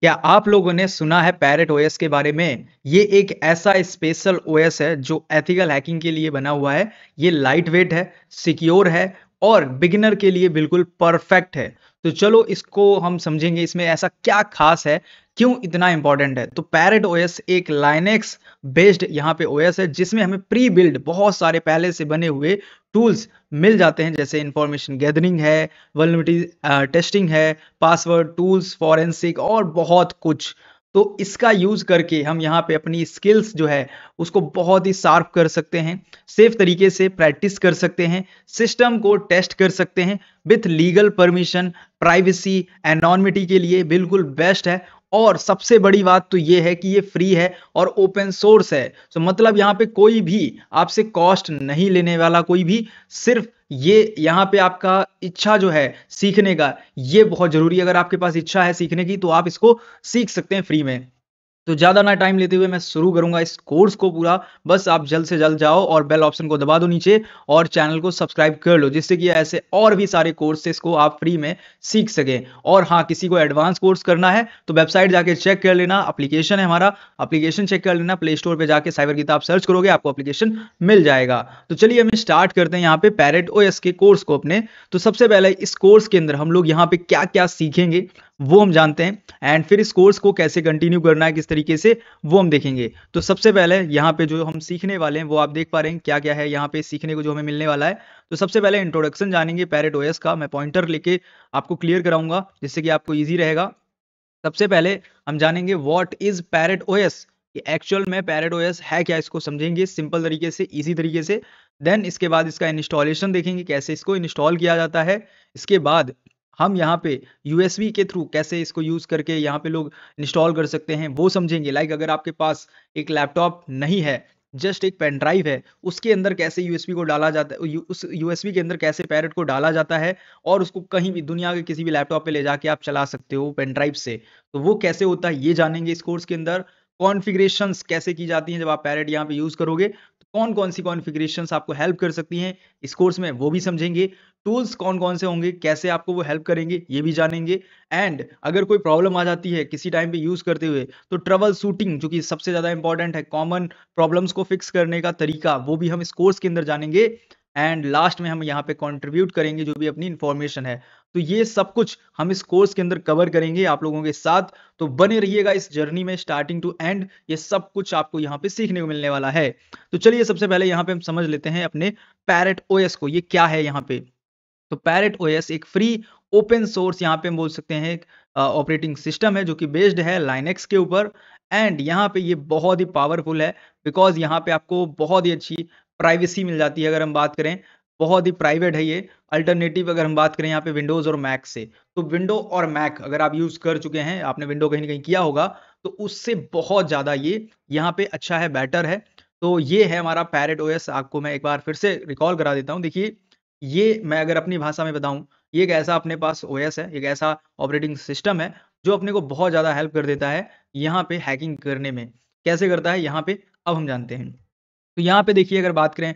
क्या आप लोगों ने सुना है पैरेट ओएस के बारे में? ये एक ऐसा स्पेशल ओएस है जो एथिकल हैकिंग के लिए बना हुआ है। ये लाइट वेट है, सिक्योर है और बिगिनर के लिए बिल्कुल परफेक्ट है। तो चलो इसको हम समझेंगे, इसमें ऐसा क्या खास है, क्यों इतना इंपॉर्टेंट है। तो पैरेट ओएस एक लाइनेक्स बेस्ड यहाँ पे ओएस है जिसमें हमें प्री बिल्ड बहुत सारे पहले से बने हुए टूल्स मिल जाते हैं, जैसे इंफॉर्मेशन गैदरिंग है, वल्नरेबिलिटी टेस्टिंग है, पासवर्ड टूल्स, फॉरेंसिक और बहुत कुछ। तो इसका यूज करके हम यहाँ पे अपनी स्किल्स जो है उसको बहुत ही शार्प कर सकते हैं, सेफ तरीके से प्रैक्टिस कर सकते हैं, सिस्टम को टेस्ट कर सकते हैं with legal permission, privacy, anonymity के लिए बिल्कुल बेस्ट है। और सबसे बड़ी बात तो ये है कि ये फ्री है और ओपन सोर्स है। तो मतलब यहाँ पे कोई भी आपसे कॉस्ट नहीं लेने वाला, कोई भी, सिर्फ ये यहाँ पे आपका इच्छा जो है सीखने का, ये बहुत जरूरी है। अगर आपके पास इच्छा है सीखने की तो आप इसको सीख सकते हैं फ्री में। तो ज़्यादा ना टाइम लेते हुए मैं शुरू करूँगा इस कोर्स को पूरा। बस आप जल्द से जल्द जाओ और बेल ऑप्शन को दबा दो नीचे और चैनल को सब्सक्राइब कर लो, जिससे कि ऐसे और भी सारे कोर्सेज़ को आप फ्री में सीख सकें। और हाँ, किसी को एडवांस कोर्स करना है तो वेबसाइट जाके चेक कर लेना, एप्लीकेशन है हमारा, एप्लीकेशन चेक कर लेना, प्ले स्टोर पे जाके साइबर किताब सर्च करोगे आपको एप्लीकेशन मिल जाएगा। तो चलिए हम स्टार्ट करते हैं यहाँ पे पैरेट ओएस के कोर्स को अपने। तो सबसे पहले इस कोर्स के अंदर हम लोग यहाँ पे क्या क्या सीखेंगे वो हम जानते हैं, एंड फिर इस कोर्स को कैसे कंटिन्यू करना है किस तरीके से वो हम देखेंगे। तो सबसे पहले यहाँ पे जो हम सीखने वाले हैं वो आप देख पा रहे हैं क्या क्या है यहाँ पे सीखने को जो हमें मिलने वाला है। तो सबसे पहले इंट्रोडक्शन जानेंगे पैरेट ओएस का, मैं पॉइंटर लेके आपको क्लियर कराऊंगा जिससे कि आपको ईजी रहेगा। सबसे पहले हम जानेंगे व्हाट इज पैरेट ओएस, कि एक्चुअल में पैरेट ओएस है क्या, इसको समझेंगे सिंपल तरीके से, इजी तरीके से। देन इसके बाद इसका इंस्टॉलेशन देखेंगे, कैसे इसको इंस्टॉल किया जाता है। इसके बाद हम यहाँ पे यूएसबी के थ्रू कैसे इसको यूज करके यहाँ पे लोग इंस्टॉल कर सकते हैं वो समझेंगे। लाइक अगर आपके पास एक लैपटॉप नहीं है, जस्ट एक पेन ड्राइव है, उसके अंदर कैसे यूएसबी को डाला जाता है, उस यूएसबी के अंदर कैसे पैरेट को डाला जाता है और उसको कहीं भी दुनिया के किसी भी लैपटॉप पे ले जाके आप चला सकते हो पेन ड्राइव से। तो वो कैसे होता है ये जानेंगे इस कोर्स के अंदर। कॉन्फ़िगरेशंस कैसे की जाती हैं जब आप पैरेट यहाँ पे यूज़ करोगे, तो कौन-कौन सी कॉन्फ़िगरेशंस आपको हेल्प कर सकती हैं इस कोर्स में वो भी समझेंगे। टूल्स कौन-कौन से होंगे, कैसे आपको वो हेल्प करेंगे ये भी जानेंगे। एंड अगर कोई प्रॉब्लम आ जाती है किसी टाइम पे यूज़ करते हुए, तो ट्रबल शूटिंग जो कि सबसे ज़्यादा इंपॉर्टेंट है, कॉमन प्रॉब्लम्स को फिक्स करने का तरीका, वो भी हम इस कोर्स के अंदर जानेंगे। एंड लास्ट में हम यहाँ पे कंट्रीब्यूट करेंगे जो भी अपनी इन्फॉर्मेशन है। तो ये सब कुछ हम इस कोर्स के अंदर कवर करेंगे आप लोगों के साथ। तो बने रहिएगा इस जर्नी में स्टार्टिंग टू एंड, ये सब कुछ आपको यहाँ पे सीखने को मिलने वाला है। तो चलिए सबसे पहले यहाँ पे हम समझ लेते हैं अपने पैरेट ओएस को, ये क्या है यहाँ पे। तो पैरेट ओएस एक फ्री ओपन सोर्स यहाँ पे हम बोल सकते हैं एक ऑपरेटिंग सिस्टम है जो कि बेस्ड है लाइनेक्स के ऊपर। एंड यहाँ पे ये बहुत ही पावरफुल है बिकॉज यहाँ पे आपको बहुत ही अच्छी प्राइवेसी मिल जाती है। अगर हम बात करें, बहुत ही प्राइवेट है ये। अल्टरनेटिव अगर हम बात करें यहाँ पे विंडोज और मैक से, तो विंडो और मैक अगर आप यूज कर चुके हैं, आपने विंडो कहीं ना कहीं किया होगा, तो उससे बहुत ज्यादा ये यहाँ पे अच्छा है, बेटर है। तो ये है हमारा पैरेट ओएस। आपको मैं एक बार फिर से रिकॉल करा देता हूँ। देखिए, ये मैं अगर अपनी भाषा में बताऊं, ये एक ऐसा अपने पास ओएस है, एक ऐसा ऑपरेटिंग सिस्टम है जो अपने को बहुत ज़्यादा हेल्प कर देता है यहाँ पे हैकिंग करने में। कैसे करता है यहाँ पे अब हम जानते हैं। तो यहाँ पे देखिए, अगर बात करें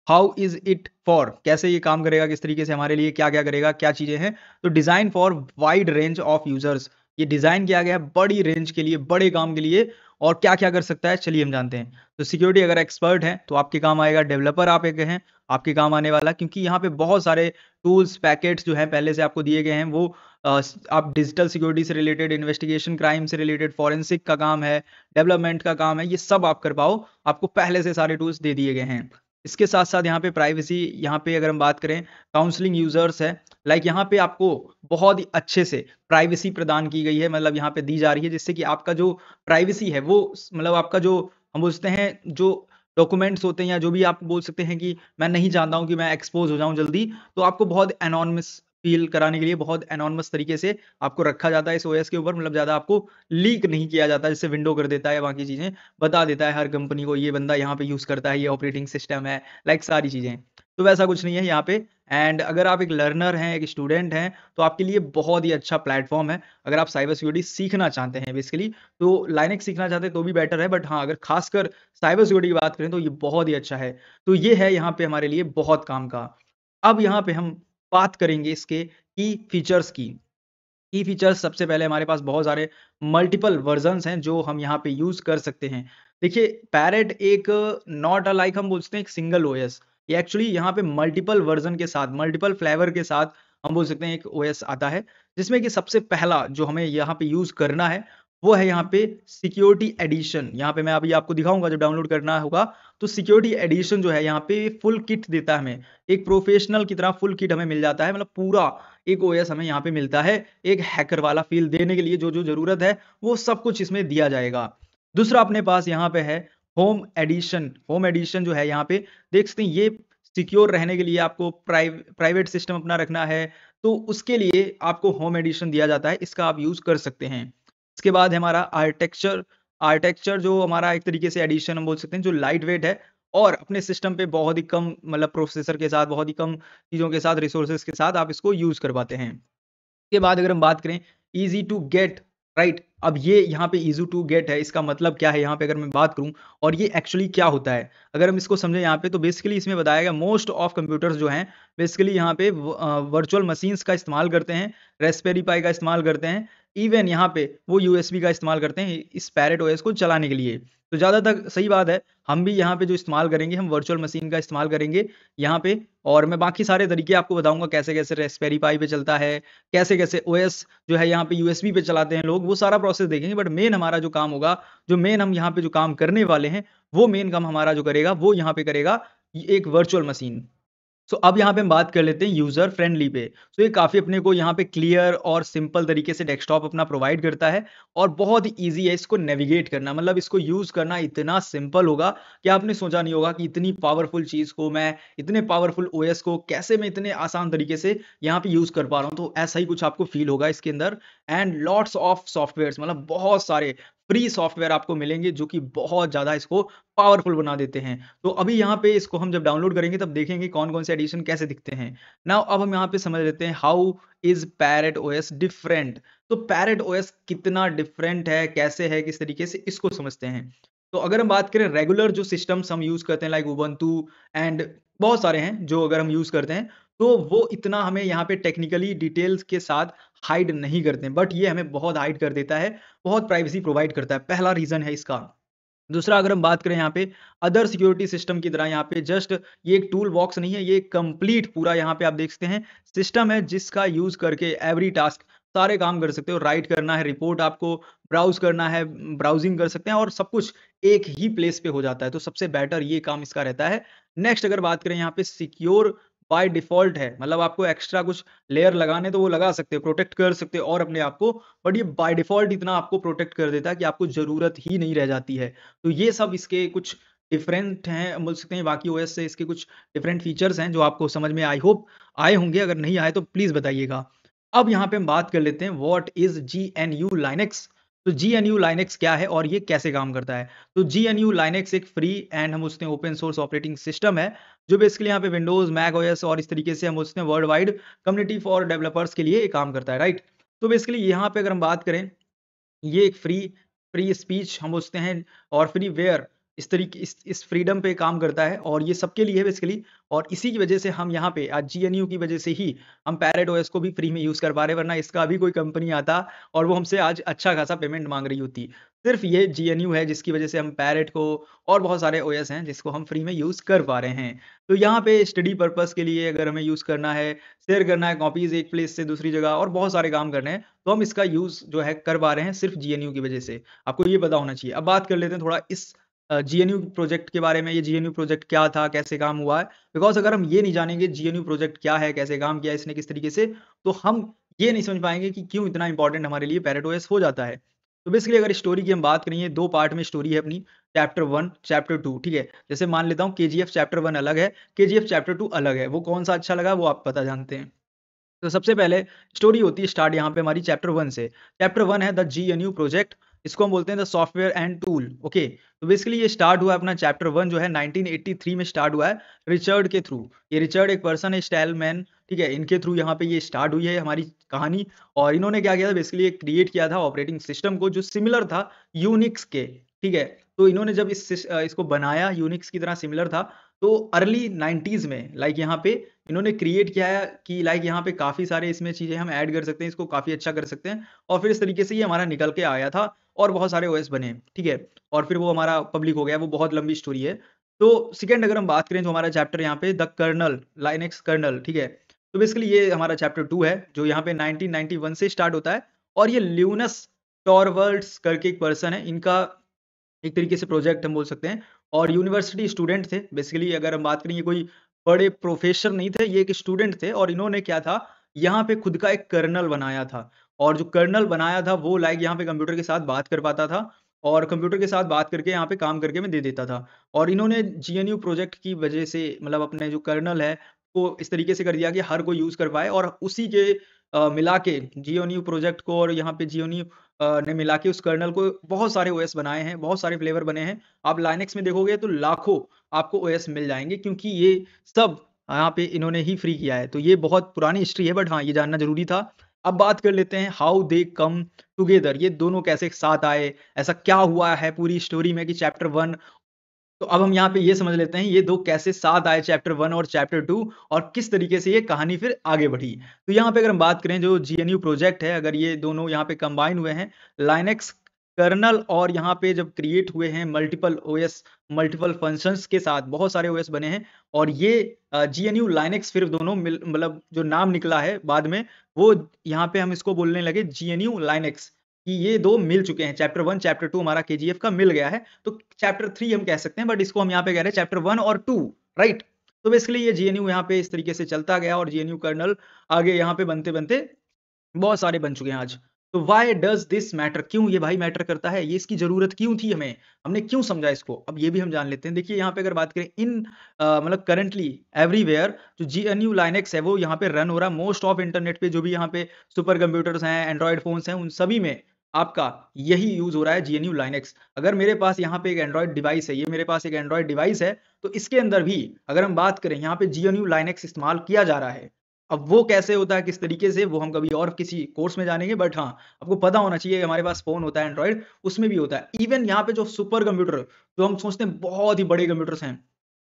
हाउ इज इट फॉर, कैसे ये काम करेगा, किस तरीके से हमारे लिए क्या क्या करेगा, क्या चीज़ें हैं। तो design for wide range of users, ये डिज़ाइन किया गया है बड़ी रेंज के लिए, बड़े काम के लिए। और क्या क्या कर सकता है चलिए हम जानते हैं। तो सिक्योरिटी अगर एक्सपर्ट है तो आपके काम आएगा, डेवलपर आप एक हैं, आपके काम आने वाला, क्योंकि यहाँ पे बहुत सारे टूल्स पैकेट्स जो हैं पहले से आपको दिए गए हैं। वो आप डिजिटल सिक्योरिटी से रिलेटेड, इन्वेस्टिगेशन क्राइम से रिलेटेड, फॉरेंसिक का काम है, डेवलपमेंट का काम है, ये सब आप कर पाओ, आपको पहले से सारे टूल्स दे दिए गए हैं। इसके साथ साथ यहाँ पे प्राइवेसी, यहाँ पे अगर हम बात करें काउंसलिंग यूजर्स है, लाइक यहाँ पे आपको बहुत ही अच्छे से प्राइवेसी प्रदान की गई है, मतलब यहाँ पे दी जा रही है, जिससे कि आपका जो प्राइवेसी है वो मतलब आपका जो हम बोलते हैं जो डॉक्यूमेंट्स होते हैं या जो भी आप बोल सकते हैं कि मैं नहीं चाहता हूँ कि मैं एक्सपोज हो जाऊँ जल्दी, तो आपको बहुत एनॉनिमस फील कराने के लिए बहुत एनॉनिमस तरीके से आपको रखा जाता है इस ओएस के ऊपर। मतलब ज़्यादा आपको लीक नहीं किया जाता, जैसे विंडो कर देता है, बाकी चीज़ें बता देता है हर कंपनी को, ये बंदा यहाँ पे यूज़ करता है, ये ऑपरेटिंग सिस्टम है, लाइक सारी चीज़ें। तो वैसा कुछ नहीं है यहाँ पे। एंड अगर आप एक लर्नर हैं, एक स्टूडेंट हैं, तो आपके लिए बहुत ही अच्छा प्लेटफॉर्म है। अगर आप साइबर सिक्योरिटी सीखना चाहते हैं बेसिकली, तो लाइनेक्स सीखना चाहते हैं तो भी बेटर है, बट हाँ, अगर खासकर साइबर सिक्योरिटी की बात करें तो ये बहुत ही अच्छा है। तो ये है यहाँ पे हमारे लिए बहुत काम का। अब यहाँ पे हम बात करेंगे इसके की फीचर्स की। की फीचर्स सबसे पहले हमारे पास बहुत सारे मल्टीपल वर्जन्स हैं जो हम यहाँ पे यूज़ कर सकते हैं। देखिए पैरेट एक नॉट अलाइक हम बोलते हैं एक सिंगल ओएस। ये एक्चुअली यहाँ पे मल्टीपल वर्जन के साथ, मल्टीपल फ्लेवर के साथ हम बोल सकते हैं एक ओएस आता है। जिसमें कि सबसे पहला जो हमें यहाँ पे यूज़ करना है, वो है यहाँ पे सिक्योरिटी एडिशन। यहाँ पे मैं अभी आपको दिखाऊँगा जब डाउनलोड करना होगा, तो सिक्योरिटी एडिशन जो है यहाँ पे फुल किट देता है हमें। एक प्रोफेशनल की तरह फुल किट हमें मिल जाता है, मतलब पूरा एक ओएस हमें यहाँ पे मिलता है, एक हैकर वाला फ़ील देने के लिए जो-जो ज़रूरत है, वो सब कुछ इसमें दिया जाएगा। दूसरा अपने पास यहाँ पे है होम एडिशन। होम एडिशन जो है यहाँ पे देख सकते हैं, ये सिक्योर रहने के लिए आपको प्राइवेट सिस्टम अपना रखना है, तो उसके लिए आपको होम एडिशन दिया जाता है, इसका आप यूज़ कर सकते हैं। इसके बाद है हमारा आर्किटेक्चर। आर्किटेक्चर जो हमारा एक तरीके से एडिशन हम बोल सकते हैं, जो लाइट वेट है और अपने सिस्टम पे बहुत ही कम मतलब प्रोसेसर के साथ, बहुत ही कम चीज़ों के साथ, रिसोर्सेज़ के साथ आप इसको यूज़ कर पाते हैं। के बाद अगर हम बात करें ईज़ी टू गेट, राइट? अब ये यहाँ पे ईज़ी टू गेट है, इसका मतलब क्या है यहाँ पे अगर मैं बात करूँ और ये एक्चुअली क्या होता है? अगर हम इसको समझें यहाँ पे, तो बेसिकली इसमें बताया गया मोस्ट ऑफ कंप्यूटर्स जो हैं बेसिकली यहाँ पे वर्चुअल मशीन्स का इस्तेमाल करते हैं, रास्पबेरी पाई का इस्तेमाल करते हैं, इवन यहाँ पे वो यूएसबी का इस्तेमाल करते हैं इस पैरेट ओएस को चलाने के लिए। तो ज़्यादातर सही बात है, हम भी यहाँ पे जो इस्तेमाल करेंगे, हम वर्चुअल मशीन का इस्तेमाल करेंगे यहाँ पे, और मैं बाकी सारे तरीके आपको बताऊँगा कैसे-कैसे रास्पबेरी पाई पे चलता है, कैसे-कैसे ओएस जो है यहाँ पे यूएसबी पे चलाते हैं लोग, वो सारा प्रोसेस देखेंगे। बट मेन हमारा जो काम होगा, जो मेन हम यहाँ पे जो काम करने वाले हैं, वो मेन काम हमारा जो करेगा, वो यहाँ पे करेगा एक वर्चुअल मशीन। सो अब यहाँ पे हम बात कर लेते हैं यूज़र फ्रेंडली पे। सो ये काफ़ी अपने को यहाँ पे क्लियर और सिंपल तरीके से डेस्कटॉप अपना प्रोवाइड करता है और बहुत ही ईज़ी है इसको नेविगेट करना। मतलब इसको यूज़ करना इतना सिंपल होगा कि आपने सोचा नहीं होगा कि इतनी पावरफुल चीज़ को मैं, इतने पावरफुल ओएस को कैसे मैं इतने आसान तरीके से यहाँ पे यूज़ कर पा रहा हूँ। तो ऐसा ही कुछ आपको फ़ील होगा इसके अंदर। एंड लॉट्स ऑफ सॉफ्टवेयर्स, मतलब बहुत सारे फ्री सॉफ्टवेयर आपको मिलेंगे जो कि बहुत ज़्यादा इसको पावरफुल बना देते हैं। तो अभी यहाँ पे इसको हम जब डाउनलोड करेंगे तब देखेंगे कौन-कौन से एडिशन कैसे दिखते हैं। नाउ अब हम यहाँ पे समझ लेते हैं how is parrot OS different. तो पैरेट ओएस कितना डिफरेंट है, कैसे है, किस तरीके से, इसको समझते हैं। तो अगर हम बात करें रेगुलर जो सिस्टम्स हम यूज़ करते हैं लाइक उबंटू एंड बहुत सारे हैं जो अगर हम यूज़ करते हैं, तो वो इतना हमें यहाँ पे टेक्निकली डिटेल्स के साथ हाइड नहीं करते हैं। बट ये हमें बहुत हाइड कर देता है, बहुत प्राइवेसी प्रोवाइड करता है। पहला रीज़न है इसका। दूसरा अगर हम बात करें यहाँ पे अदर सिक्योरिटी सिस्टम की तरह, यहाँ पे जस्ट ये एक टूल बॉक्स नहीं है, ये कंप्लीट पूरा यहाँ पे आप देख सकते हैं सिस्टम है जिसका यूज़ करके एवरी टास्क सारे काम कर सकते हो। राइट करना है, रिपोर्ट आपको ब्राउज़ करना है, ब्राउज़िंग कर सकते हैं और सब कुछ एक ही प्लेस पे हो जाता है। तो सबसे बेटर ये काम इसका रहता है। नेक्स्ट अगर बात करें यहाँ पे सिक्योर बाय डिफ़ॉल्ट है, मतलब आपको एक्स्ट्रा कुछ लेयर लगाने तो वो लगा सकते हो, प्रोटेक्ट कर सकते हो और अपने आप को, बट ये बाय डिफ़ॉल्ट इतना आपको प्रोटेक्ट कर देता है कि आपको ज़रूरत ही नहीं रह जाती है। तो ये सब इसके कुछ डिफरेंट हैं, बोल सकते हैं बाकी ओएस से इसके कुछ डिफरेंट फीचर्स हैं जो आपको समझ में आई होप आए होंगे। अगर नहीं आए तो प्लीज़ बताइएगा। अब यहाँ पे हम बात कर लेते हैं व्हाट इज़ जीएनयू लाइनक्स। तो जीएनयू लाइनक्स क्या है और ये कैसे काम करता है? तो जीएनयू लाइनक्स एक फ्री एंड हम उसने ओपन सोर्स ऑपरेटिंग सिस्टम है जो बेसिकली यहाँ पे विंडोज़, मैक ओएस और इस तरीके से हम उसने world wide community for developers के लिए ये काम करता है, राइट? तो बेसिकली यहाँ पे अगर हम बात करें, ये एक फ्री स्पीच हम सोचते हैं और फ्रीवेयर इस तरीके इस फ्रीडम पे काम करता है और ये सबके लिए है बेसिकली। और इसी की वजह से हम यहाँ पे आज जीएनयू की वजह से ही हम पैरेट ओएस को भी फ्री में यूज़ कर पा रहे हैं, वरना इसका भी कोई कंपनी आता और वो हमसे आज अच्छा खासा पेमेंट माँग रही होती। सिर्फ़ ये जीएनयू है जिसकी वजह से हम पैरेट को और बहुत सारे ओएस हैं जिसको हम फ्री में यूज़ कर पा रहे हैं। तो यहाँ पे स्टडी पर्पज़ के लिए अगर हमें यूज़ करना है, शेयर करना है कॉपीज़ एक प्लेस से दूसरी जगह और बहुत सारे काम करने हैं, तो हम इसका यूज़ जो है कर पा रहे हैं सिर्फ़ जीएनयू की वजह से। आपको ये पता होना चाहिए। अब बात कर लेते हैं थोड़ा इस जीएनयू प्रोजेक्ट के बारे में। ये जीएनयू प्रोजेक्ट क्या था, कैसे काम हुआ है? बिकॉज़ अगर हम ये नहीं जानेंगे जीएनयू प्रोजेक्ट क्या है, कैसे काम किया है इसने किस तरीके से, तो हम ये नहीं समझ पाएँगे कि क्यों इतना इम्पोर्टेंट हमारे लिए पैरेट ओएस हो जाता है। तो बेसिकली अगर स्टोरी की हम बात करें, ये 2 पार्ट में स्टोरी है अपनी, चैप्टर 1, चैप्टर 2, ठीक है? जैसे मान लेता हूँ केजीएफ चैप्टर 1 अलग है, केजीएफ चैप्टर 2 अलग है। वो कौन-सा अच्छा लगा वो आप पता जानते हैं। तो सबसे पहले स्टोरी होती है स्टार्ट यहाँ पे हमारी चैप्टर 1 से। चैप्टर 1 है द जीएनयू प्रोजेक्ट, इसको हम बोलते हैं the software and tool, okay. तो बेसिकली ये स्टार्ट हुआ अपना चैप्टर 1 जो है 1983 में स्टार्ट हुआ है रिचर्ड के थ्रू। ये रिचर्ड एक पर्सन है, स्टैलमैन, ठीक है? इनके थ्रू यहाँ पे ये स्टार्ट हुई है हमारी कहानी। और इन्होंने क्या किया था बेसिकली, क्रिएट किया था ऑपरेटिंग सिस्टम को जो सिमिलर था यूनिक्स के, ठीक है? तो इन्होंने जब इसको बनाया यूनिक्स की तरह सिमिलर था, तो अर्ली 90s में लाइक यहाँ पे इन्होंने क्रिएट किया है कि लाइक यहाँ पे काफ़ी सारे इसमें चीज़ें हम ऐड कर सकते हैं, इसको काफ़ी अच्छा कर सकते हैं और फिर इस तरीके से ये हमारा निकल के आया था और बहुत सारे ओएस बने, ठीक है? और फिर वो हमारा पब्लिक हो गया, वो बहुत लंबी स्टोरी है। तो सेकंड अगर हम बात करें जो हमारा चैप्टर यहाँ पे द कर्नल, लाइनक्स कर्नल, ठीक है? तो बेसिकली ये हमारा चैप्टर 2 है, जो यहाँ पे 1991 से स्टार्ट होता है और ये ल्यूनस टॉरवर्ड्स करके एक पर्सन है, इनका एक तरीके से प्रोजेक्ट हम बोल सकते हैं और यूनिवर्सिटी स्टूडेंट थे। बेसिकली अगर हम बात करें ये कोई बड़े प्रोफ़ेसर नहीं थे, ये एक स्टूडेंट थे और इन्होंने क्या था, यहाँ पे खुद का एक कर्नल बनाया था और जो कर्नल बनाया था वो लाइक यहाँ पे कंप्यूटर के साथ बात कर पाता था और कंप्यूटर के साथ बात करके यहाँ पे काम करके मैं दे देता था। और इन्होंने जीएनयू प्रोजेक्ट की वजह से मतलब अपने जो कर्नल है, वो इस तरीके से कर दिया कि हर कोई यूज़ कर पाए और उसी के मिला के जीएनयू प्रोजेक्ट को और यहाँ पे जीएनयू ने मिला के उस कर्नल को बहुत सारे ओएस बनाए हैं, बहुत सारे फ्लेवर बने हैं। आप लाइनक्स में देखोगे तो लाखों आपको ओएस मिल जाएँगे क्योंकि ये सब यहाँ पे इन्होंने ही फ्री किया है। तो ये बहुत पुरानी हिस्ट्री है बट हाँ, ये जानना ज़रूरी था। अब बात कर लेते हैं हाउ दे कम टुगेदर, ये दोनों कैसे साथ आए? ऐसा क्या हुआ है पूरी स्टोरी में कि चैप्टर 1, तो अब हम यहाँ पे ये समझ लेते हैं ये 2 कैसे साथ आए चैप्टर 1 और चैप्टर 2 और किस तरीके से ये कहानी फिर आगे बढ़ी। तो यहाँ पे अगर हम बात करें जो जीएनयू प्रोजेक्ट है, अगर ये दोनों यहाँ पे कंबाइन हुए हैं, लाइनक्स कर्नल और यहाँ पे जब क्रिएट हुए हैं मल्टीपल ओएस, मल्टीपल फंक्शंस के साथ बहुत सारे ओएस बने हैं और ये जीएनयू लाइनक्स फिर दोनों मिल मतलब जो नाम निकला है बाद में, वो यहाँ पे हम इसको बोलने लगे जीएनयू लाइनक्स कि ये 2 मिल चुके हैं। चैप्टर 1, चैप्टर 2 हमारा केजीएफ का मिल गया है। तो चैप्टर 3 हम कह सकते हैं बट इसको हम यहाँ पे कह रहे हैं चैप्टर 1 और 2, राइट? तो बेसिकली ये जीएनयू यहाँ पे इस तरीके से चलता गया और जीएनयू कर्नल आगे यहाँ पे बनते-बनते बहुत सारे बन चुके हैं आज। तो व्हाई डज़ दिस मैटर? क्यों ये भाई मैटर करता है? ये इसकी ज़रूरत क्यों थी हमें? हमने क्यों समझा इसको? अब ये भी हम जान लेते हैं। देखिए यहाँ पे अगर बात करें इन मतलब करंटली एवरीवेयर जो जीएनयू लाइनक्स है वो यहाँ पे रन हो रहा है मोस्ट ऑफ इंटरनेट पे जो भी यहाँ पे सुपर कंप्यूटर्स हैं, एंड्रॉयड फ़ोन्स हैं, उन सभी में आपका यही यूज़ हो रहा है जीएनयू लाइनक्स। अगर मेरे पास यहाँ पे एक एंड्रॉयड डिवाइस है, ये मेरे पास एक एंड्रॉयड डिवाइस है, तो इसके अंदर भी अगर हम बात करें यहाँ पे जीएनयू लाइनक्स इस्तेमाल किया जा रहा है। अब वो कैसे होता है, किस तरीके से, वो हम कभी और किसी कोर्स में जानेंगे बट हाँ, आपको पता होना चाहिए हमारे पास फ़ोन होता है एंड्रॉयड, उसमें भी होता है। इवन यहाँ पे जो सुपर कंप्यूटर, जो हम सोचते हैं बहुत ही बड़े कंप्यूटर्स हैं,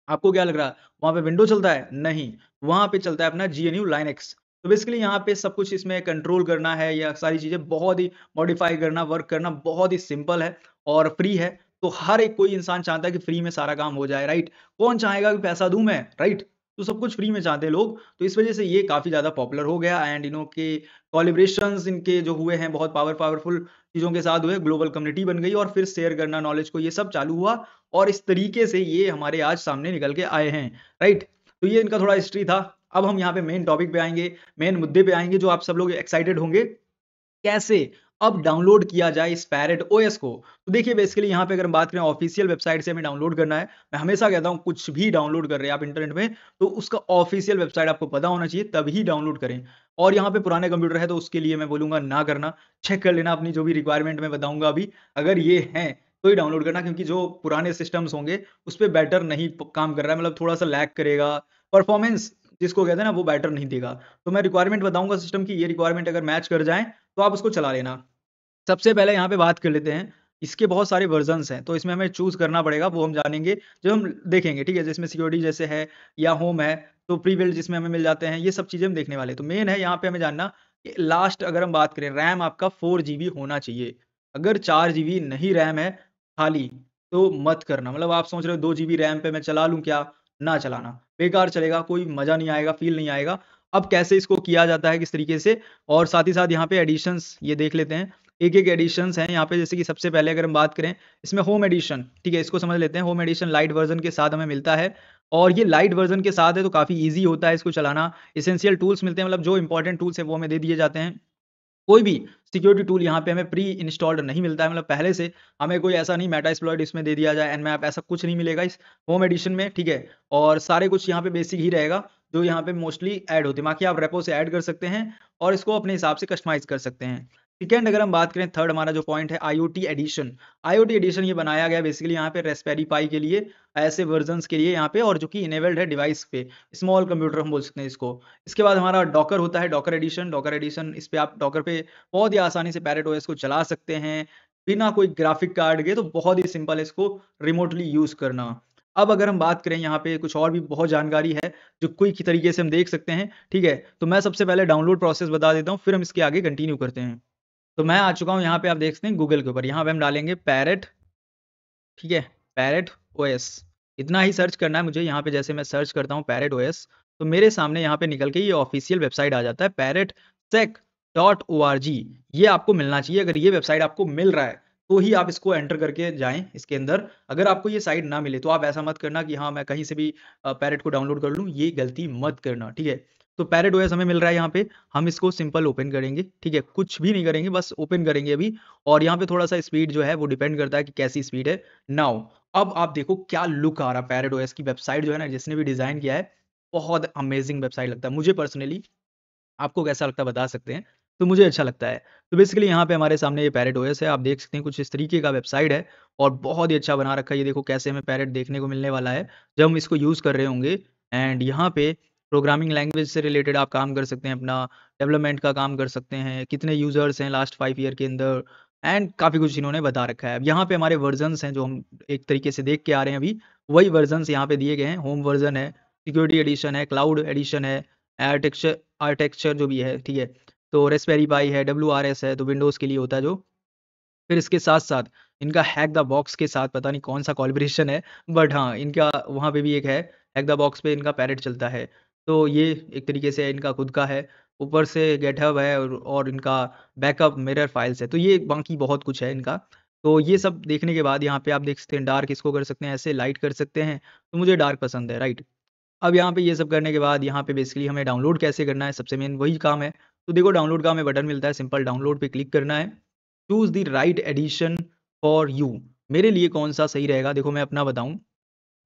आपको क्या लग रहा है, वहाँ पे विंडोज़ चलता है? नहीं, वहाँ पे चलता है अपना जीएनयू लाइनक्स। तो बेसिकली यहाँ पे सब कुछ इसमें कंट्रोल करना है या सारी चीज़ें बहुत ही मॉडिफ़ाई करना, वर्क करना बहुत ही सिंपल है और फ्री है। तो हर एक कोई इंसान चाहता है कि फ्री में सारा काम हो जाए, राइट? कौन चाहेगा कि पैसा दूँ मैं, राइट? तो सब कुछ फ्री में चाहते हैं लोग, तो इस वज़ह से ये काफ़ी ज़्यादा पॉपुलर हो गया एंड इन्हों के कोलैबोरेशंस इनके जो हुए हैं बहुत पावरफुल चीज़ों के साथ हुए, ग्लोबल कम्युनिटी बन गई और फिर शेयर करना नॉलेज को, ये सब चालू हुआ और इस तरीके से ये हमारे आज सामने निकल के आए हैं, राइट? तो ये इनका थोड़ा हिस्ट्री था। अब हम यहाँ पे मेन टॉपिक पे आएँगे, मेन मुद्दे पे आएँगे जो आप सब लोग एक्साइटेड होंगे, कैसे अब डाउनलोड किया जाए इस पैरेट ओएस को? तो देखिए बेसिकली यहाँ पे अगर हम बात करें ऑफ़िशियल वेबसाइट से हमें डाउनलोड करना है। मैं हमेशा कहता हूँ कुछ भी डाउनलोड कर रहे हैं आप इंटरनेट में, तो उसका ऑफ़िशियल वेबसाइट आपको पता होना चाहिए तभी डाउनलोड करें। और यहाँ पे पुराने कंप्यूटर है तो उसके लिए मैं बोलूँगा ना करना, चेक कर लेना अपनी जो भी रिक्वायरमेंट मैं बताऊँगा अभी, अगर ये हैं तो ही डाउनलोड करना क्योंकि जो पुराने सिस्टम्स होंगे उसपे बेटर नहीं प काम कर रहा है, मतलब थोड़ा-सा लैग करेगा, परफ़ॉर्मेंस जिसको कहते हैं ना वो बेटर नहीं देगा। तो मैं रिक्वायरमेंट बताऊँगा सिस्टम की, ये रिक्वायरमेंट अगर मैच कर जाएँ तो आप उसको चला लेना। सबसे पहले यहाँ पे बात कर लेते हैं, इसके बहुत सारे वर्ज़न्स हैं, तो इसमें हमें चूज़ करना पड़ेगा, वो हम जानेंगे, जो हम देखेंगे, ठीक है? जिसमें सिक्योरिटी जैसे है या होम है, तो प्री बिल्ड जिसमें हमें मिल जाते हैं, ये सब चीज़ें हम देखने वाले हैं। तो मेन है यहाँ पे हमें जानना कि लास्ट अगर हम बात करें, रैम आपका 4 जीबी होना चाहिए। अगर 4 जीबी नहीं रैम है खाली, तो मत करना। मतलब आप सोच रहे हो 2 जीबी रैम पे मैं चला लूँ क्या? ना चलाना, बेकार चलेगा, कोई मज़ा नहीं आएगा, फ़ील नहीं आएगा। अब कैसे इसको किया जाता है, किस तरीके से और साथ ही साथ यहाँ पे एडिशंस ये देख लेते हैं। एक-एक एडिशंस हैं यहाँ पे जैसे कि सबसे पहले अगर हम बात करें, इसमें होम एडिशन, ठीक है? इसको समझ लेते हैं। होम एडिशन लाइट वर्ज़न के साथ हमें मिलता है और ये लाइट वर्ज़न के साथ है तो काफ़ी ईज़ी होता है इसको चलाना। एसेंशियल टूल्स मिलते हैं मतलब जो इम्पोर्टेंट टूल्स हैं वो हमें दे दिए जाते हैं। कोई भी सिक्योरिटी टूल यहाँ पे हमें प्री इंस्टॉल्ड नहीं मिलता है, मतलब पहले से हमें कोई ऐसा नहीं मेटास्प्लॉइट इसमें दे दिया जाए, nmap ऐसा कुछ नहीं मिलेगा इस होम एडिशन में, ठीक है? और सारे कुछ यहाँ पे बेसिक ही रहेगा, जो यहाँ पे मोस्टली ऐड होते हैं। बाकी आप रेपो से ऐड कर सकते हैं और इसको अपने हिसाब से कस्टमाइज़ कर सकते हैं। सेकंड अगर हम बात करें, थर्ड हमारा जो पॉइंट है आईओटी एडिशन। आईओटी एडिशन ये बनाया गया है बेसिकली यहाँ पे रास्पबेरी पाई के लिए, ऐसे वर्ज़न्स के लिए यहाँ पे और जो कि इनेबल्ड है डिवाइस पे, स्मॉल कंप्यूटर हम बोल सकते हैं इसको। इसके बाद हमारा डॉकर होता है, डॉकर एडिशन इस पे आप डॉकर पे बहुत ही आसानी से पैरेट ओएस को चला सकते हैं, बिना कोई ग्राफिक कार्ड के, तो बहुत ही सिंपल है इसको रिमोटली यूज़ करना। अब अगर हम बात करें यहाँ पे कुछ और भी बहुत जानकारी है जो क्विक तरीके से हम देख सकते हैं, ठीक है? तो मैं सबसे पहले डाउनलोड प्रोसेस बता देता हूँ, फिर हम इसके आगे कंटिन्यू करते हैं। तो मैं आ चुका हूँ यहाँ पे, आप देख सकते हैं गूगल के ऊपर, यहाँ पे हम डालेंगे पैरेट, ठीक है? पैरेट ओएस, इतना ही सर्च करना है मुझे। यहाँ पे जैसे मैं सर्च करता हूँ पैरेट ओएस, तो मेरे सामने यहाँ पे निकल के ये ऑफिशियल वेबसाइट आ जाता है parrotsec.org। ये आपको मिलना चाहिए। अगर ये वेबसाइट आपको मिल रहा है तो ही आप इसको एंटर करके जाएँ इसके अंदर। अगर आपको ये साइट ना मिले तो आप ऐसा मत करना कि हाँ, मैं कहीं से भी पैरेट को डाउनलोड कर लूँ, ये गलती मत करना, ठीक है? तो पैरेट ओएस हमें मिल रहा है यहाँ पे, हम इसको सिंपल ओपन करेंगे, ठीक है? कुछ भी नहीं करेंगे, बस ओपन करेंगे अभी। और यहाँ पे थोड़ा-सा स्पीड जो है वो डिपेंड करता है कि कैसी स्पीड है। नाउ अब आप देखो क्या लुक आ रहा है, पैरेट ओएस की वेबसाइट जो है ना, जिसने भी डिज़ाइन किया है, बहुत अमेज़िंग वेबसाइट लगता है मुझे पर्सनली। आपको कैसा लगता है बता सकते हैं। तो मुझे अच्छा लगता है। तो बेसिकली यहाँ पे हमारे सामने ये पैरेट ओएस है, आप देख सकते हैं कुछ इस तरीके का वेबसाइट है और बहुत ही अच्छा बना रखा है। ये देखो कैसे हमें पैरेट देखने को मिलने वाला है, जब हम इसको यूज़ कर रहे होंगे। एंड यहाँ पे प्रोग्रामिंग लैंग्वेज से रिलेटेड आप काम कर सकते हैं, अपना डेवलपमेंट का काम कर सकते हैं, कितने यूज़र्स हैं लास्ट 5 ईयर के अंदर, एंड काफ़ी कुछ इन्होंने बता रखा है। अब यहाँ पे हमारे वर्ज़न्स हैं जो हम एक तरीके से देख के आ रहे हैं अभी, वही वर्ज़न्स यहाँ पे दिए गए हैं। होम वर्ज़न है, सिक्योरिटी एडिशन है, क्लाउड एडिशन है, आर्टेक्चर आर्टेक्चर जो भी है, ठीक है? तो रास्पबेरी पाई है, डब्ल्यूआरएस है, तो विंडोज़ के लिए होता है जो। फिर इसके साथ-साथ इनका हैक द बॉक्स के साथ पता नहीं कौन-सा कोलैबोरेशन है, बट हाँ, इनका वहाँ पे भी एक है, हैक द बॉक्स पे इनका पैरेट चलता है। तो ये एक तरीके से इनका खुद का है, ऊपर से गिटहब है और इनका बैकअप मिरर फाइल्स है, तो ये बाकी बहुत कुछ है इनका। तो ये सब देखने के बाद यहाँ पे आप देख सकते हैं डार्क इसको कर सकते हैं, ऐसे लाइट कर सकते हैं, तो मुझे डार्क पसंद है, राइट? अब यहाँ पे ये सब करने के बाद यहाँ पे बेसिकली हमें डाउनलोड कैसे करना है, सबसे मेन वही काम है। तो देखो डाउनलोड का हमें बटन मिलता है, सिंपल डाउनलोड पे क्लिक करना है। Choose the right edition for you. मेरे लिए कौन-सा सही रहेगा, देखो मैं अपना बताऊँ,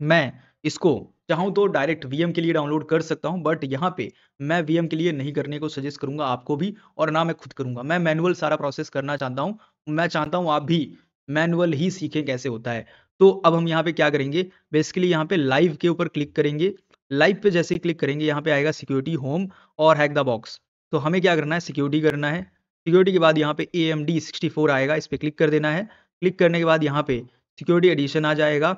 मैं इसको चाहूँ तो डायरेक्ट वीएम के लिए डाउनलोड कर सकता हूँ, बट यहाँ पे मैं वीएम के लिए नहीं करने को सजेस्ट करूँगा आपको भी, और ना मैं खुद करूँगा। मैं मैनुअल सारा प्रोसेस करना चाहता हूँ। मैं चाहता हूँ आप भी मैनुअल ही सीखें कैसे होता है। तो अब हम यहाँ पे क्या करेंगे, बेसिकली यहाँ पे लाइव के ऊपर क्लिक करेंगे। लाइव पे जैसे ही क्लिक करेंगे, यहाँ पे आएगा सिक्योरिटी, होम और हैक द बॉक्स। तो हमें क्या करना है, सिक्योरिटी करना है। सिक्योरिटी के बाद यहाँ पे एएमडी 64 आएगा, इस पे क्लिक कर देना है। क्लिक करने के बाद यहाँ पे सिक्योरिटी एडिशन आ जाएगा।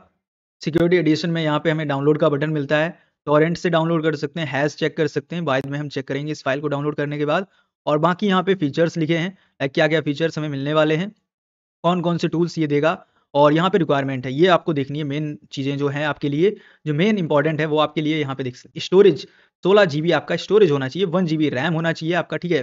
सिक्योरिटी एडिशन में यहाँ पे हमें डाउनलोड का बटन मिलता है। टॉरेंट से डाउनलोड कर सकते हैं, हैश चेक कर सकते हैं, बाद में हम चेक करेंगे इस फाइल को डाउनलोड करने के बाद। और बाकी यहाँ पे फीचर्स लिखे हैं, क्या-क्या फीचर्स हमें मिलने वाले हैं, कौन-कौन से टूल्स ये देगा, और यहाँ पे रिक्वायरमेंट है, ये आपको देखनी है। मेन चीज़ें जो हैं आपके लिए, जो मेन इम्पोर्टेंट है वो आपके लिए यहाँ पे देख सकते हैं। स्टोरेज 16 जीबी आपका स्टोरेज होना चाहिए, 1 जीबी रैम होना चाहिए आपका, ठीक है?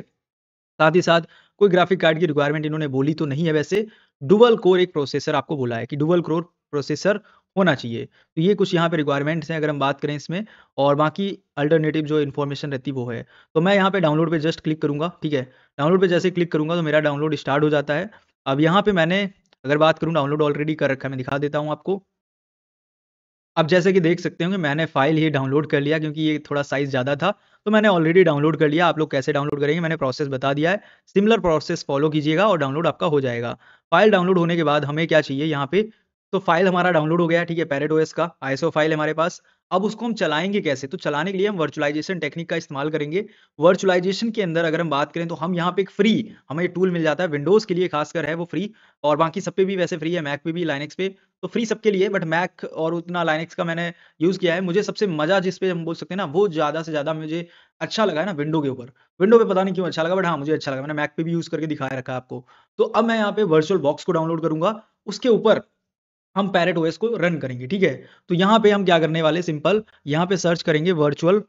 साथ ही साथ कोई ग्राफिक कार्ड की रिक्वायरमेंट इन्होंने बोली तो नहीं है वैसे। डुअल कोर एक प्रोसेसर आपको बोला है कि डुअल कोर प्रोसेसर होना चाहिए। तो ये कुछ यहाँ पे रिक्वायरमेंट्स हैं अगर हम बात करें इसमें, और बाकी अल्टरनेटिव जो इन्फॉर्मेशन रहती है वो है। तो मैं यहाँ पे डाउनलोड पे जस्ट क्लिक करूँगा, ठीक है? डाउनलोड पे जैसे ही क्लिक करूँगा तो मेरा डाउनलोड स्टार्ट हो जाता है। अब यहाँ पे मैंने अगर बात करूँ, डाउनलोड ऑलरेडी कर रखा है, मैं दिखा देता हूँ आपको। अब जैसे कि देख सकते होंगे मैंने फ़ाइल ही डाउनलोड कर लिया, क्योंकि ये थोड़ा साइज़ ज़्यादा था, तो मैंने ऑलरेडी डाउनलोड कर लिया। आप लोग कैसे डाउनलोड करेंगे मैंने प्रोसेस बता दिया है। सिमिलर प्रोसेस फ़ॉलो कीजिएगा और डाउनलोड आपका हो जाएगा। फ़ाइल डाउनलोड होने के बाद हमें क्या चाहिए यहाँ पे, तो फ़ाइल हमारा डाउनलोड हो गया है, ठीक है? पैरेट ओएस का आईएसओ फ़ाइल है हमारे पास। अब उसको हम चलाएँगे कैसे? तो चलाने के लिए हम वर्चुअलाइज़ेशन टेक्निक का इस्तेमाल करेंगे। वर्चुअलाइज़ेशन के अंदर अगर हम बात करें तो हम यहाँ पे एक फ्री हमें टूल मिल जाता है, विंडोज़ के लिए ख़ासकर है वो फ्री, और बाकी सब पे भी वैसे फ्री है, मैक पे भी, लाइनक्स पे, तो फ्री सबके लिए। बट मैक और उतना लाइनक्स का मैंने यूज़ किया है। मुझे सबसे मज़ा जिस पे हम बोल सकते हैं ना, वो ज़्यादा से ज़्यादा मुझे अच्छा लगा है ना, विंडो के ऊपर। विंडो पे पता नहीं क्यों अच्छा लगा, बट हाँ, मुझे अच्छा लगा। मैंने मैक पे भी यूज़ करके दिखाया रखा है आपको। तो अब मैं यहाँ पे वर्चुअल बॉक्स को डाउनलोड करूँगा, उसके ऊपर हम पैरेट ओएस को रन करेंगे, ठीक है? तो यहाँ पे हम क्या करने वाले, सिंपल यहाँ पे सर्च करेंगे वर्चुअल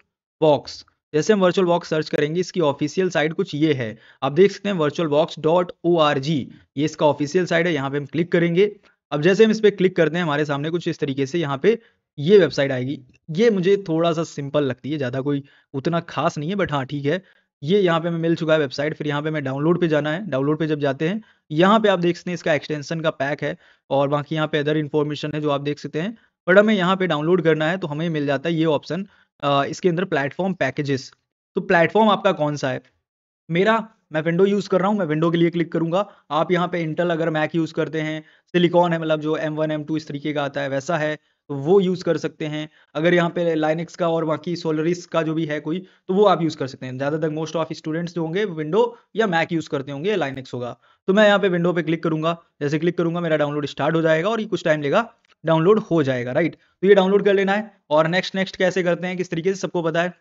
बॉक्स। जैसे हम वर्चुअल बॉक्स सर्च करेंगे, इसकी ऑफ़िशियल साइट कुछ ये है। आप देख सकते हैं virtualbox.org, ये इसका ऑफ़िशियल साइट है, यहाँ पे हम क्लिक करेंगे। अब जैसे हम इस पे क्लिक करते हैं, हमारे सामने कुछ इस तरीके से यहाँ पे ये वेबसाइट आएगी। ये मुझे थोड़ा-सा सिंपल लगती है, ज़्यादा कोई उतना ख़ास नहीं है, बट हाँ, ठीक है। ये यहाँ पे हमें मिल चुका है वेबसाइट, फिर यहाँ पे हमें डाउनलोड पे जाना है। डाउनलोड पे जब जाते हैं, यहाँ पे आप देख सकते हैं इसका एक्सटेंशन का पैक है, और बाकी यहाँ पे अदर इन्फॉर्मेशन है जो आप देख सकते हैं। बट हमें यहाँ पे डाउनलोड करना है तो हमें मिल जाता है ये ऑप्शन, इसके अंदर प्लेटफ़ॉर्म पैकेजेस। तो प्लेटफ़ॉर्म आपका कौन-सा है? मेरा मैं विंडो यूज़ कर रहा हूँ, मैं विंडो के लिए क्लिक करूँगा। आप यहाँ पे इंटेल अगर मैक यूज़ करते हैं, सिलिकॉन है, मतलब जो M1, M2 इस तरीके का आता है वैसा है, तो वो यूज़ कर सकते हैं। अगर यहाँ पे लाइनक्स का और बाकी सोलारिस का जो भी है कोई, तो वो आप यूज़ कर सकते हैं। ज़्यादातर मोस्ट ऑफ स्टूडेंट्स जो होंगे विंडो या मैक यूज़ करते होंगे, लाइनक्स होगा। तो मैं यहाँ पे विंडो पे क्लिक करूँगा, जैसे क्लिक करूँगा मेरा डाउनलोड स्टार्ट हो जाएगा और ये कुछ टाइम लेगा डाउनलोड हो जाएगा, राइट? तो ये डाउनलोड कर लेना है और नेक्स्ट नेक्स्ट कैसे करते हैं, किस तरीके से सबको पता है,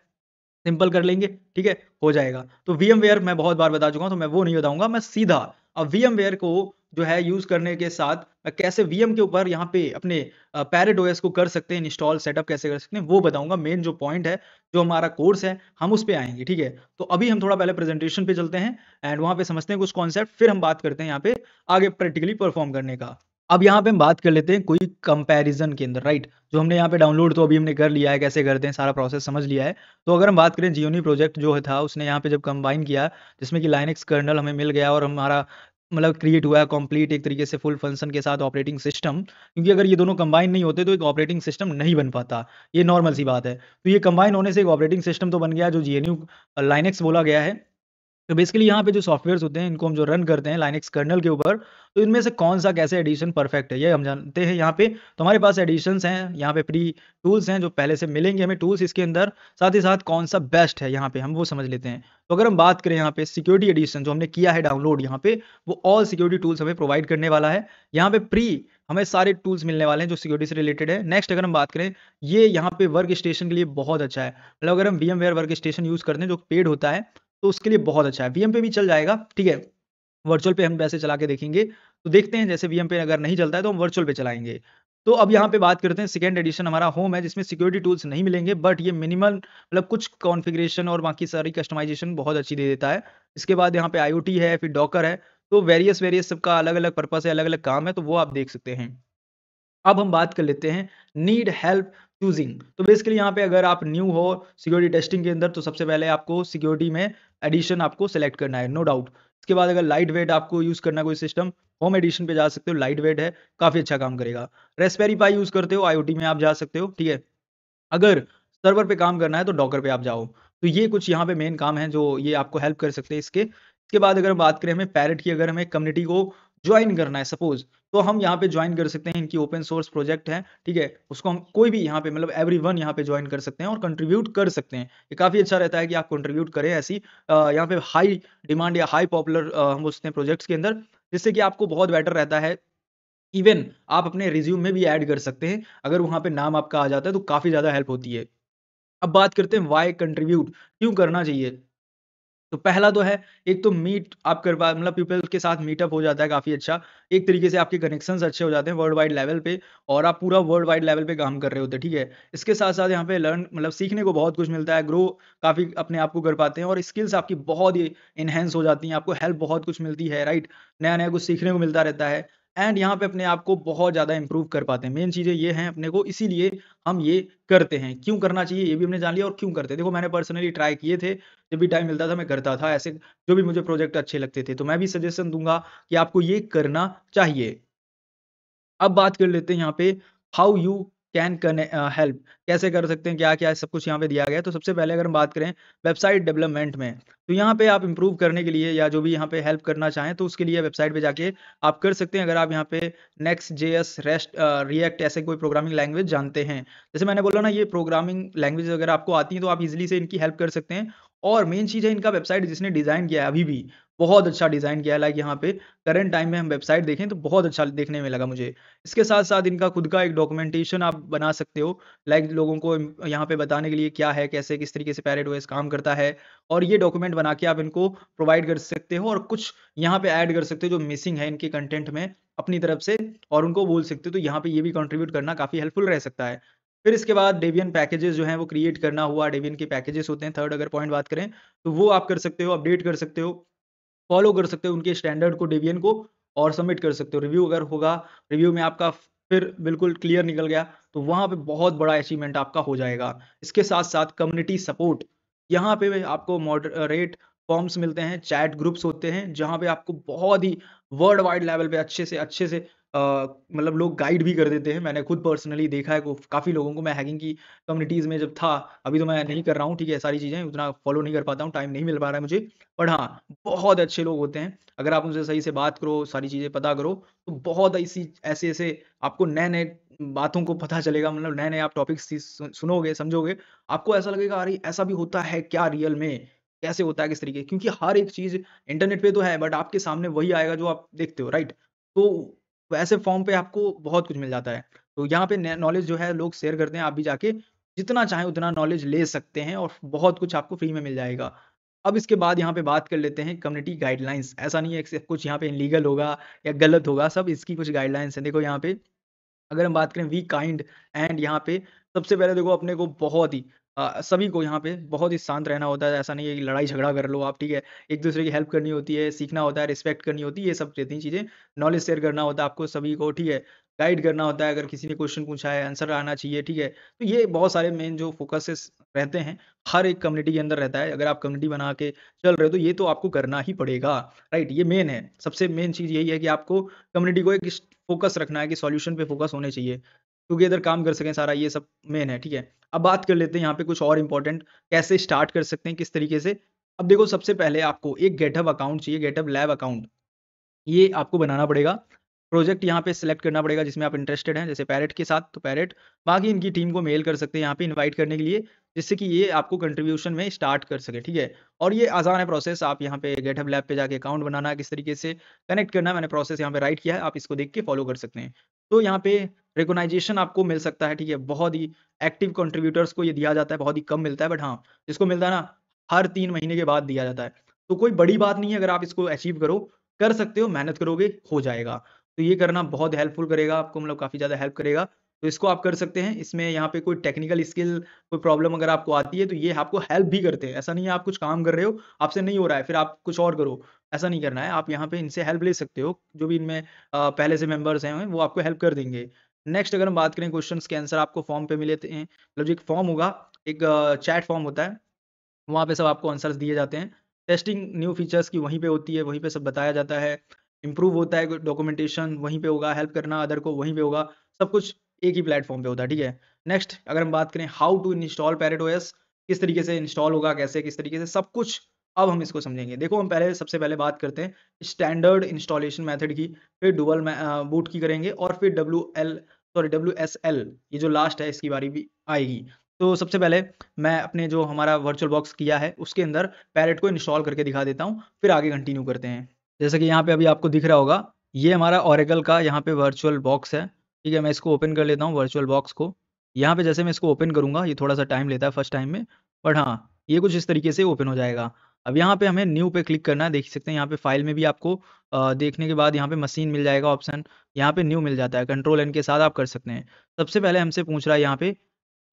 सिंपल कर लेंगे, ठीक है? हो जाएगा। तो वीएमवेयर मैं बहुत बार बता चुका हूँ, तो मैं वो नहीं बताऊँगा, मैं सीधा अब वीएमवेयर को जो है यूज़ करने के साथ कैसे वीएम के ऊपर यहाँ पे अपने पैरेट ओएस को कर सकते हैं इंस्टॉल, सेटअप कैसे कर सकते हैं, वो बताऊँगा। मेन जो पॉइंट है, जो हमारा कोर्स है, हम उस पे आएँगे, ठीक है? तो अभी हम थोड़ा पहले प्रेज़ेंटेशन पे चलते हैं एंड वहाँ पे समझते हैं कुछ कॉन्सेप्ट, फिर हम बात करते हैं यहाँ पे आगे प्रैक्टिकली परफ़ॉर्म करने का। अब यहाँ पे हम बात कर लेते हैं कोई कंपैरिज़न के अंदर, राइट? जो हमने यहाँ पे डाउनलोड तो अभी हमने कर लिया है, कैसे करते हैं सारा प्रोसेस समझ लिया है। तो अगर हम बात करें जियोनी प्रोजेक्ट जो था उसने यहाँ पे जब कंबाइन किया, जिसमें कि लाइनक्स कर्नेल हमें मिल गया और हमारा मतलब क्रिएट हुआ है कंप्लीट एक तरीके से फुल फंक्शन के साथ ऑपरेटिंग सिस्टम, क्योंकि अगर ये दोनों कंबाइन नहीं होते तो एक ऑपरेटिंग सिस्टम नहीं बन पाता, ये नॉर्मल सी बात है। तो ये कंबाइन होने से एक ऑपरेटिंग सिस्टम तो बन गया जो जीएनयू लाइनक्स बोला गया है। तो बेसिकली यहाँ पे जो सॉफ्टवेयर्स होते हैं इनको हम जो रन करते हैं लाइनक्स कर्नेल के ऊपर, तो इनमें से कौन-सा कैसे एडिशन परफेक्ट है, ये हम जानते हैं यहाँ पे। तो हमारे पास एडिशंस हैं, यहाँ पे फ्री टूल्स हैं जो पहले से मिलेंगे हमें टूल्स इसके अंदर, साथ ही साथ कौन-सा बेस्ट है यहाँ पे हम वो समझ लेते हैं। तो अगर हम बात करें यहाँ पे सिक्योरिटी एडिशन जो हमने किया है डाउनलोड यहाँ पे, वो ऑल सिक्योरिटी टूल्स हमें प्रोवाइड करने वाला है। यहाँ पे फ्री हमें सारे टूल्स मिलने वाले हैं जो सिक्योरिटी से रिलेटेड है। नेक्स्ट अगर हम बात करें, ये यहाँ पे वर्क स्टेशन के लिए बहुत अच्छा है। मतलब अगर हम वीएमवेयर वर्क स्टेशन यूज़ करते हैं जो पेड होता है, तो उसके लिए बहुत अच्छा है। वीएम पे भी चल जाएगा, ठीक है? वर्चुअल पे हम वैसे चला के देखेंगे, तो देखते हैं जैसे वीएम पे अगर नहीं चलता है तो हम वर्चुअल पे चलाएँगे। तो अब यहाँ पे बात करते हैं सेकंड एडिशन हमारा होम है जिसमें सिक्योरिटी टूल्स नहीं मिलेंगे बट ये मिनिमल मतलब कुछ कॉन्फ़िगरेशन और बाकी सारी कस्टमाइज़ेशन बहुत अच्छी दे देता है। इसके बाद यहाँ पे आईओटी है, फिर डॉकर है, तो वेरियस वेरियस सबका अलग-अलग पर्पज़ है, अलग-अलग काम है, तो वो आप देख सकते हैं। अब हम बात कर लेते हैं नीड हेल्प चूजिंग। तो बेसिकली यहाँ पे अगर आप न्यू हो सिक्योरिटी टेस्टिंग के अंदर तो सबसे पहले आपको सिक्योरिटी में एडिशन आपको सेलेक्ट करना है, नो डाउट। इसके बाद अगर लाइट वेट आपको यूज़ करना है कोई सिस्टम, होम एडिशन पे जा सकते हो, लाइट वेट है, काफ़ी अच्छा काम करेगा। रेस्पबेरी पाई यूज़ करते हो, आईओटी में आप जा सकते हो, ठीक है। अगर सर्वर पे काम करना है तो डॉकर पे आप जाओ। तो ये कुछ यहाँ पे मेन काम हैं जो ये आपको हेल्प कर सकते हैं इसके। इसके बाद अगर बात करें हमें पैरेट की, अगर हमें कम्युनिटी को जॉइन करना है सपोज़, तो हम यहाँ पे जॉइन कर सकते हैं। इनकी ओपन सोर्स प्रोजेक्ट है, ठीक है? उसको हम कोई भी यहाँ पे मतलब एवरीवन यहाँ पे जॉइन कर सकते हैं और कंट्रीब्यूट कर सकते हैं। ये काफ़ी अच्छा रहता है कि आप कंट्रीब्यूट करें ऐसी यहाँ पे हाई डिमांड या हाई पॉपुलर हम बोलते हैं प्रोजेक्ट्स के अंदर, जिससे कि आपको बहुत बेटर रहता है। इवन आप अपने रिज़्यूम में भी ऐड कर सकते हैं, अगर वहाँ पे नाम आपका आ जाता है तो काफ़ी ज़्यादा हेल्प होती है। अब बात करते हैं व्हाई कंट्रीब्यूट क्यों करना चाहिए? तो पहला तो है, एक तो मीट आप कर पा मतलब पीपल के साथ मीटअप हो जाता है काफ़ी अच्छा। एक तरीके से आपके कनेक्शंस अच्छे हो जाते हैं वर्ल्ड वाइड लेवल पे और आप पूरा वर्ल्ड वाइड लेवल पे काम कर रहे होते हैं, ठीक है? इसके साथ-साथ यहाँ पे लर्न मतलब सीखने को बहुत कुछ मिलता है, ग्रो काफ़ी अपने आप को कर पाते हैं और स्किल्स आपकी बहुत ही एनहांस हो जाती हैं, आपको हेल्प बहुत कुछ मिलती है, राइट? नया-नया कुछ सीखने को मिलता रहता है एंड यहाँ पे अपने आप को बहुत ज़्यादा इम्प्रूव कर पाते हैं। मेन चीज़ें ये हैं अपने को, इसीलिए हम ये करते हैं। क्यों करना चाहिए ये भी हमने जान लिया और क्यों करते हैं। देखो मैंने पर्सनली ट्राई किए थे, जब भी टाइम मिलता था मैं करता था ऐसे जो भी मुझे प्रोजेक्ट अच्छे लगते थे। तो मैं भी सजेशन दूँगा कि आपको ये करना चाहिए। अब बात कर लेते हैं यहाँ पे हाउ यू कैन हेल्प कैसे कर सकते हैं, क्या-क्या है सब कुछ यहाँ पे दिया गया है। तो सबसे पहले अगर हम बात करें वेबसाइट डेवलपमेंट में, तो यहाँ पे आप इम्प्रूव करने के लिए या जो भी यहाँ पे हेल्प करना चाहें तो उसके लिए वेबसाइट पे जाके आप कर सकते हैं। अगर आप यहाँ पे नेक्स्ट जेएस, रेस्ट, रिएक्ट ऐसे कोई प्रोग्रामिंग लैंग्वेज जानते हैं। जैसे मैंने बोला ना ये प्रोग्रामिंग लैंग्वेज अगर आपको आती है तो आप ईज़िली से इनकी हेल्प कर सकते हैं। और मेन चीज़ है इनका वेबसाइट जिसने डिज़ाइन किया है अभी भी, बहुत अच्छा डिज़ाइन किया है। लाइक यहाँ पे करंट टाइम में हम वेबसाइट देखें तो बहुत अच्छा देखने में लगा मुझे। इसके साथ-साथ इनका खुद का एक डॉक्यूमेंटेशन आप बना सकते हो, लाइक लोगों को यहाँ पे बताने के लिए क्या है, कैसे, किस तरीके से पैरेट ओएस काम करता है और ये डॉक्यूमेंट बना के आप इनको प्रोवाइड कर सकते हो और कुछ यहाँ पे ऐड कर सकते हो जो मिसिंग है इनके कंटेंट में अपनी तरफ से और उनको बोल सकते हो, तो यहाँ पे ये भी कंट्रीब्यूट करना काफ़ी हेल्पफुल रह सकता है। फिर इसके बाद डेबियन पैकेजेज़ जो हैं वो क्रिएट करना हुआ, डेबियन के पैकेजेज़ होते हैं, थर्ड अगर पॉइंट बात करें, तो वो आप कर सकते हो, अपडेट कर सकते हो। फॉलो कर सकते हो उनके स्टैंडर्ड को, डेविएन को और सबमिट कर सकते हो। रिव्यू अगर होगा, रिव्यू में आपका फिर बिल्कुल क्लियर निकल गया, तो वहाँ पे बहुत बड़ा अचीवमेंट आपका हो जाएगा। इसके साथ-साथ कम्युनिटी सपोर्ट, यहाँ पे भी आपको मॉडरेट फॉर्म्स मिलते हैं, चैट ग्रुप्स होते हैं, जहाँ पे आपको बहुत ही वर्ल्ड वाइड लेवल पे अच्छे से मतलब लोग गाइड भी कर देते हैं। मैंने खुद पर्सनली देखा है को काफ़ी लोगों को, मैं हैकिंग की कम्युनिटीज़ में जब था, अभी तो मैं नहीं कर रहा हूँ, ठीक है, सारी चीज़ें उतना फॉलो नहीं कर पाता हूँ, टाइम नहीं मिल पा रहा है मुझे। बट हाँ, बहुत अच्छे लोग होते हैं। अगर आप उनसे सही से बात करो, सारी चीज़ें पता करो, तो बहुत ऐसी ऐसे-ऐसे आपको नए-नए बातों को पता चलेगा, मतलब नए-नए आप टॉपिक्स सुनोगे, समझोगे, आपको ऐसा लगेगा अरे! ऐसा भी होता है क्या रियल में? कैसे होता है, किस तरीके क्योंकि हर एक चीज़ इंटरनेट पे तो है, बट आपके सामने वही आएगा जो आप देखते हो, राइट? तो वैसे फ़ॉर्म पे आपको बहुत कुछ मिल जाता है। तो यहाँ पे नॉलेज जो है लोग शेयर करते हैं, आप भी जाके जितना चाहें उतना नॉलेज ले सकते हैं और बहुत कुछ आपको फ्री में मिल जाएगा। अब इसके बाद यहाँ पे बात कर लेते हैं कम्युनिटी गाइडलाइंस। ऐसा नहीं है कि कुछ यहाँ पे इल्लीगल होगा या गलत होगा, सब इसकी कुछ गाइडलाइंस हैं। देखो यहाँ पे अगर हम बात करें वी काइंड एंड यहाँ पे सबसे पहले देखो अपने को बहुत ही सभी को यहाँ पे बहुत ही शांत रहना होता है। ऐसा नहीं है कि लड़ाई झगड़ा कर लो आप, ठीक है? एक दूसरे की हेल्प करनी होती है, सीखना होता है, रिस्पेक्ट करनी होती है, ये सब रहती हैं चीज़ें। नॉलेज शेयर करना होता है आपको सभी को, ठीक है? गाइड करना होता है, अगर किसी ने क्वेश्चन पूछा है आंसर आना चाहिए, ठीक है? तो ये बहुत सारे मेन जो फोकसेस रहते हैं, हर एक कम्युनिटी के अंदर रहता है। अगर आप कम्युनिटी बना के चल रहे हो तो ये तो आपको करना ही पड़ेगा, राइट? ये मेन है, सबसे मेन चीज़ यही है कि आपको कम्युनिटी को एक फ़ोकस रखना है कि सॉल्यूशन पे फ़ोकस होने चाहिए। टुगेदर काम कर सकें सारा, ये सब मेन है, ठीक है? अब बात कर लेते हैं यहाँ पे कुछ और इम्पोर्टेंट कैसे स्टार्ट कर सकते हैं, किस तरीके से? अब देखो सबसे पहले आपको एक गिटहब अकाउंट चाहिए, गिटहब लैब अकाउंट। ये आपको बनाना पड़ेगा। प्रोजेक्ट यहाँ पे सिलेक्ट करना पड़ेगा जिसमें आप इंटरेस्टेड हैं, जैसे पैरेट के साथ तो पैरेट, बाकी इनकी टीम को मेल कर सकते हैं यहाँ पे इनवाइट करने के लिए, जिससे कि ये आपको कंट्रीब्यूशन में स्टार्ट कर सके, ठीक है? और ये आसान है प्रोसेस, आप यहाँ पे गिटहब लैब पे जाके अकाउंट बनाना है, किस तरीके से कनेक्ट करना है, मैंने प्रोसेस यहाँ पे राइट किया है, आप इसको देख के फॉलो कर सकते हैं। तो यहाँ पे रिकॉग्नाइजेशन आपको मिल सकता है, ठीक है? बहुत ही एक्टिव कंट्रीब्यूटर्स को ये दिया जाता है, बहुत ही कम मिलता है, बट हाँ, जिसको मिलता है ना, हर 3 महीने के बाद दिया जाता है। तो कोई बड़ी बात नहीं है, अगर आप इसको अचीव करो, कर सकते हो, मेहनत करोगे, हो जाएगा। तो ये करना बहुत हेल्पफुल करेगा आपको, मतलब काफ़ी ज़्यादा हेल्प करेगा। तो इसको आप कर सकते हैं। इसमें यहाँ पे कोई टेक्निकल स्किल, कोई प्रॉब्लम अगर आपको आती है, तो ये आपको हेल्प भी करते हैं। ऐसा नहीं है आप कुछ काम कर रहे हो, आपसे नहीं हो रहा है, फिर आप कुछ और करो, ऐसा नहीं करना है। आप यहाँ पे इनसे हेल्प ले सकते हो, जो भी इनमें पहले से मेंबर्स हैं, वो आपको हेल्प कर देंगे। नेक्स्ट अगर हम बात करें क्वेश्चन्स के आंसर आपको फॉर्म पे मिले थे मतलब जो एक फॉर्म होगा, एक चैट फॉर्म होता है, वहाँ पे सब आपको आंसर्स दिए जाते हैं। टेस्टिंग न्यू फीचर्स की वहीं पे होती है, वहीं पे सब बताया जाता है। इम्प्रूव होता है डॉक्यूमेंटेशन वहीं पे होगा, हेल्प करना अदर को वहीं पे होगा। सब कुछ एक ही प्लेटफ़ॉर्म पे होता है, ठीक है? नेक्स्ट अगर हम बात करें how to install Parrot OS, किस तरीके से इंस्टॉल होगा, कैसे, किस तरीके से, सब कुछ अब हम इसको समझेंगे। देखो हम पहले सबसे पहले बात करते हैं स्टैंडर्ड इंस्टॉलेशन मेथड की, फिर डुअल बूट की करेंगे और फिर डब्ल्यूएसएल ये जो लास्ट है इसकी बारी भी आएगी। तो सबसे पहले मैं अपने जो हमारा वर्चुअल बॉक्स किया है, उसके अंदर पैरेट को इंस्टॉल करके दिखा देता हूँ, फिर आगे कंटिन्यू करते हैं। जैसा कि यहाँ पे अभी आपको दिख रहा होगा, ये हमारा ओरेकल का यहाँ पे वर्चुअल बॉक्स है, ठीक है? मैं इसको ओपन कर लेता हूँ वर्चुअल बॉक्स को। यहाँ पे जैसे मैं इसको ओपन करूँगा, ये थोड़ा-सा टाइम लेता है फर्स्ट टाइम में, बट हाँ, ये कुछ इस तरीके से ओपन हो जाएगा। अब यहाँ पे हमें न्यू पे क्लिक करना है, देख सकते हैं यहाँ पे फाइल में भी आपको देखने के बाद यहाँ पे मशीन मिल जाएगा ऑप्शन, यहाँ पे न्यू मिल जाता है, कंट्रोल एन के साथ आप कर सकते हैं। सबसे पहले हमसे पूछ रहा है यहाँ पे,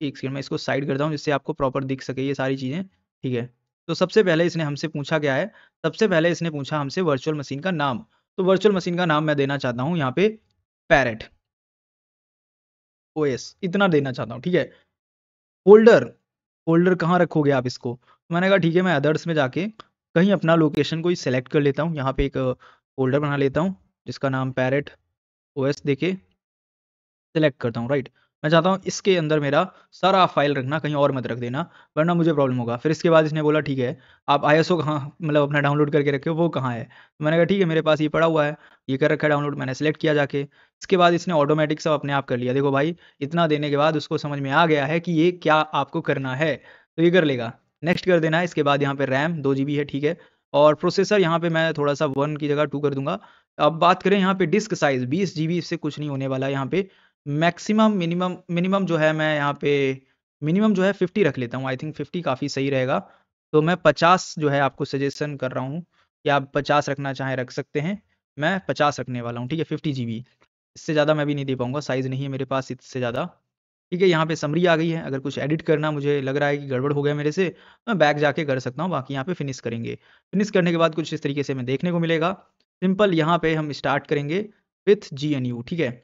एक सेकंड मैं इसको साइड करता हूँ जिससे आपको प्रॉपर दिख सके ये सारी चीज़ें, ठीक है। तो सबसे पहले इसने हमसे पूछा क्या है, सबसे पहले इसने पूछा हमसे वर्चुअल मशीन का नाम। तो वर्चुअल मशीन का नाम मैं देना चाहता हूँ यहाँ पे पैरेट ओएस इतना देना चाहता हूँ, ठीक है। फ़ोल्डर, फ़ोल्डर कहाँ रखोगे आप इसको? मैंने कहा ठीक है मैं अदर्स में जाके कहीं अपना लोकेशन कोई सेलेक्ट कर लेता हूँ। यहाँ पे एक फ़ोल्डर बना लेता हूँ जिसका नाम पैरेट ओएस देके सेलेक्ट करता हूँ, राइट? मैं चाहता हूँ इसके अंदर मेरा सारा फ़ाइल रखना, कहीं और मत रख देना, वरना मुझे प्रॉब्लम होगा। फिर इसके बाद इसने बोला ठीक है, आप आईएसओ कहाँ मतलब अपना डाउनलोड करके रखे हो, वो कहाँ है? तो मैंने कहा ठीक है मेरे पास ये पड़ा हुआ है, ये कर रखा है डाउनलोड, मैंने सेलेक्ट किया जाके। इसके बाद इसने ऑटोमैटिक सब अपने आप कर लिया। देखो भाई, इतना देने के बाद उसको समझ में आ गया है कि ये क्या आपको करना है, तो ये कर लेगा। नेक्स्ट कर देना है, इसके बाद यहाँ पे रैम 2 जीबी है, ठीक है? और प्रोसेसर यहाँ पे मैं थोड़ा-सा 1 की जगह 2 कर दूँगा। अब बात करें यहाँ पे डिस्क साइज़ 20 जीबी से कुछ नहीं होने वाला है यहाँ पे। मैक्सिमम मिनिमम मिनिमम जो है मैं यहाँ पे मिनिमम जो है 50 रख लेता हूँ। आई थिंक 50 काफ़ी सही रहेगा। तो मैं 50 जो है आपको सजेशन कर रहा हूँ कि आप 50 रखना चाहें रख सकते हैं। मैं 50 रखने वाला हूँ, ठीक है? 50 जीबी। इससे ज़्यादा मैं भी नहीं दे पाऊँगा, साइज़ नहीं है मेरे पास इससे ज़्यादा। ठीक है, यहाँ पे समरी आ गई है। अगर कुछ एडिट करना मुझे लग रहा है कि गड़बड़ हो गया मेरे से, मैं बैक जाके कर सकता हूँ, बाकी यहाँ पे फिनिश करेंगे। फिनिश करने के बाद कुछ इस तरीके से हमें देखने को मिलेगा। सिंपल यहाँ पे हम स्टार्ट करेंगे विथ जीएनयू, ठीक है?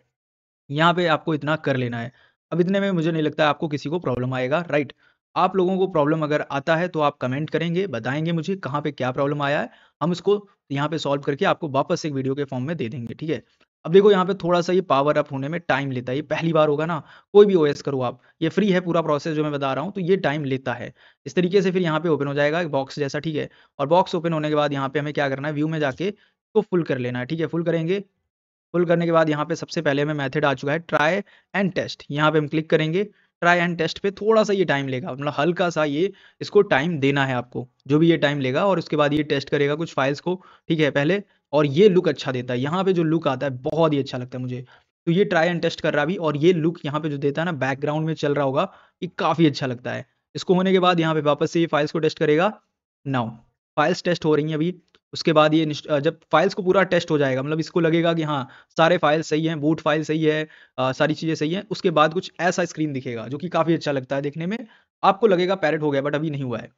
यहाँ पे आपको इतना कर लेना है। अब इतने में मुझे नहीं लगता है आपको किसी को प्रॉब्लम आएगा, राइट? आप लोगों को प्रॉब्लम अगर आता है तो आप कमेंट करेंगे, बताएँगे मुझे कहाँ पे क्या प्रॉब्लम आया है। हम उसको यहाँ पे सॉल्व करके आपको वापस एक वीडियो के फॉर्म में दे देंगे, ठीक है? अब देखो यहाँ पे थोड़ा-सा ये पावर अप होने में टाइम लेता है। ये पहली बार होगा ना, कोई भी ओएस करो आप, ये फ्री है पूरा प्रोसेस जो मैं बता रहा हूँ, तो ये टाइम लेता है। इस तरीके से फिर यहाँ पे ओपन हो जाएगा एक बॉक्स जैसा, ठीक है? और बॉक्स ओपन होने के बाद यहाँ पे हमें क्या करना है, व्यू में जाके इसको फुल कर लेना है, ठीक है? फुल करेंगे, फुल करने के बाद यहाँ पे सबसे पहले में मेथड आ चुका है ट्राई एंड टेस्ट, यहाँ पे हम क्लिक करेंगे। ट्राई एंड टेस्ट पे थोड़ा-सा ये टाइम लेगा, मतलब हल्का-सा ये इसको टाइम देना है आपको, जो भी ये टाइम लेगा और उसके बाद ये टेस्ट करेगा कुछ फाइल्स को, ठीक है, पहले। और ये लुक अच्छा देता है, यहाँ पे जो लुक आता है बहुत ही अच्छा लगता है मुझे। तो ये ट्राई एंड टेस्ट कर रहा अभी, और ये लुक यहाँ पे जो देता है ना, बैकग्राउंड में चल रहा होगा, ये काफ़ी अच्छा लगता है। इसको होने के बाद यहाँ पे वापस से ये फाइल्स को टेस्ट करेगा। नाउ फाइल्स टेस्ट हो रही हैं अभी। उसके बाद ये जब फाइल्स को पूरा टेस्ट हो जाएगा, मतलब इसको लगेगा कि हाँ, सारे फाइल सही हैं, बूट फाइल सही है, सारी चीज़ें सही हैं, उसके बाद कुछ ऐसा स्क्रीन दिखेगा जो कि काफ़ी अच्छा लगता है देखने में। आपको लगेगा पैरेट हो गया, बट अभी नहीं हुआ है।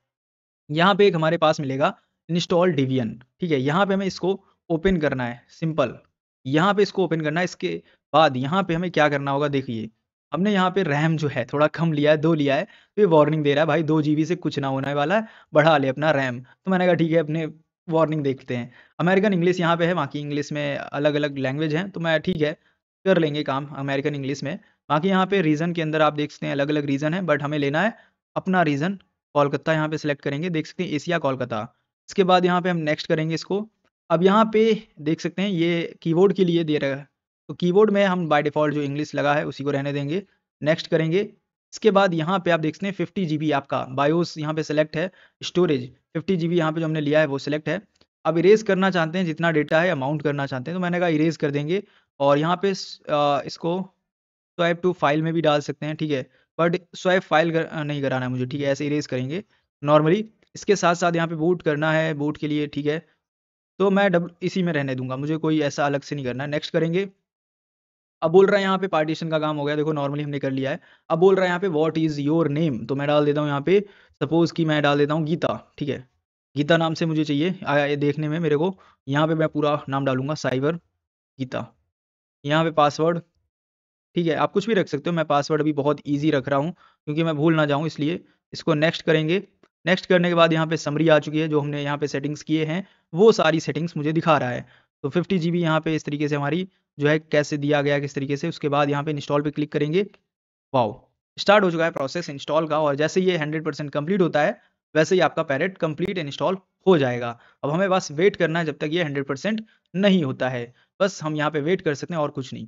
यहाँ पे एक हमारे पास मिलेगा इंस्टॉल डेबियन, ठीक है? यहाँ पे हमें इसको ओपन करना है, सिंपल। यहाँ पे इसको ओपन करना है, इसके बाद यहाँ पे हमें क्या करना होगा, देखिए, हमने यहाँ पे रैम जो है थोड़ा कम लिया है, 2 लिया है, तो ये वार्निंग दे रहा है भाई 2 जीबी से कुछ ना होने वाला है, बढ़ा ले अपना रैम। तो मैंने कहा ठीक है, अपने वार्निंग देखते हैं। अमेरिकन इंग्लिश यहाँ पे है, बाकी इंग्लिश में अलग-अलग लैंग्वेज हैं, तो मैं ठीक है, कर लेंगे काम अमेरिकन इंग्लिश में। बाकी यहाँ पे रीजन के अंदर आप देख सकते हैं अलग-अलग रीजन है, बट हमें लेना है अपना रीजन, कोलकाता यहाँ पे सिलेक्ट करेंगे, देख सकते हैं एशिया कोलकाता। इसके बाद यहाँ पे हम नेक्स्ट करेंगे इसको। अब यहाँ पे देख सकते हैं ये कीबोर्ड के लिए दे रहा है, तो कीबोर्ड में हम बाय डिफ़ॉल्ट जो इंग्लिश लगा है उसी को रहने देंगे, नेक्स्ट करेंगे। इसके बाद यहाँ पे आप देख सकते हैं 50 जीबी आपका बायोस यहाँ पे सेलेक्ट है, स्टोरेज 50 जीबी यहाँ पे जो हमने लिया है वो सिलेक्ट है। अब इरेज़ करना चाहते हैं जितना डेटा है, अमाउंट करना चाहते हैं, तो मैंने कहा इरेज़ कर देंगे, और यहाँ पे इसको स्वाइप टू फाइल में भी डाल सकते हैं, ठीक है? बट स्वाइप फाइल नहीं कराना है मुझे, ठीक है? ऐसे इरेज़ करेंगे नॉर्मली। इसके साथ-साथ यहाँ पे बूट करना है, बूट के लिए, ठीक है? तो मैं इसी में रहने दूँगा, मुझे कोई ऐसा अलग से नहीं करना है। नेक्स्ट करेंगे। अब बोल रहा है यहाँ पे पार्टीशन का काम हो गया, देखो नॉर्मली हमने कर लिया है। अब बोल रहा है यहाँ पे व्हाट इज़ योर नेम? तो मैं डाल देता हूँ यहाँ पे, सपोज़ कि मैं डाल देता हूँ गीता, ठीक है? गीता नाम से मुझे चाहिए ये देखने में मेरे को। यहाँ पे मैं पूरा नाम डालूँगा साइबर गीता। यहाँ पे पासवर्ड, ठीक है, आप कुछ भी रख सकते हो, मैं पासवर्ड अभी बहुत ईज़ी रख रहा हूँ, क्योंकि मैं भूल ना जाऊँ इसलिए। इसको नेक्स्ट करेंगे। नेक्स्ट करने के बाद यहाँ पे समरी आ चुकी है, जो हमने यहाँ पे सेटिंग्स किए हैं, वो सारी सेटिंग्स मुझे दिखा रहा है। तो 50 जीबी यहाँ पे इस तरीके से हमारी जो है कैसे दिया गया है, किस तरीके से, उसके बाद यहाँ पे इंस्टॉल पे क्लिक करेंगे। वॉव! स्टार्ट हो चुका है प्रोसेस इंस्टॉल का, और जैसे ही ये 100% कंप्लीट होता है, वैसे ही आपका पैरेट कंप्लीट इंस्टॉल हो जाएगा। अब हमें बस वेट करना है जब तक ये 100% नहीं होता है। बस हम यहाँ पे वेट कर सकते हैं और कुछ नहीं।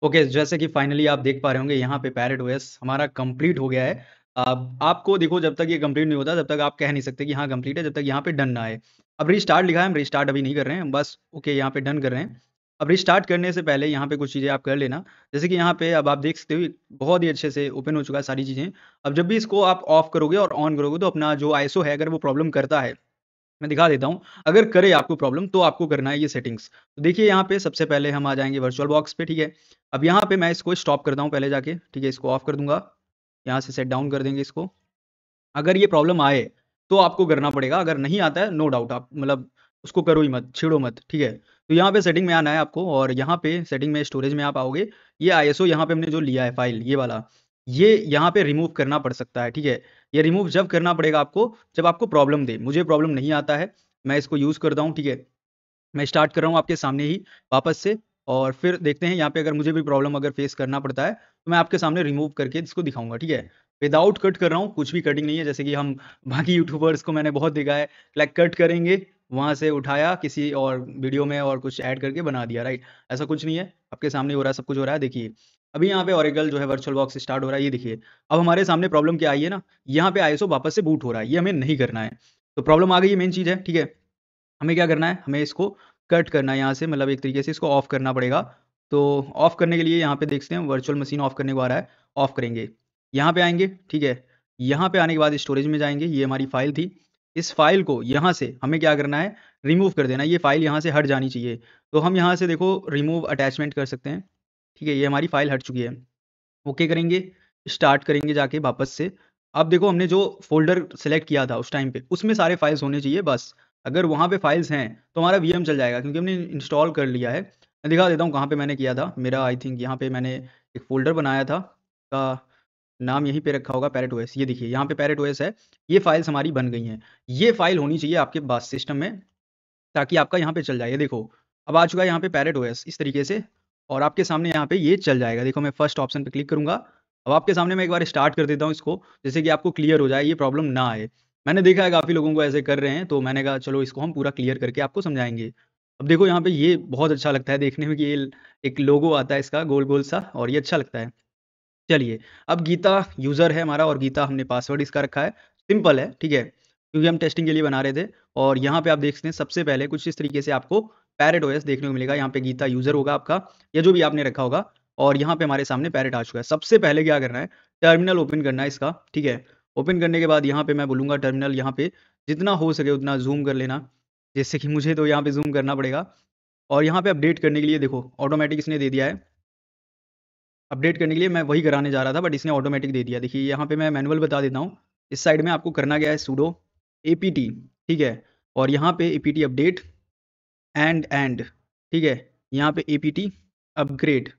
ओके, जैसे कि फाइनली आप देख पा रहे होंगे यहाँ पे पैरेट ओएस हमारा कंप्लीट हो गया है। आपको देखो जब तक ये कंप्लीट नहीं होता तब तक आप कह नहीं सकते कि हाँ कंप्लीट है, जब तक यहाँ पे डन ना आए। अब रिस्टार्ट लिखा है, हम रिस्टार्ट अभी नहीं कर रहे हैं, बस ओके यहाँ पे डन कर रहे हैं। अब रिस्टार्ट करने से पहले यहाँ पे कुछ चीज़ें आप कर लेना, जैसे कि यहाँ पे अब आप देख सकते हो ये बहुत ही अच्छे से ओपन हो चुका है सारी चीज़ें। अब जब भी इसको आप ऑफ करोगे और ऑन करोगे तो अपना जो आईएसओ है, अगर वो प्रॉब्लम करता है, मैं दिखा देता हूँ। अगर करे आपको प्रॉब्लम तो आपको करना है ये सेटिंग्स। तो देखिए यहाँ पे सबसे पहले हम आ जाएँगे वर्चुअल बॉक्स पे, ठीक है? अब यहाँ पे मैं इसको स्टॉप करता हूँ पहले जाके, ठीक है? इसको ऑफ कर दूँगा। यहाँ से सेट डाउन कर देंगे इसको। अगर ये प्रॉब्लम आए, तो आपको करना पड़ेगा, अगर नहीं आता है नो डाउट आप मतलब उसको करो ही मत, छेड़ो मत, ठीक है? तो यहाँ पे सेटिंग में आना है आपको, और यहाँ पे सेटिंग में स्टोरेज में आप आओगे। ये आईएसओ यहाँ पे हमने जो लिया है फाइल ये वाला, ये यहाँ पे रिमूव करना पड़ सकता है, ठीक है? ये रिमूव जब करना पड़ेगा आपको, जब आपको प्रॉब्लम दे। मुझे प्रॉब्लम नहीं आता है, मैं इसको यूज़ करता हूँ, ठीक है? मैं स्टार्ट कर रहा हूँ आपके सामने ही वापस से, और फिर देखते हैं यहाँ पे अगर मुझे भी प्रॉब्लम अगर फेस करना पड़ता है, तो मैं आपके सामने रिमूव करके इसको दिखाऊँगा, ठीक है? विदाउट कट कर रहा हूँ, कुछ भी कटिंग नहीं है, जैसे कि हम बाकी यूट्यूबर्स को मैंने बहुत देखा है, लाइक कट करेंगे, वहाँ से उठाया किसी और वीडियो में और कुछ ऐड करके बना दिया, राइट? ऐसा कुछ नहीं है, आपके सामने हो रहा है, सब कुछ हो रहा है, देखिए। अभी यहाँ पे ओरेकल जो है वर्चुअल बॉक्स स्टार्ट हो रहा है, ये देखिए। अब हमारे सामने प्रॉब्लम क्या आई है ना, यहाँ पे आईएसओ वापस से बूट हो रहा है, ये हमें नहीं करना है। तो प्रॉब्लम आ गई, ये मेन चीज़ है, ठीक है? हमें क्या करना है, हमें इसको कट करना है यहाँ से, मतलब एक तरीके से इसको ऑफ करना पड़ेगा। तो ऑफ करने के लिए यहाँ पे देखते हैं वर्चुअल मशीन ऑफ करने को आ रहा है, ऑफ करेंगे। यहाँ पे आएँगे, ठीक है? यहाँ पे आने के बाद स्टोरेज में जाएँगे, ये हमारी फ़ाइल थी। इस फ़ाइल को यहाँ से हमें क्या करना है, रिमूव कर देना है, ये फ़ाइल यहाँ से हट जानी चाहिए। तो हम यहाँ से देखो रिमूव अटैचमेंट कर सकते हैं, ठीक है? ये हमारी फ़ाइल हट चुकी है। ओके करेंगे, स्टार्ट करेंगे जाके वापस से। अब देखो हमने जो फ़ोल्डर सेलेक्ट किया था उस टाइम पे, उसमें सारे फाइल्स होने चाहिए बस। अगर वहाँ पे फाइल्स हैं, तो हमारा वीएम चल जाएगा क्योंकि हमने इंस्टॉल कर लिया है। मैं दिखा देता हूँ कहाँ पे मैंने किया था। मेरा आई थिंक यहाँ पे मैंने एक फ़ोल्डर बनाया था, का नाम यहीं पे रखा होगा पैरेट ओएस। ये देखिए यहाँ पे पैरेट ओएस है, ये फाइल्स हमारी बन गई हैं। ये फाइल होनी चाहिए आपके पास सिस्टम में, ताकि आपका यहाँ पे चल जाए। ये देखो, अब आ चुका है यहाँ पे पैरेट ओएस इस तरीके से, और आपके सामने यहाँ पे ये चल जाएगा। देखो मैं फर्स्ट ऑप्शन पे क्लिक करूँगा। अब आपके सामने मैं एक बार स्टार्ट कर देता हूँ इसको, जिससे कि आपको क्लियर हो जाए, ये प्रॉब्लम ना आए। मैंने देखा है काफ़ी लोगों को ऐसे कर रहे हैं, तो मैंने कहा चलो इसको हम पूरा क्लियर करके आपको समझाएँगे। अब देखो यहाँ पे ये बहुत अच्छा लगता है देखने में कि ये एक लोगो आता है इसका गोल-गोल सा, और ये अच्छा लगता है। चलिए, अब गीता यूज़र है हमारा, और गीता हमने पासवर्ड इसका रखा है, सिंपल है, ठीक है? क्योंकि हम टेस्टिंग के लिए बना रहे थे, और यहाँ पे आप देख सकते हैं सबसे पहले कुछ इस तरीके से आपको पैरेट ओएस देखने को मिलेगा। यहाँ पे गीता यूज़र होगा आपका, या जो भी आपने रखा होगा। और यहाँ पे हमारे सामने पैरेट आ चुका है। सबसे पहले क्या करना है, टर्मिनल ओपन करना है इसका, ठीक है। ओपन करने के बाद यहाँ पे मैं बोलूँगा टर्मिनल यहाँ पे जितना हो सके उतना ज़ूम कर लेना, जैसे कि मुझे तो यहाँ पे ज़ूम करना पड़ेगा। और यहाँ पे अपडेट करने के लिए देखो ऑटोमेटिक इसने दे दिया है। अपडेट करने के लिए मैं वही कराने जा रहा था बट इसने ऑटोमेटिक दे दिया। देखिए यहाँ पे मैं मैनुअल बता देता हूँ। इस साइड में आपको करना क्या है, सुडो apt, ठीक है। और यहाँ पे apt अपडेट एंड ठीक है, यहाँ पे apt अपग्रेड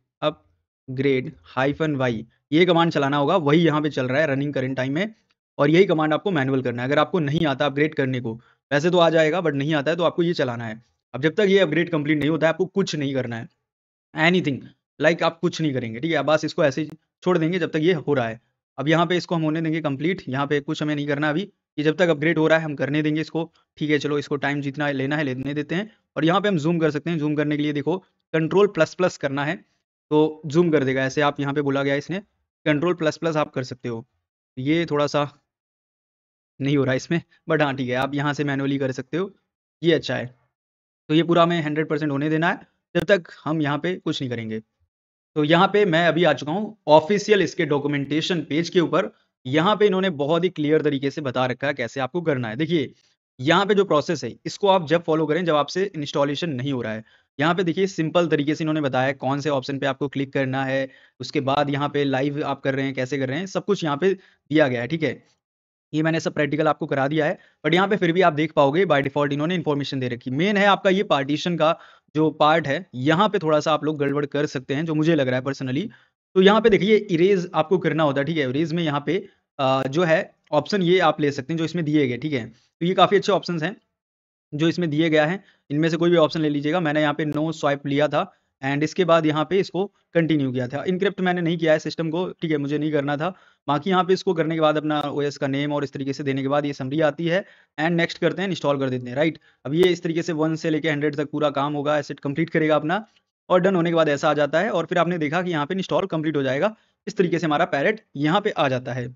-y ये कमांड चलाना होगा, वही यहाँ पे चल रहा है रनिंग करंट टाइम में। और यही कमांड आपको मैनुअल करना है। अगर आपको नहीं आता अपग्रेड करने को, वैसे तो आ जाएगा बट नहीं आता है तो आपको ये चलाना है। अब जब तक ये अपग्रेड कंप्लीट नहीं होता है आपको कुछ नहीं करना है, एनीथिंग लाइक आप कुछ नहीं करेंगे, ठीक है। आप बस इसको ऐसे ही छोड़ देंगे जब तक ये हो रहा है। अब यहाँ पे इसको हम होने देंगे कंप्लीट, यहाँ पे कुछ हमें नहीं करना अभी, ये जब तक अपग्रेड हो रहा है हम करने देंगे इसको, ठीक है। चलो इसको टाइम जितना लेना है लेने देते हैं। और यहाँ पे हम जूम कर सकते हैं, जूम करने के लिए देखो कंट्रोल प्लस प्लस करना है तो जूम कर देगा, ऐसे आप यहाँ पे बोला गया है इसने कंट्रोल प्लस प्लस आप कर सकते हो। ये थोड़ा सा नहीं हो रहा है इसमें, बट हाँ ठीक है, आप यहाँ से मैनुअली कर सकते हो, ये अच्छा है। तो ये पूरा हमें 100% होने देना है, जब तक हम यहाँ पे कुछ नहीं करेंगे। तो यहाँ पे मैं अभी आ चुका हूँ ऑफिशियल इसके डॉक्यूमेंटेशन पेज के ऊपर। यहाँ पे इन्होंने बहुत ही क्लियर तरीके से बता रखा है कैसे आपको करना है। देखिए यहाँ पे जो प्रोसेस है इसको आप जब फॉलो करें जब आपसे इंस्टॉलेशन नहीं हो रहा है। यहाँ पे देखिए सिंपल तरीके से इन्होंने बताया है कौन से ऑप्शन पे आपको क्लिक करना है, उसके बाद यहाँ पे लाइव आप कर रहे हैं कैसे कर रहे हैं, सब कुछ यहाँ पे दिया गया है, ठीक है। ये मैंने सब प्रैक्टिकल आपको करा दिया है, बट यहाँ पे फिर भी आप देख पाओगे बाय डिफ़ॉल्ट इन्होंने इन्फॉर्मेशन दे रखी है। मेन है आपका ये पार्टीशन का जो पार्ट है, यहाँ पे थोड़ा-सा आप लोग गड़बड़ कर सकते हैं, जो मुझे लग रहा है पर्सनली। तो यहाँ पे देखिए इरेज़ आपको करना होता है, ठीक है? इरेज़ में यहाँ पे जो है ऑप्शन ये आप ले सकते हैं जो इसमें दिए गए, ठीक है? तो ये काफ़ी अच्छे ऑप्शंस हैं। जो इसमें दिए गया है, इनमें से कोई भी ऑप्शन ले लीजिएगा। मैंने यहाँ पे नो स्वाइप लिया था एंड इसके बाद यहाँ पे इसको कंटिन्यू किया था। एन्क्रिप्ट मैंने नहीं किया है सिस्टम को, ठीक है, मुझे नहीं करना था। बाकी यहाँ पे इसको करने के बाद अपना ओएस का नेम और इस तरीके से देने के बाद ये समरी आती है एंड नेक्स्ट करते हैं, इंस्टॉल कर देते हैं, राइट। अब ये इस तरीके से 1 से लेके 100 तक पूरा काम होगा, ऐसे कंप्लीट करेगा अपना और डन होने के बाद ऐसा आ जाता है और फिर आपने देखा कि यहाँ पे इंस्टॉल कंप्लीट हो जाएगा। इस तरीके से हमारा पैरेट यहाँ पे आ जाता है।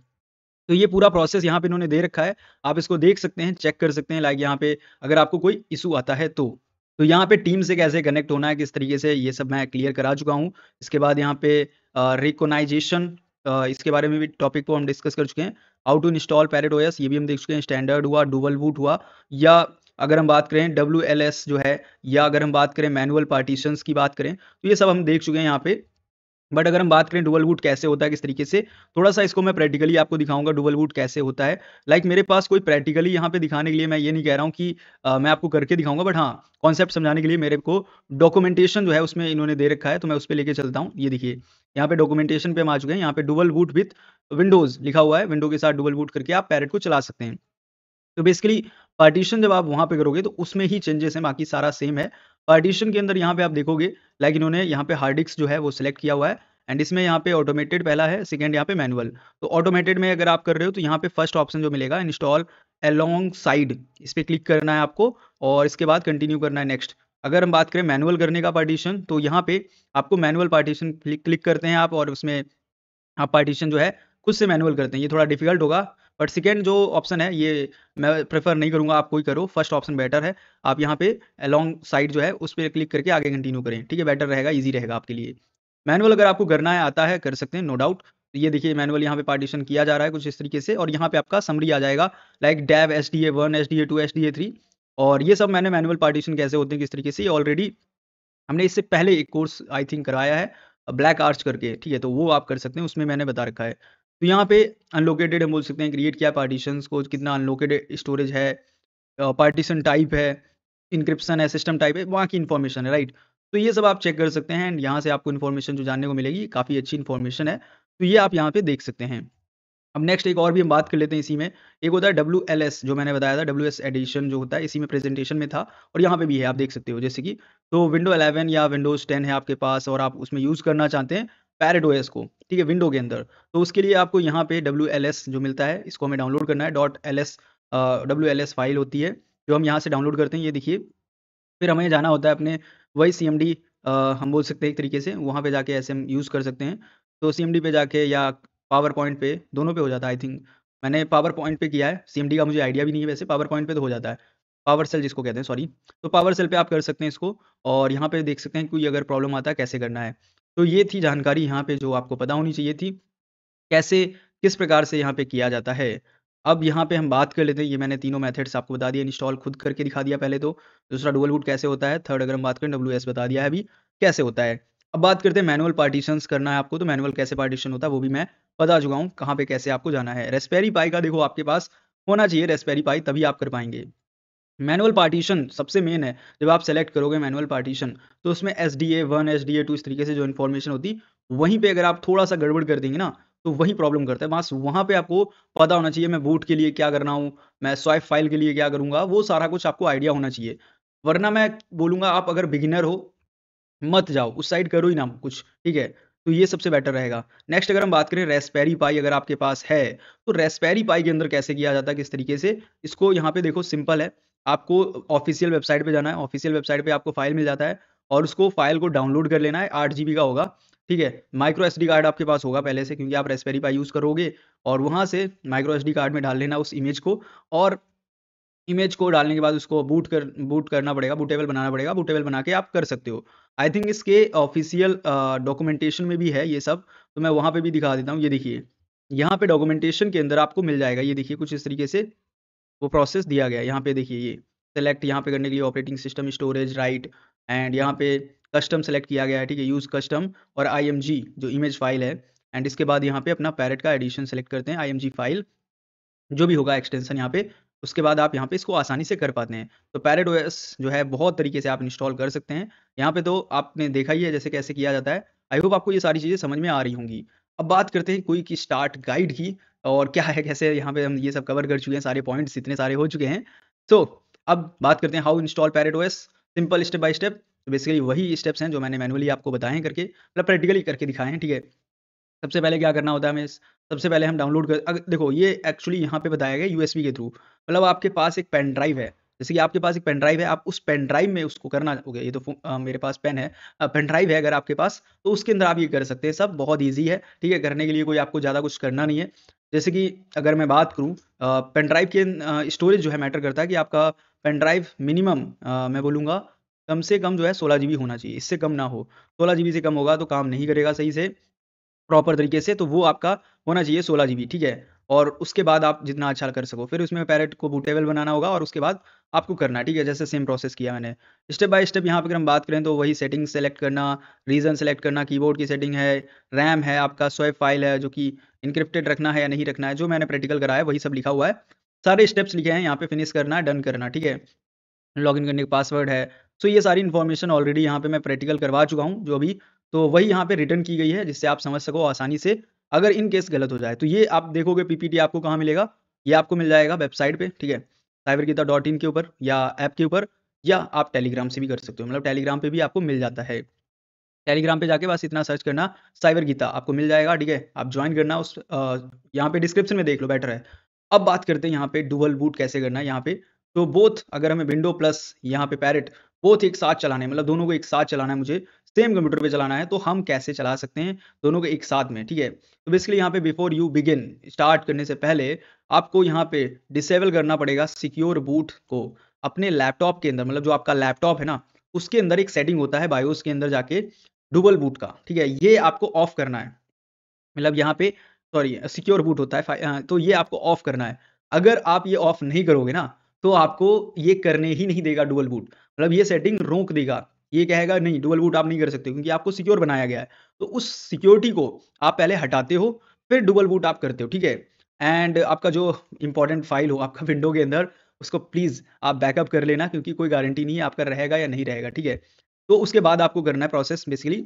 तो ये पूरा प्रोसेस यहाँ पे इन्होंने दे रखा है। आप इसको देख सकते हैं, चेक कर सकते हैं, लाइक यहाँ पे अगर आपको कोई इश्यू आता है तो। तो यहाँ पे टीम से कैसे कनेक्ट होना है, किस तरीके से, ये सब मैं क्लियर करा चुका हूँ। इसके बाद यहाँ पे रिकॉग्नाइजेशन, इसके बारे में भी टॉपिक को हम डिस्कस कर चुके हैं। How to install Parrot OS ये भी हम देख चुके हैं। स्टैंडर्ड हुआ, डुअल बूट हुआ, या अगर हम बात करें डब्ल्यूएलएस जो है, या अगर हम बात करें मैनुअल पार्टीशंस की बात करें, तो ये सब हम देख चुके हैं यहाँ पे। बट अगर हम बात करें डुअल बूट कैसे होता है, किस तरीके से, थोड़ा-सा इसको मैं प्रैक्टिकली आपको दिखाऊँगा डुअल बूट कैसे होता है। लाइक मेरे पास कोई प्रैक्टिकली यहाँ पे दिखाने के लिए मैं ये नहीं कह रहा हूँ कि मैं आपको करके दिखाऊँगा, बट हाँ, कॉन्सेप्ट समझाने के लिए मेरे को डॉक्यूमेंटेशन जो है उसमें इन्होंने दे रखा है, तो मैं उस पे लेके चलता हूँ। ये देखिए, यहाँ पे डॉक्यूमेंटेशन पे हम आ चुके हैं, यहाँ पे डुअल बूट विथ विंडोज़ लिखा हुआ है, विंडो के साथ डुअल बूट करके आप पैरेट को चला सकते हैं। तो बेसिकली पार्टीशन जब आप वहाँ पे करोगे तो उसमें ही चेंजेस हैं, बाकी सारा सेम है। पार्टीशन के अंदर यहाँ पे आप देखोगे लाइक इन्होंने यहाँ पे हार्ड डिस्क जो है वो सिलेक्ट किया हुआ है एंड इसमें यहाँ पे ऑटोमेटेड पहला है, सेकंड यहाँ पे मैनुअल। तो ऑटोमेटेड में अगर आप कर रहे हो तो यहाँ पे फर्स्ट ऑप्शन जो मिलेगा इंस्टॉल अलोंग साइड, इस पे क्लिक करना है आपको और इसके बाद कंटिन्यू करना है नेक्स्ट। अगर हम बात करें मैनुअल करने का पार्टीशन, तो यहाँ पे आपको मैनुअल पार्टीशन क्लिक क्लिक करते हैं आप और उसमें आप पार्टीशन जो है खुद से मैनुअल करते हैं, ये थोड़ा डिफिकल्ट होगा। बट सेकंड जो ऑप्शन है ये मैं प्रेफर नहीं करूँगा, आप कोई करो, फर्स्ट ऑप्शन बेटर है। आप यहाँ पे अलोंग साइड जो है उस पे क्लिक करके आगे कंटिन्यू करें, ठीक है, बेटर रहेगा, ईज़ी रहेगा आपके लिए। मैनुअल अगर आपको करना है, आता है, कर सकते हैं, नो डाउट। ये देखिए मैनुअल यहाँ पे पार्टीशन किया जा रहा है कुछ इस तरीके से और यहाँ पे आपका समरी आ जाएगा like dev SDA 1, SDA 2, SDA 3 और ये सब मैंने मैनुअल पार्टीशन कैसे होते हैं, किस तरीके से, ये ऑलरेडी हमने इससे पहले एक कोर्स आई थिंक करवाया है ब्लैक आर्च करके, ठीक है, तो वो आप कर सकते हैं, उसमें मैंने बता रखा है। तो यहाँ पे अनलोकेटेड हम बोल सकते हैं, क्रिएट किया पार्टीशंस को, कितना अनलोकेटेड स्टोरेज है, पार्टीशन टाइप है, इंक्रिप्शन है, सिस्टम टाइप है, वहाँ की इन्फॉर्मेशन है, राइट। तो ये सब आप चेक कर सकते हैं एंड यहाँ से आपको इन्फॉर्मेशन जो जानने को मिलेगी काफ़ी अच्छी इन्फॉर्मेशन है, तो ये आप यहाँ पे देख सकते हैं। अब नेक्स्ट एक और भी हम बात कर लेते हैं इसी में। एक होता है डब्ल्यूएलएस जो मैंने बताया था, डब्ल्यूएस एडिशन जो होता है इसी में प्रेजेंटेशन में था और यहाँ पे भी है, आप देख सकते हो जैसे कि, तो विंडो 11 या विंडोज़ 10 है आपके पास और आप उसमें यूज़ करना चाहते हैं पैरेट ओएस को, ठीक है, विंडो के अंदर। तो उसके लिए आपको यहाँ पे डब्ल्यूएलएस जो मिलता है इसको हमें डाउनलोड करना है, डब्ल्यूएलएस फाइल होती है जो हम यहाँ से डाउनलोड करते हैं, ये देखिए। फिर हमें जाना होता है अपने वही सीएमडी, हम बोल सकते हैं एक तरीके से, वहाँ पे जाके ऐसे हम यूज़ कर सकते हैं। तो सीएमडी पे जाके या पावर पॉइंट पे, दोनों पे हो जाता है आई थिंक। मैंने पावर पॉइंट पे किया है, सीएमडी का मुझे आइडिया भी नहीं है वैसे, पावर पॉइंट पे तो हो जाता है। पावर सेल जिसको कहते हैं, सॉरी। तो पावर सेल पे आप कर सकते हैं इसको और यहाँ पे देख सकते हैं कोई अगर प्रॉब्लम आता है कैसे करना है। तो ये थी जानकारी यहाँ पे जो आपको पता होनी चाहिए थी। कैसे किस प्रकार से यहाँ पे किया जाता है। अब यहाँ पे हम बात कर लेते हैं, ये मैंने तीनों मेथड्स आपको बता दिए, इंस्टॉल खुद करके दिखा दिया पहले तो। दूसरा डुअल बूट कैसे होता है, थर्ड अगर हम बात करें डब्ल्यूएस बता दिया है अभी कैसे होता है। अब बात करते हैं मैनुअल पार्टीशंस करना है आपको, तो मैनुअल कैसे पार्टीशन होता है वो भी मैं बता चुका हूँ, कहाँ पे कैसे आपको जाना है। रास्पबेरी पाई का देखो आपके पास होना चाहिए रास्पबेरी पाई, तभी आप कर पाएँगे। मैनुअल पार्टीशन सबसे मेन है, जब आप सेलेक्ट करोगे मैनुअल पार्टीशन, तो उसमें एसडीए 1, एसडीए 2 इस तरीके से जो इन्फॉर्मेशन होती, वहीं पे अगर आप थोड़ा-सा गड़बड़ कर देंगे ना, तो वही प्रॉब्लम करता है। बस वहाँ पे आपको पता होना चाहिए मैं बूट के लिए क्या करना हूँ, मैं स्वाइप फाइल के लिए क्या करूँगा, वो सारा कुछ आपको आइडिया होना चाहिए। वरना मैं बोलूँगा आप अगर बिगिनर हो मत जाओ, उस साइड करो ही ना कुछ, ठीक है? तो ये सबसे बेटर रहेगा। नेक्स्ट अगर हम बात करें रास्पबेरी पाई अगर आपके पास है, तो रास्पबेरी पाई के अंदर कैसे किया जाता है, किस तरीके से? इसको यहाँ पे देखो सिंपल है, आपको ऑफ़िशियल वेबसाइट पे जाना है, ऑफ़िशियल वेबसाइट पे आपको फ़ाइल मिल जाता है और उसको फ़ाइल को डाउनलोड कर लेना है, 8 जीबी का होगा, ठीक है? माइक्रो एसडी कार्ड आपके पास होगा पहले से क्योंकि आप रास्पबेरी पाई यूज़ करोगे और वहाँ से माइक्रो एसडी कार्ड में डाल लेना उस इमेज को और इमेज को डालने के बाद उसको बूट करना पड़ेगा, बूटेबल बनाना पड़ेगा, बूटेबल बना के आप कर सकते हो। आई थिंक इसके ऑफ़िशियल डॉक्यूमेंटेशन में भी है ये सब, तो मैं वहाँ पे भी दिखा देता हूँ, ये देखिए। यहाँ पे डॉक्यूमेंटेशन के अंदर आपको मिल जाएगा, ये देखिए कुछ इस तरीके से वो प्रोसेस दिया गया है। यहाँ पे देखिए ये, सेलेक्ट यहाँ पे करने के लिए operating system, storage, right and यहाँ पे कस्टम सेलेक्ट किया गया है, ठीक है? यूज़ कस्टम और आईएमजी जो इमेज फ़ाइल है एंड इसके बाद यहाँ पे अपना पैरेट का एडिशन सेलेक्ट करते हैं, आईएमजी फ़ाइल जो भी होगा एक्सटेंशन यहाँ पे, उसके बाद आप यहाँ पे इसको आसानी से कर पाते हैं। तो पैरेट ओएस जो है बहुत तरीके से आप इंस्टॉल कर सकते हैं। यहाँ पे तो आपने देखा ही है जैसे कैसे किया जाता है। आई होप आपको ये सारी चीज़ें समझ में आ रही होंगी। अब बात करते हैं क्विक स्टार्ट गाइड की और क्या है कैसे यहाँ पे हम ये सब कवर कर चुके हैं, सारे पॉइंट्स इतने सारे हो चुके हैं। तो अब बात करते हैं how install Parrot OS simple step by step. तो बेसिकली वही स्टेप्स हैं जो मैंने मैनुअली आपको बताए हैं करके मतलब प्रैक्टिकली करके दिखाए हैं, ठीक है? सबसे पहले क्या करना होता है हमें सबसे पहले हम डाउनलोड कर देखो ये एक्चुअली यहाँ पे बताया गया यूएसबी के थ्रू मतलब आपके पास एक पेन ड्राइव है जैसे कि आपके पास एक पेन ड्राइव है आप उस पेन ड्राइव में उसको करना हो गया ये तो मेरे पास पेन है पेन ड्राइव है अगर आपके पास तो उसके अंदर आप ये कर सकते हैं सब बहुत ईजी है ठीक है करने के लिए कोई आपको ज़्यादा कुछ करना नहीं है जैसे कि अगर मैं बात करूँ पेन ड्राइव के स्टोरेज जो है मैटर करता है कि आपका पेन ड्राइव मिनिमम मैं बोलूँगा कम से कम जो है 16 जीबी होना चाहिए इससे कम ना हो 16 जीबी से कम होगा तो काम नहीं करेगा सही से प्रॉपर तरीके से, तो वो आपका होना चाहिए 16 जीबी, ठीक है? और उसके बाद आप जितना अच्छा कर सको। फिर उसमें पैरेट को बूटेबल बनाना होगा और उसके बाद आपको करना है, ठीक है? जैसे सेम प्रोसेस किया मैंने। स्टेप बाय स्टेप यहाँ पे अगर हम बात करें तो वही सेटिंग्स सेलेक्ट करना, रीजन सेलेक्ट करना, कीबोर्ड की सेटिंग है, रैम है, आपका स्वैप फाइल है जो कि एन्क्रिप्टेड रखना है या नहीं रखना है, जो मैंने प्रैक्टिकल कराया वही सब लिखा हुआ है। सारे स्टेप्स लिखे हैं, यहाँ पे फिनिश करना, डन करना, ठीक है? लॉगिन करने का पासवर्ड है। सो ये सारी इन्फॉर्मेशन ऑलरेडी यहाँ पे मैं प्रैक्टिकल करवा चुका हूँ जो अभी, तो वही यहाँ पे रिटर्न की गई है जिससे आप समझ सको आसानी से, अगर इन केस गलत हो जाए। तो ये आप देखोगे पीपीटी आपको कहाँ मिलेगा? ये आपको मिल जाएगा वेबसाइट पे, ठीक है? cybergita.in के ऊपर या ऐप के ऊपर या आप टेलीग्राम से भी कर सकते हो। मतलब टेलीग्राम पे भी आपको मिल जाता है। टेलीग्राम पे जाके बस इतना सर्च करना साइबर गीता आपको मिल जाएगा, ठीक है? आप जॉइन करना यहाँ पे डिस्क्रिप्शन में देख लो बेटर है। अब बात करते हैं यहाँ पे डुअल बूट कैसे करना है यहाँ पे। तो बोथ अगर हमें विंडो प्लस यहाँ पे पैरेट बोथ एक साथ चलाने हैं मतलब दोनों को एक साथ चलाना है मुझे, सेम कंप्यूटर पे चलाना है तो हम कैसे चला सकते हैं दोनों को एक साथ में, ठीक है? तो बेसिकली यहाँ पे बिफोर यू बिगिन स्टार्ट करने से पहले आपको यहाँ पे डिसेबल करना पड़ेगा सिक्योर बूट को अपने लैपटॉप के अंदर मतलब जो आपका लैपटॉप है ना, उसके अंदर एक सेटिंग होता है बायोस के अंदर जाके डुअल बूट का, ठीक है? ये आपको ऑफ करना है। मतलब यहाँ पे सॉरी सिक्योर बूट होता है तो ये आपको ऑफ करना है। अगर आप ये ऑफ नहीं करोगे ना, तो आपको ये करने ही नहीं देगा डुअल बूट। मतलब ये सेटिंग रोक देगा। ये कहेगा नहीं डुअल बूट आप नहीं कर सकते क्योंकि आपको सिक्योर बनाया गया है। तो उस सिक्योरिटी को आप पहले हटाते हो, फिर डुअल बूट आप करते हो, ठीक है? एंड आपका जो इम्पोर्टेंट फाइल हो आपका विंडो के अंदर, उसको प्लीज़ आप बैकअप कर लेना क्योंकि कोई गारंटी नहीं है आपका रहेगा या नहीं रहेगा, ठीक है? तो उसके बाद आपको करना है प्रोसेस बेसिकली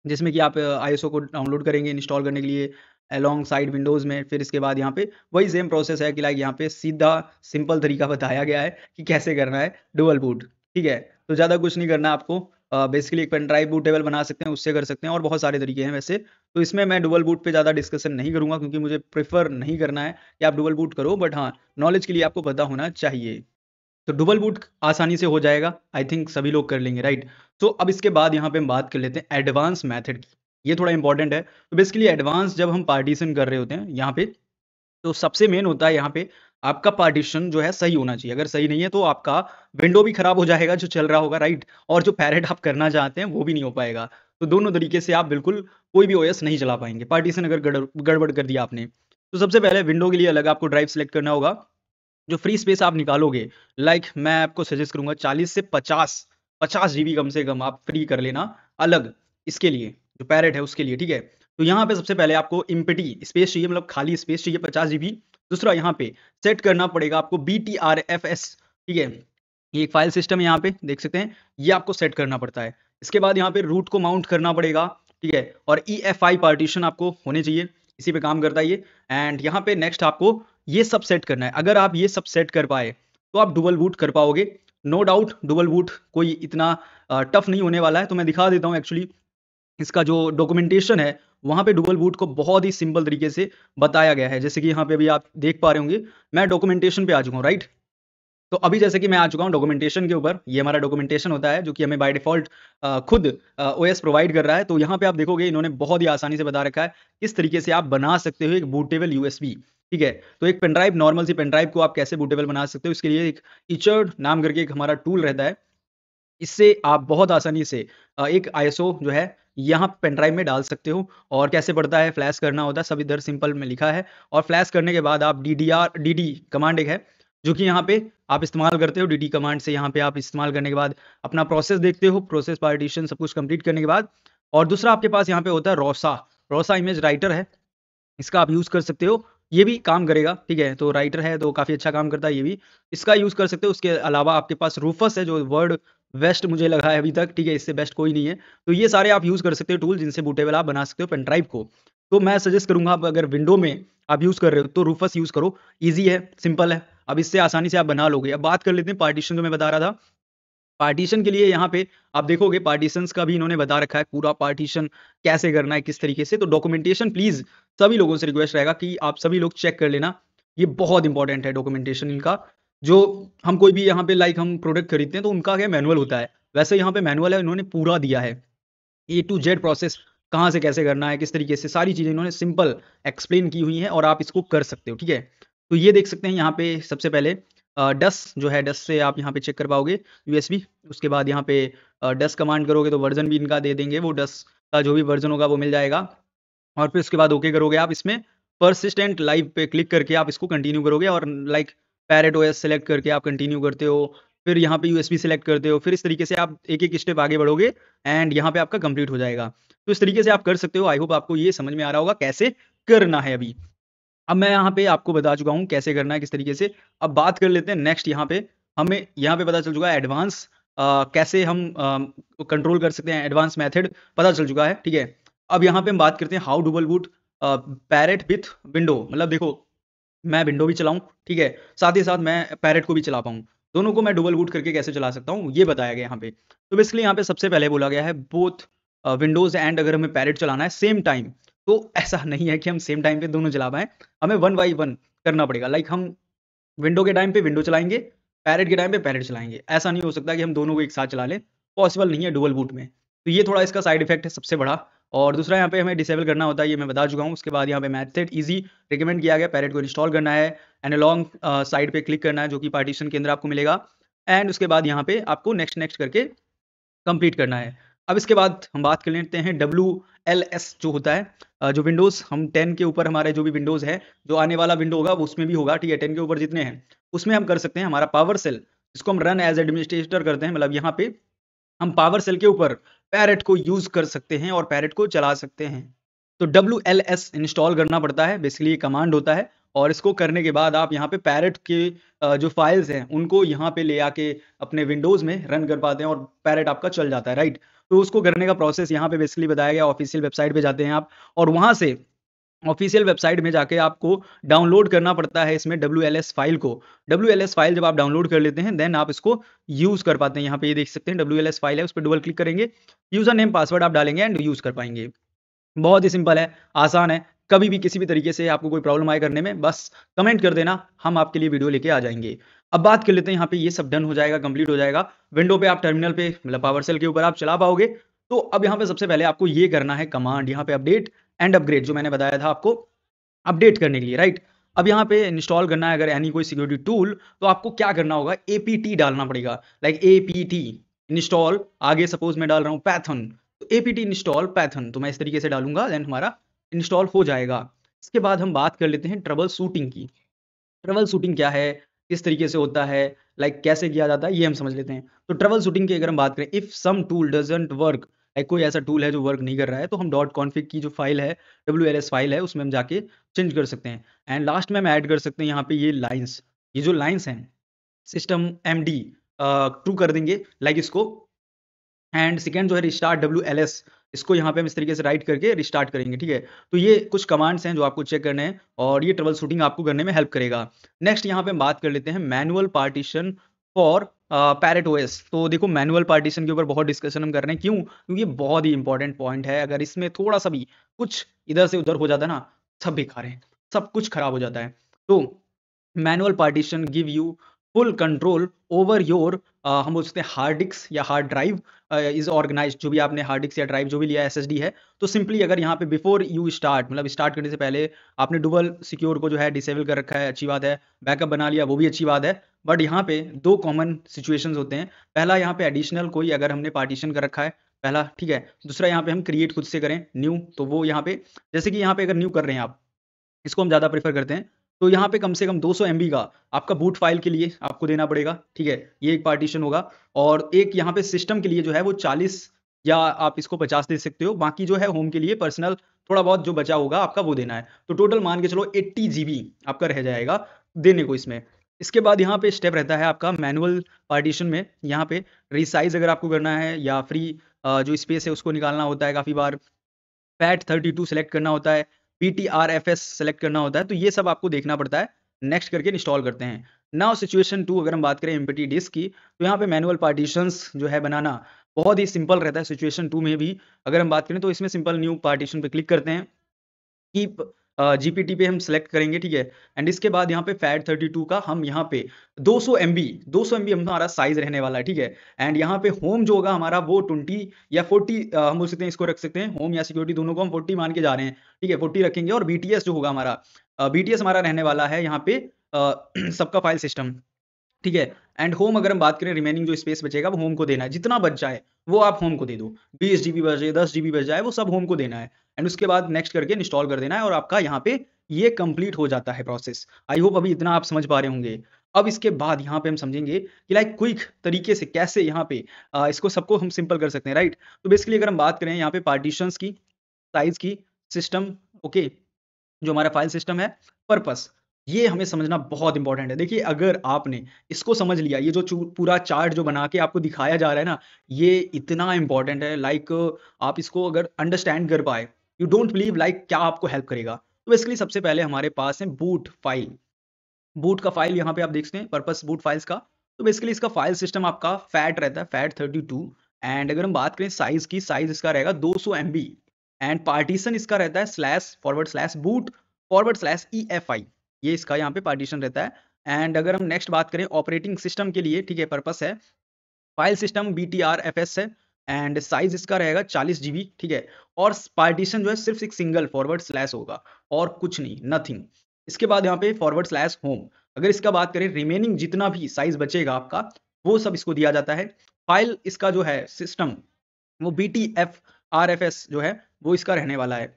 जिसमें कि आप आईएसओ को डाउनलोड करेंगे इंस्टॉल करने के लिए अलोंग साइड विंडोज़ में। फिर इसके बाद यहाँ पे वही सेम प्रोसेस है कि लाइक यहाँ पे सीधा सिंपल तरीका बताया गया है कि कैसे करना है डुअल बूट, ठीक है? तो ज़्यादा कुछ नहीं करना आपको बेसिकली एक पेन ड्राइव बूटेबल बना सकते हैं, उससे कर सकते हैं और बहुत सारे तरीके हैं वैसे। तो इसमें मैं डुअल बूट पे ज़्यादा डिस्कशन नहीं करूँगा क्योंकि मुझे प्रेफ़र नहीं करना है कि आप डुअल बूट करो बट हाँ, नॉलेज के लिए आपको पता होना चाहिए। तो डबल बूट आसानी से हो जाएगा। आई थिंक सभी लोग कर लेंगे, राइट? तो अब इसके बाद यहाँ पे हम बात कर लेते हैं एडवांस मेथड की। ये थोड़ा इंपॉर्टेंट है। तो बेसिकली एडवांस जब हम पार्टीशन कर रहे होते हैं यहाँ पे, तो सबसे मेन होता है यहाँ पे आपका पार्टीशन जो है सही होना चाहिए। अगर सही नहीं है तो आपका विंडो भी खराब हो जाएगा जो चल रहा होगा, राइट? और जो पैरेट आप करना चाहते हैं वो भी नहीं हो पाएगा। तो दोनों तरीके से आप बिल्कुल कोई भी ओएस नहीं चला पाएँगे, पार्टीशन अगर गड़बड़ कर दिया आपने। तो सबसे पहले विंडो के लिए अलग आपको ड्राइव सेलेक्ट करना होगा। जो फ्री स्पेस आप निकालोगे, लाइक मैं आपको सजेस्ट करूँगा 40 से 50 जीबी कम से कम आप फ्री कर लेना अलग इसके लिए, जो पैरेट है उसके लिए, ठीक है? तो यहाँ पे सबसे पहले आपको एम्प्टी स्पेस चाहिए, मतलब खाली स्पेस चाहिए 50 जीबी। दूसरा यहाँ पे सेट करना पड़ेगा आपको BTRFS, ठीक है? ये एक फाइल सिस्टम है यहाँ पे, देख सकते हैं, ये आपको सेट करना पड़ता है। इसके बाद यहाँ पे रूट को माउंट करना पड़ेगा, ठीक है? और EFI पार्टीशन आपको होने चाहिए, इसी पे काम करता है ये। एंड यहाँ पे नेक्स्ट आपको ये सब सेट करना है। अगर आप ये सब सेट कर पाए, तो आप डुअल बूट कर पाओगे। नो डाउट डुअल बूट कोई इतना टफ नहीं होने वाला है, तो मैं दिखा देता हूँ एक्चुअली इसका जो डॉक्यूमेंटेशन है, वहाँ पे डुअल बूट को बहुत ही सिंपल तरीके से बताया गया है। जैसे कि यहाँ पे अभी आप देख पा रहे होंगे, मैं डॉक्यूमेंटेशन पे आ चुका हूँ, राइट? तो अभी जैसे कि मैं आ चुका हूँ डॉक्यूमेंटेशन के ऊपर, ये हमारा डॉक्यूमेंटेशन होता है जो कि हमें बाय डिफ़ॉल्ट खुद ओएस प्रोवाइड कर रहा है। तो यहाँ पे आप देखोगे इन्होंने बहुत ही आसानी से बता रखा है, किस तरीके से आप बना सकते हो एक बूटेबल यूएसबी, ठीक है? तो एक पेन ड्राइव, नॉर्मल सी पेन ड्राइव को आप कैसे बूटेबल बना सकते हो, इसके लिए एक ईचर्ड नाम करके एक हमारा टूल रहता है। इससे आप बहुत आसानी से एक आईएसओ जो है यहाँ पेन ड्राइव में डाल सकते हो। और कैसे पड़ता है, फ्लैश करना होता है, सब इधर सिंपल में लिखा है। और फ्लैश करने के बाद आप डी कमांड एक है, जो कि यहाँ पे आप इस्तेमाल करते हो। डी कमांड से यहाँ पे आप इस्तेमाल करने के बाद अपना प्रोसेस देखते हो, प्रोसेस पार्टीशन सब कुछ कंप्लीट करने के बाद। और दूसरा आपके पास यहाँ पे होता है रोसा। रोसा इमेज राइटर है, इसका आप यूज़ कर सकते हो, ये भी काम करेगा, ठीक है? तो राइटर है तो काफ़ी अच्छा काम करता है ये भी, इसका यूज़ कर सकते हो। उसके अलावा आपके पास रूफस है, जो वर्ड बेस्ट मुझे लगा है अभी तक, ठीक है? इससे बेस्ट कोई नहीं है। तो ये सारे आप यूज़ कर सकते हो टूल, जिनसे बूटेबल आप बना सकते हो पेन ड्राइव को। तो मैं सजेस्ट करूँगा, आप अगर विंडो में आप यूज़ कर रहे हो तो रूफस यूज़ करो, ईज़ी है, सिंपल है। अब इससे आसानी से आप बना लोगे। अब बात कर लेते हैं पार्टीशन, जो मैं बता रहा था। पार्टीशन के लिए यहाँ पे आप देखोगे पार्टीशंस का भी इन्होंने बता रखा है, पूरा पार्टीशन कैसे करना है, किस तरीके से। तो डॉक्यूमेंटेशन प्लीज़ सभी लोगों से रिक्वेस्ट रहेगा कि आप सभी लोग चेक कर लेना। ये बहुत इंपॉर्टेंट है डॉक्यूमेंटेशन इनका। जो हम कोई भी यहाँ पे लाइक हम प्रोडक्ट खरीदते हैं तो उनका क्या मैनुअल होता है, वैसे यहाँ पे मैनुअल है, इन्होंने पूरा दिया है। ए टू जेड प्रोसेस कहाँ से कैसे करना है, किस तरीके से, सारी चीज़ें इन्होंने सिंपल एक्सप्लेन की हुई हैं और आप इसको कर सकते हो, ठीक है? तो ये देख सकते हैं यहाँ पे सबसे पहले डस जो है, डस से आप यहाँ पे चेक कर पाओगे यूएसबी। उसके बाद यहाँ पे डस कमांड करोगे तो वर्ज़न भी इनका दे देंगे, वो डस का जो भी वर्ज़न होगा वो मिल जाएगा। और फिर उसके बाद ओके करोगे आप इसमें, परसिस्टेंट लाइव पे क्लिक करके आप इसको कंटिन्यू करोगे और लाइक पैरेट ओएस सेलेक्ट करके आप कंटिन्यू करते हो। फिर यहाँ पे यूएसबी सेलेक्ट करते हो, फिर इस तरीके से आप एक-एक स्टेप आगे बढ़ोगे एंड यहाँ पे आपका कंप्लीट हो जाएगा। तो इस तरीके से आप कर सकते हो। आई होप आपको ये समझ में आ रहा होगा कैसे करना है अभी। अब मैं यहाँ पे आपको बता चुका हूँ कैसे करना है, किस तरीके से। अब बात कर लेते हैं नेक्स्ट, यहाँ पे हमें यहाँ पे पता चल चुका है एडवांस कैसे हम कंट्रोल कर सकते हैं, एडवांस मेथड पता चल चुका है, ठीक है? अब यहाँ पे हम बात करते हैं how do boot parrot with window. मतलब देखो, मैं विंडो भी चलाऊँ, ठीक है? साथ ही साथ मैं पैरेट को भी चला पाऊँ। दोनों को मैं डुअल बूट करके कैसे चला सकता हूँ, ये बताया गया है यहाँ पे। तो बेसिकली यहाँ पे सबसे पहले बोला गया है बोथ विंडोज़ एंड अगर हमें पैरेट चलाना है सेम टाइम, तो ऐसा नहीं है कि हम सेम टाइम पे दोनों चला पाएँ। हमें वन बाय वन करना पड़ेगा। लाइक हम विंडो के टाइम पे विंडो चलाएँगे, पैरेट के टाइम पे पैरेट चलाएँगे। ऐसा नहीं हो सकता कि हम दोनों को एक साथ चला लें, पॉसिबल नहीं है डुअल बूट में। तो ये थोड़ा इसका साइड इफ़ेक्ट है सबसे बड़ा। और दूसरा यहाँ पे हमें डिसेबल करना होता है, ये मैं बता चुका हूँ। उसके बाद यहाँ पे मेथड ईज़ी रिकमेंड किया गया, पैरेट को इंस्टॉल करना है, एनालॉग साइड पे क्लिक करना है, जो कि पार्टीशन के अंदर आपको मिलेगा। एंड उसके बाद यहाँ पे आपको नेक्स्ट नेक्स्ट करके कंप्लीट करना है। अब इसके बाद हम बात कर लेते हैं WLS जो होता है, जो विंडोज़ हम 10 के ऊपर हमारे जो भी विंडोज़ है, जो आने वाला विंडो होगा वो उसमें भी होगा, ठीक है? 10 के ऊपर जितने हैं, उसमें हम कर सकते हैं हमारा पावर सेल, जिसको हम रन एज़ एडमिनिस्ट्रेटर करते हैं। मतलब यहाँ पे हम पावर सेल के ऊपर पैरेट को यूज़ कर सकते हैं और पैरेट को चला सकते हैं। तो WLS इंस्टॉल करना पड़ता है, बेसिकली ये कमांड होता है। और इसको करने के बाद आप यहाँ पे पैरेट के जो फाइल्स हैं उनको यहाँ पे ले आके अपने विंडोज़ में रन कर पाते हैं और पैरेट आपका चल जाता है, राइट? तो उसको करने का प्रोसेस यहाँ पे बेसिकली बताया गया। ऑफिशियल वेबसाइट पे जाते हैं आप और वहाँ से ऑफिशियल वेबसाइट में जाके आपको डाउनलोड करना पड़ता है इसमें WLS फाइल को। WLS फाइल जब आप डाउनलोड कर लेते हैं देन आप इसको यूज़ कर पाते हैं। यहाँ पे ये देख सकते हैं WLS फाइल है, उस पे डबल क्लिक करेंगे, यूज़र नेम पासवर्ड आप डालेंगे एंड यूज़ कर पाएँगे। बहुत ही सिंपल है, आसान है। कभी भी किसी भी तरीके से आपको कोई प्रॉब्लम आए करने में, बस कमेंट कर देना, हम आपके लिए वीडियो लेके आ जाएँगे। अब बात कर लेते हैं, यहाँ पे ये सब डन हो जाएगा, कंप्लीट हो जाएगा। विंडो पे आप टर्मिनल पे मतलब पावर सेल के ऊपर आप चला पाओगे। तो अब यहाँ पे सबसे पहले आपको ये करना है कमांड, यहाँ पे अपडेट एंड अपग्रेड जो मैंने बताया था आपको अपडेट करने के लिए, राइट? अब यहाँ पे इंस्टॉल करना है अगर एनी कोई सिक्योरिटी टूल, तो आपको क्या करना होगा, APT डालना पड़ेगा। लाइक APT इंस्टॉल, आगे सपोज़ मैं डाल रहा हूँ पाइथन, तो एपीटी इंस्टॉल पाइथन, तो मैं इस तरीके से डालूंगा, देन हमारा इंस्टॉल हो जाएगा। इसके बाद हम बात कर लेते हैं ट्रबल शूटिंग की। ट्रबल शूटिंग क्या है, किस तरीके से होता है, लाइक कैसे किया जाता है, ये हम समझ लेते हैं। तो ट्रबल शूटिंग की अगर हम बात करें, if some tool doesn't work, like कोई ऐसा टूल है जो वर्क नहीं कर रहा है, तो हम डॉट कॉन्फिग की जो फाइल है, WLS फाइल है, उसमें हम जाके चेंज कर सकते हैं। एंड लास्ट में हम ऐड कर सकते हैं यहाँ पे ये लाइन्स, ये जो लाइन्स हैं सिस्टम MD ट्रू कर देंगे, लाइक इसको। एंड सेकंड जो है रिस्टार्ट WLS, इसको यहाँ पे हम इस तरीके से राइट करके रिस्टार्ट करेंगे, ठीक है। तो ये कुछ कमांड्स हैं जो आपको चेक करने हैं, और ये ट्रबल शूटिंग आपको करने में हेल्प करेगा। नेक्स्ट यहाँ पे हम बात कर लेते हैं manual partition for parrot OS। तो देखो मैनुअल पार्टीशन के ऊपर बहुत डिस्कशन हम कर रहे हैं, क्यों? क्योंकि ये बहुत ही इंपॉर्टेंट पॉइंट है। अगर इसमें थोड़ा सा भी कुछ इधर से उधर हो जाता है ना, सब बेकार है, सब कुछ खराब हो जाता है। तो manual partition give you full control over your, हम बोल सकते हैं हार्ड डिस्क या हार्ड ड्राइव इज ऑर्गेनाइज्ड। जो भी आपने हार्ड डिस्क या ड्राइव जो भी लिया है, SSD है, तो सिंपली अगर यहाँ पे बिफोर यू स्टार्ट, मतलब स्टार्ट करने से पहले आपने डुअल सिक्योर को जो है डिसेबल कर रखा है, अच्छी बात है। बैकअप बना लिया, वो भी अच्छी बात है। बट यहाँ पे दो कॉमन सिचुएशंस होते हैं। पहला, यहाँ पे एडिशनल कोई अगर हमने पार्टीशन कर रखा है, पहला, ठीक है। दूसरा, यहाँ पे हम क्रिएट खुद से करें न्यू, तो वो यहाँ पे, जैसे कि यहाँ पे अगर न्यू कर रहे हैं आप, इसको हम ज़्यादा प्रेफ़र करते हैं। तो यहाँ पे कम से कम 200 एमबी का आपका बूट फ़ाइल के लिए आपको देना पड़ेगा, ठीक है? ये एक पार्टीशन होगा। और एक यहाँ पे सिस्टम के लिए जो है वो 40 या आप इसको 50 दे सकते हो। बाकी जो है होम के लिए पर्सनल थोड़ा बहुत जो बचा होगा आपका वो देना है। तो टोटल मान के चलो 80 जीबी आपका रह जाएगा देने को इसमें। इसके बाद यहाँ पे स्टेप रहता है आपका मैनुअल पार्टीशन में, यहाँ पे रिसाइज़ अगर आपको करना है या फ्री जो स्पेस है उसको निकालना होता है काफ़ी बार। FAT32 सेलेक्ट करना होता है, PTRFS सेलेक्ट करना होता है, तो ये सब आपको देखना पड़ता है। नेक्स्ट करके इंस्टॉल करते हैं। नाउ सिचुएशन 2 अगर हम बात करें एम्प्टी डिस्क की, तो यहाँ पे मैनुअल पार्टीशंस जो है बनाना बहुत ही सिंपल रहता है। सिचुएशन 2 में भी अगर हम बात करें तो इसमें सिंपल न्यू पार्टीशन पे क्लिक करते हैं। कीप जीपीटी पे हम सेलेक्ट करेंगे, ठीक है। एंड इसके बाद यहाँ पे FAT32 का हम यहाँ पे 200 MB हमारा साइज रहने वाला है, ठीक है। एंड यहाँ पे होम जो होगा हमारा वो 20 या 40 हम बोल सकते हैं, इसको रख सकते हैं होम या सिक्योरिटी दोनों को हम 40 मान के जा रहे हैं, ठीक है। 40 रखेंगे। और BTS जो होगा हमारा, BTS हमारा रहने वाला है यहाँ पे सबका फाइल सिस्टम, ठीक है। एंड होम अगर हम बात करें, रिमेनिंग जो स्पेस बचेगा वो होम को देना है। जितना बच जाए वो आप होम को दे दो। 20 जीबी बचे, 10 जीबी बच जाए, वो सब होम को देना है। एंड उसके बाद नेक्स्ट करके इंस्टॉल कर देना है, और आपका यहाँ पे ये कंप्लीट हो जाता है प्रोसेस। आई होप अभी इतना आप समझ पा रहे होंगे। अब इसके बाद यहाँ पे हम समझेंगे कि लाइक क्विक तरीके से कैसे यहाँ पे इसको सबको हम सिंपल कर सकते हैं, राइट। तो बेसिकली अगर हम बात करें यहाँ पे पार्टीशंस की, साइज की, सिस्टम, ओके, जो हमारा फाइल सिस्टम है, पर्पस, ये हमें समझना बहुत इंपॉर्टेंट है। देखिए अगर आपने इसको समझ लिया, ये जो पूरा चार्ट जो बना के आपको दिखाया जा रहा है ना, ये इतना इंपॉर्टेंट है। लाइक आप इसको अगर अंडरस्टैंड कर पाए, यू डोंट बिलीव लाइक क्या आपको हेल्प करेगा। तो बेसिकली सबसे पहले हमारे पास है बूट फाइल। बूट का फाइल यहाँ पे आप देखते हैं, पर्पस बूट फाइल्स का। तो बेसिकली इसका फाइल सिस्टम आपका फैट रहता है, FAT32। एंड अगर हम बात करें साइज की, साइज इसका रहेगा 200 MB। एंड पार्टीशन इसका रहता है //boot/EFI, ये इसका यहाँ पे पार्टीशन रहता है। एंड अगर हम नेक्स्ट बात करें ऑपरेटिंग सिस्टम के लिए, ठीक है, पर्पस है फाइल सिस्टम BTRFS है। एंड साइज इसका रहेगा 40 GB, ठीक है। और पार्टीशन जो है सिर्फ एक सिंगल // होगा, और कुछ नहीं, नथिंग। इसके बाद यहाँ पे //होम। अगर इसका बात करें, रिमेनिंग जितना भी साइज बचेगा आपका, वो सब इसको दिया जाता है। फाइल इसका जो है सिस्टम, वो BTFRFS जो है वो इसका रहने वाला है।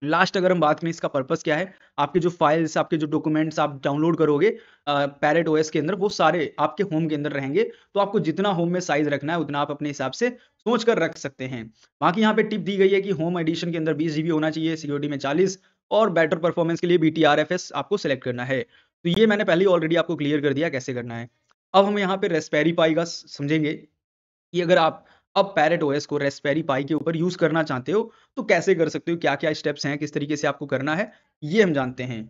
लास्ट अगर हम बात करें इसका पर्पस क्या है, आपके जो फाइल्स, आपके जो डॉक्यूमेंट्स आप डाउनलोड करोगे पैरेट OS के अंदर, वो सारे आपके होम के अंदर रहेंगे। तो आपको जितना होम में साइज रखना है उतना आप अपने हिसाब से सोच कर रख सकते हैं। बाकी यहाँ पे टिप दी गई है कि होम एडिशन के अंदर 20 GB होना चाहिए, सिक्योरिटी में 40, और बेटर परफॉर्मेंस के लिए BTRFS आपको सेलेक्ट करना है। तो ये मैंने पहले ही ऑलरेडी आपको क्लियर कर दिया कैसे करना है। अब हम यहाँ पे रेस्पेरी पाई का समझेंगे कि अगर आप अब पैरेट OS को रास्पबेरी पाई के ऊपर यूज़ करना चाहते हो, तो कैसे कर सकते हो, क्या-क्या स्टेप्स हैं, किस तरीके से आपको करना है, ये हम जानते हैं।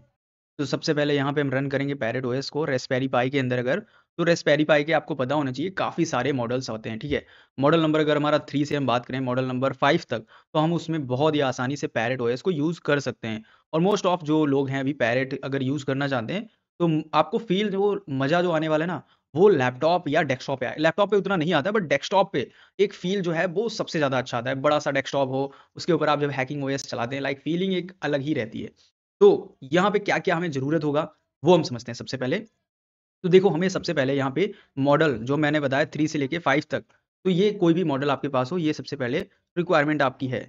तो सबसे पहले यहाँ पे हम रन करेंगे पैरेट OS को रास्पबेरी पाई के अंदर अगर, तो रास्पबेरी पाई के आपको पता होना चाहिए काफ़ी सारे मॉडल्स होते हैं, ठीक है। मॉडल नंबर अगर हमारा 3 से हम बात करें मॉडल नंबर 5 तक, तो हम उसमें बहुत ही आसानी से पैरेट OS को यूज़ कर सकते हैं। और मोस्ट ऑफ जो लोग हैं अभी पैरेट अगर यूज़ करना चाहते हैं, तो आपको फ़ील जो मज़ा जो आने वाला है ना, वो लैपटॉप या डेस्कटॉप पे आए। लैपटॉप पे उतना नहीं आता है, बट डेस्कटॉप पे एक फ़ील जो है वो सबसे ज़्यादा अच्छा आता है। बड़ा-सा डेस्कटॉप हो, उसके ऊपर आप जब हैकिंग OS चलाते हैं, लाइक फ़ीलिंग एक अलग ही रहती है। तो यहाँ पे क्या-क्या हमें ज़रूरत होगा, वो हम समझते हैं सबसे पहले। तो देखो हमें सबसे पहले यहाँ पे मॉडल जो मैंने बताया 3 से लेके 5 तक, तो ये कोई भी मॉडल आपके पास हो, ये सबसे पहले रिक्वायरमेंट आपकी है।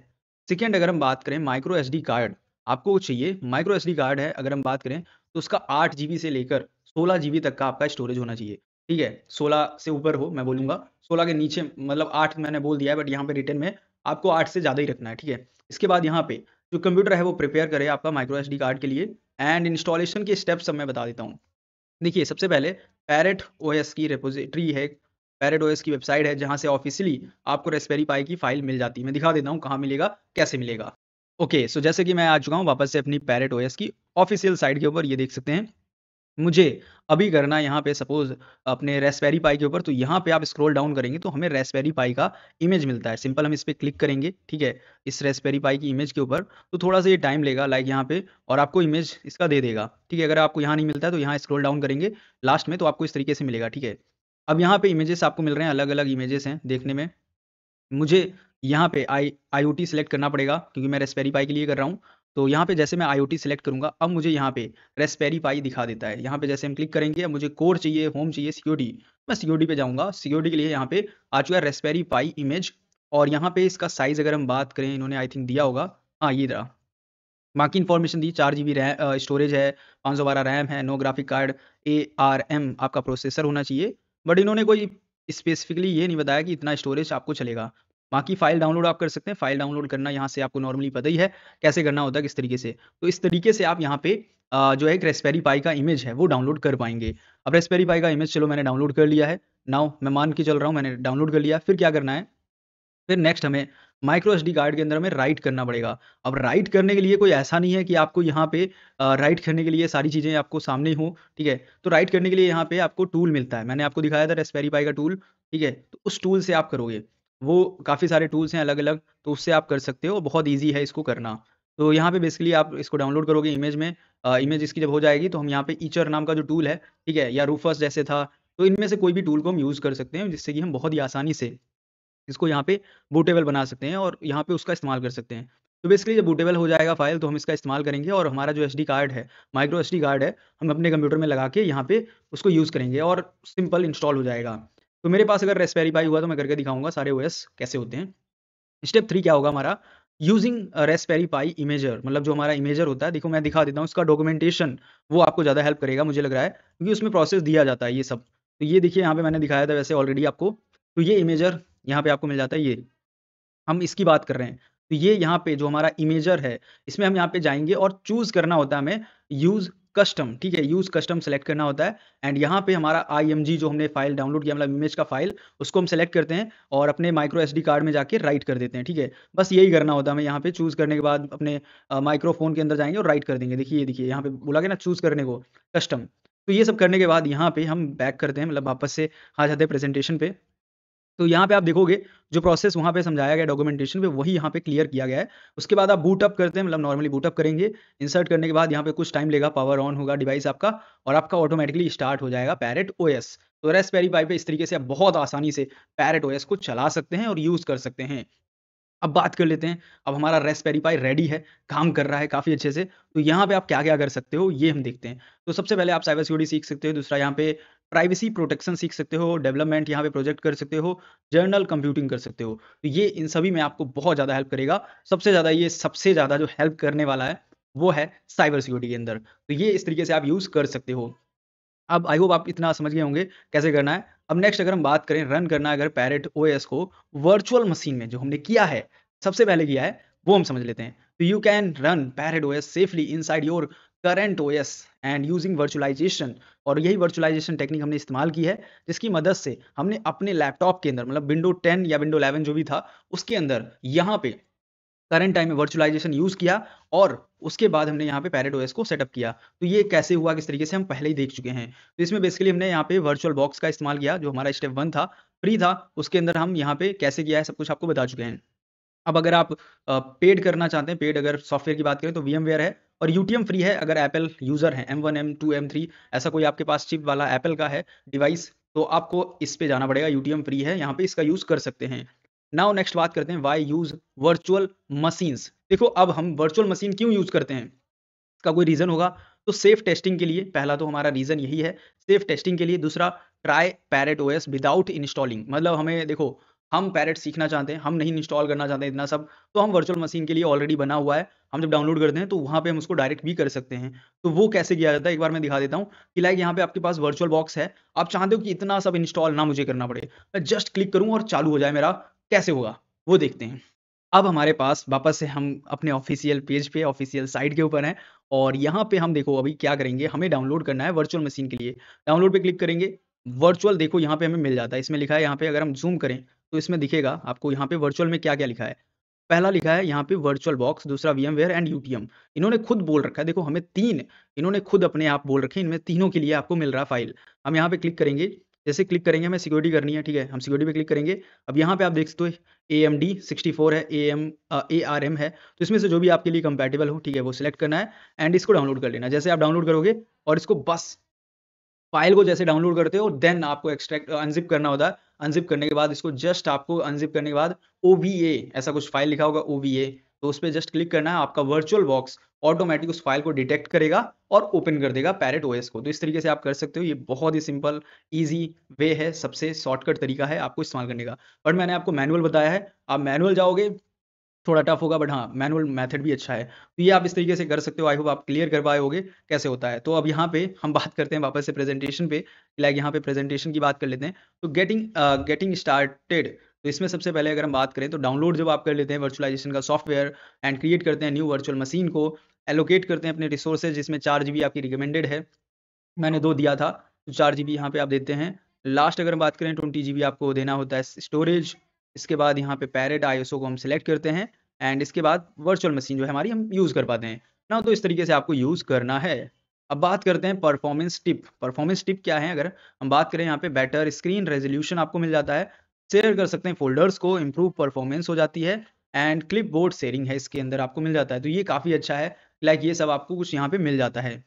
सेकंड अगर हम बात करें माइक्रो एसडी कार्ड, आपको चाहिए माइक्रो एसडी कार्ड है अगर हम बात करें तो उसका 8 जीबी से लेकर 16 जीबी तक का आपका स्टोरेज होना चाहिए। ठीक है? 16 से ऊपर हो मैं बोलूँगा, 16 के नीचे मतलब 8 मैंने बोल दिया है बट यहाँ पे रिटन में आपको 8 से ज़्यादा ही रखना है, ठीक है? इसके बाद यहाँ पे जो कंप्यूटर है वो प्रिपेयर करे आपका माइक्रो एसडी कार्ड के लिए एंड इंस्टॉलेशन के स्टेप्स अब मैं बता देता हूँ। देखिए, सबसे पहले पैरेट ओएस की रिपॉज़िटरी है, पैरेट ओएस की वेबसाइट है जहाँ से ऑफ़िशियली आपको रास्पबेरी पाई की फ़ाइल मिल जाती है। मैं दिखा देता हूँ कहाँ मिलेगा, कैसे मिलेगा। ओके, सो जैसे कि मैं आ चुका हूँ वापस से अपनी पैरेट ओएस की ऑफ़िशियल साइट के ऊपर, ये देख सकते हैं। मुझे अभी करना है यहाँ पे सपोज़ अपने रास्पबेरी पाई के ऊपर, तो यहाँ पे आप स्क्रॉल डाउन करेंगे तो हमें रास्पबेरी पाई का इमेज मिलता है। सिंपल हम इस पे क्लिक करेंगे, ठीक है? इस रास्पबेरी पाई की इमेज के ऊपर, तो थोड़ा-सा ये टाइम लेगा लाइक यहाँ पे और आपको इमेज इसका दे देगा, ठीक है? अगर आपको यहाँ नहीं मिलता है तो यहाँ स्क्रॉल डाउन करेंगे लास्ट में तो आपको इस तरीके से मिलेगा, ठीक है? अब यहाँ पे इमेजेस आपको मिल रहे हैं, अलग-अलग इमेजेस हैं देखने में। मुझे यहाँ पे आईओटी सिलेक्ट करना पड़ेगा क्योंकि मैं रास्पबेरी पाई के लिए कर रहा हूँ। तो यहाँ पे जैसे मैं आईओटी सिलेक्ट करूँगा, अब मुझे यहाँ पे रास्पबेरी पाई दिखा देता है। यहाँ पे जैसे हम क्लिक करेंगे, अब मुझे कोर चाहिए, होम चाहिए, सिक्योरिटी। मैं सिक्योरिटी पे जाऊँगा। सिक्योरिटी के लिए यहाँ पे आ चुका है रास्पबेरी पाई इमेज और यहाँ पे इसका साइज़ अगर हम बात करें, इन्होंने आई थिंक दिया होगा। हाँ, ये रहा। बाकी इन्फॉर्मेशन दी 4 जीबी स्टोरेज है, 512 रैम है, नो ग्राफिक कार्ड, एआरएम आपका प्रोसेसर होना चाहिए। बट इन्होंने कोई स्पेसिफिकली ये नहीं बताया कि इतना स्टोरेज आपको चलेगा। बाकी फ़ाइल डाउनलोड आप कर सकते हैं, फ़ाइल डाउनलोड करना यहाँ से आपको नॉर्मली पता ही है, कैसे करना होता है, किस तरीके से। तो इस तरीके से आप यहाँ पे जो है एक रास्पबेरी पाई का इमेज है, वो डाउनलोड कर पाएँगे। अब रास्पबेरी पाई का इमेज चलो मैंने डाउनलोड कर लिया है, नाउ मैं मान के चल रहा हूँ मैंने डाउनलोड कर लिया, फिर क्या करना है? फिर नेक्स्ट हमें माइक्रो एसडी कार्ड के अंदर हमें राइट करना पड़ेगा। अब राइट करने के लिए कोई ऐसा नहीं है कि आपको यहाँ पे राइट करने के लिए सारी चीज़ें आपको सामने हो, ठीक है? तो राइट करने के लिए यहाँ पे आपको टूल मिलता है। मैंने आपको दिखाया था रास्पबेरी पाई का टूल, ठीक है? तो उस टूल से आप करोगे। वो काफ़ी सारे टूल्स हैं अलग-अलग, तो उससे आप कर सकते हो, बहुत ईज़ी है इसको करना। तो यहाँ पे बेसिकली आप इसको डाउनलोड करोगे इमेज में इमेज इसकी जब हो जाएगी तो हम यहाँ पे ईचर नाम का जो टूल है, ठीक है? या रूफस जैसे था, तो इनमें से कोई भी टूल को हम यूज़ कर सकते हैं, जिससे कि हम बहुत ही आसानी से इसको यहाँ पे बूटेबल बना सकते हैं और यहाँ पे उसका इस्तेमाल कर सकते हैं। तो बेसिकली जब बूटेबल हो जाएगा फ़ाइल तो हम इसका इस्तेमाल करेंगे और हमारा जो एसडी कार्ड है, माइक्रो एसडी कार्ड है, हम अपने कंप्यूटर में लगा के यहाँ पे उसको यूज़ करेंगे और सिंपल इंस्टॉल हो जाएगा। तो मेरे पास अगर रास्पबेरी पाई हुआ तो मैं करके दिखाऊँगा सारे ओएस कैसे होते हैं। स्टेप 3 क्या होगा हमारा? यूजिंग रास्पबेरी पाई इमेजर मतलब जो हमारा इमेजर होता है, देखो मैं दिखा देता हूँ उसका डॉक्यूमेंटेशन, वो आपको ज़्यादा हेल्प करेगा मुझे लग रहा है, क्योंकि उसमें प्रोसेस दिया जाता है ये सब। तो ये देखिए यहाँ पे मैंने दिखाया था वैसे ऑलरेडी आपको, तो ये इमेजर यहाँ पे आपको मिल जाता है ये। हम इसकी बात कर रहे हैं। तो ये यहाँ पे जो हमारा इमेजर है, इसमें हम यहाँ पे जाएँगे और चूज़ करना होता है हमें यूज़ कस्टम, ठीक है? यूज़ कस्टम सेलेक्ट करना होता है एंड यहाँ पे हमारा आईएमजी जो हमने फ़ाइल डाउनलोड किया मतलब इमेज का फ़ाइल, उसको हम सेलेक्ट करते हैं और अपने माइक्रो एसडी कार्ड में जाके राइट कर देते हैं, ठीक है? बस यही करना होता है हमें यहाँ पे चूज़ करने के बाद अपने माइक्रोफ़ोन के अंदर जाएँगे और राइट कर देंगे। देखिए, ये देखिए यहाँ पे बोला गया ना चूज़ करने को, कस्टम। तो ये सब करने के बाद यहाँ पे हम बैक करते हैं मतलब वापस से आ जाते हैं प्रेज़ेंटेशन पे। तो यहाँ पे आप देखोगे, जो प्रोसेस वहाँ पे समझाया गया डॉक्यूमेंटेशन पे वही यहाँ पे क्लियर किया गया है। उसके बाद आप बूट अप करते हैं मतलब नॉर्मली बूट अप करेंगे, इंसर्ट करने के बाद यहाँ पे कुछ टाइम लेगा, पावर ऑन होगा डिवाइस आपका और आपका ऑटोमैटिकली स्टार्ट हो जाएगा पैरेट ओएस। तो रास्पबेरी पाई पे इस तरीके से आप बहुत आसानी से पैरेट ओएस को चला सकते हैं और यूज़ कर सकते हैं। अब बात कर लेते हैं, अब हमारा रास्पबेरी पाई रेडी है, काम कर रहा है काफ़ी अच्छे से, तो यहाँ पे आप क्या-क्या कर सकते हो, ये हम देखते हैं। तो सबसे पहले आप साइबर सिक्योरिटी सीख सकते हो, दूसरा यहाँ पे प्राइवेसी प्रोटेक्शन सीख सकते हो, डेवलपमेंट यहाँ पे प्रोजेक्ट कर सकते हो, जर्नल कंप्यूटिंग कर सकते हो। तो ये इन सभी में आपको बहुत ज़्यादा हेल्प करेगा। सबसे ज़्यादा जो हेल्प करने वाला है, वो है साइबर सिक्योरिटी के अंदर। तो ये इस तरीके से आप यूज़ कर सकते हो। अब आई होप आप इतना समझ गए होंगे कैसे करना है। अब नेक्स्ट अगर हम बात करें रन करना है अगर पैरेट ओएस को वर्चुअल मशीन में जो हमने किया है, सबसे पहले किया है, वो हम समझ लेते हैं। तो you can run Parrot OS safely inside your current OS and using virtualization और यही वर्चुअलाइजेशन टेक्निक हमने इस्तेमाल की है, जिसकी मदद से हमने अपने लैपटॉप के अंदर मतलब विंडो 10 या विंडो 11 जो भी था, उसके अंदर यहाँ पे करंट टाइम में वर्चुअलाइजेशन यूज़ किया और उसके बाद हमने यहाँ पे पैरेट ओएस को सेटअप किया। तो ये कैसे हुआ, किस तरीके से हम पहले ही देख चुके हैं। तो इसमें बेसिकली हमने यहाँ पे वर्चुअल बॉक्स का इस्तेमाल किया, जो हमारा स्टेप 1 था, फ्री था, उसके अंदर हम यहाँ पे कैसे किया है, सब कुछ आपको बता चुके हैं। अब अगर आप पेड करना चाहते हैं, पेड अगर सॉफ्टवेयर की बात करें तो वीएमवेयर है और यूटीएम फ्री है अगर एप्पल यूज़र हैं, M1, M2, M3 ऐसा कोई आपके पास चिप वाला एप्पल का है डिवाइस, तो आपको इस पे जाना पड़ेगा, यूटीएम फ्री है, यहाँ पे इसका यूज़ कर सकते हैं। नाउ नेक्स्ट बात करते हैं व्हाई यूज़ वर्चुअल मशीन्स। देखो अब हम वर्चुअल मशीन क्यों यूज़ करते हैं? इसका कोई रीज़न होगा, तो सेफ टेस्टिंग के लिए, पहला तो हमारा रीज़न यही है, सेफ टेस्टिंग के लिए, दूसरा try parrot OS without installing मतलब हमें देखो हम पैरेट सीखना चाहते हैं, हम नहीं इंस्टॉल करना चाहते इतना सब, तो हम वर्चुअल मशीन के लिए ऑलरेडी बना हुआ है। हम जब डाउनलोड करते हैं तो वहाँ पे हम उसको डायरेक्ट भी कर सकते हैं। तो वो कैसे किया जाता है एक बार मैं दिखा देता हूँ कि लाइक यहाँ पे आपके पास वर्चुअल बॉक्स है, आप चाहते हो कि इतना सब इंस्टॉल ना मुझे करना पड़े, मैं जस्ट क्लिक करूँ और चालू हो जाए मेरा, कैसे होगा? वो देखते हैं। अब हमारे पास वापस से हम अपने ऑफ़िशियल पेज पे, ऑफ़िशियल साइट के ऊपर हैं और यहाँ पे हम देखो अभी क्या करेंगे, हमें डाउनलोड करना है वर्चुअल मशीन के लिए। डाउनलोड पे क्लिक करेंगे, वर्चुअल देखो यहाँ पे हमें मिल जाता है। इसमें लिखा है यहाँ पे अगर हम ज़ूम करें, तो इसमें दिखेगा आपको यहाँ पे वर्चुअल में क्या-क्या लिखा है। पहला लिखा है यहाँ पे वर्चुअल बॉक्स, दूसरा वीएमवेयर एंड यूटीएम। इन्होंने खुद बोल रखा है, देखो हमें 3 इन्होंने खुद अपने आप बोल रखे हैं, इनमें तीनों के लिए आपको मिल रहा है फ़ाइल। हम यहाँ पे क्लिक करेंगे, जैसे क्लिक करेंगे हमें सिक्योरिटी करनी है, ठीक है? हम सिक्योरिटी पे क्लिक करेंगे। अब यहाँ पे आप देख सकते हो एएमडी 64 है, एआरएम है, तो इसमें से जो भी आपके लिए कंपैटिबल हो, ठीक है? वो सिलेक्ट करना है एंड इसको डाउनलोड कर लेना है। जैसे आप डाउनलोड करोगे और इसको बस फ़ाइल को जैसे डाउनलोड करते हो देन आपको एक्सट्रैक्ट अनज़िप करना होता है। अनज़िप करने के बाद इसको जस्ट आपको अनज़िप करने के बाद ओवीए ऐसा कुछ फ़ाइल लिखा होगा ओवीए, तो उस पे जस्ट क्लिक करना है, आपका वर्चुअल बॉक्स ऑटोमैटिक उस फ़ाइल को डिटेक्ट करेगा और ओपन कर देगा पैरेट ओएस को। तो इस तरीके से आप कर सकते हो, ये बहुत ही सिंपल ईज़ी वे है, सबसे शॉर्टकट तरीका है आपको इस्तेमाल करने का। बट मैंने आपको मैनुअल बताया है, आप मैनुअल जाओगे थोड़ा टफ होगा बट हाँ, मैनुअल मेथड भी अच्छा है। तो ये आप इस तरीके से कर सकते हो, आई होप आप क्लियर कर पाए होंगे कैसे होता है। तो अब यहाँ पे हम बात करते हैं वापस से प्रेज़ेंटेशन पे, लाइक यहाँ पे प्रेज़ेंटेशन की बात कर लेते हैं। तो गेटिंग स्टार्टेड, तो इसमें सबसे पहले अगर हम बात करें तो डाउनलोड जब आप कर लेते हैं वर्चुअलाइज़ेशन का सॉफ्टवेयर एंड क्रिएट करते हैं न्यू वर्चुअल मशीन को, एलोकेट करते हैं अपने रिसोर्सेज़ जिसमें 4 जीबी आपकी रिकमेंडेड है। मैंने 2 दिया था, तो 4 जीबी यहाँ पे आप देते हैं। लास्ट अगर हम बात करें 20 जीबी आपको देना होता है स्टोरेज। इसके बाद यहाँ पे पैरेट आईएसओ को हम सिलेक्ट करते हैं एंड इसके बाद वर्चुअल मशीन जो है हमारी हम यूज़ कर पाते हैं। ना तो इस तरीके से आपको यूज़ करना है। अब बात करते हैं परफॉर्मेंस टिप। परफॉर्मेंस टिप क्या है अगर हम बात करें यहाँ पे बेटर स्क्रीन रेज़ोल्यूशन आपको मिल जाता है। शेयर कर सकते हैं फ़ोल्डर्स को, इम्प्रूव परफॉर्मेंस हो जाती है एंड क्लिपबोर्ड शेयरिंग है इसके अंदर आपको मिल जाता है। तो ये काफ़ी अच्छा है, लाइक ये सब आपको कुछ यहाँ पे मिल जाता है।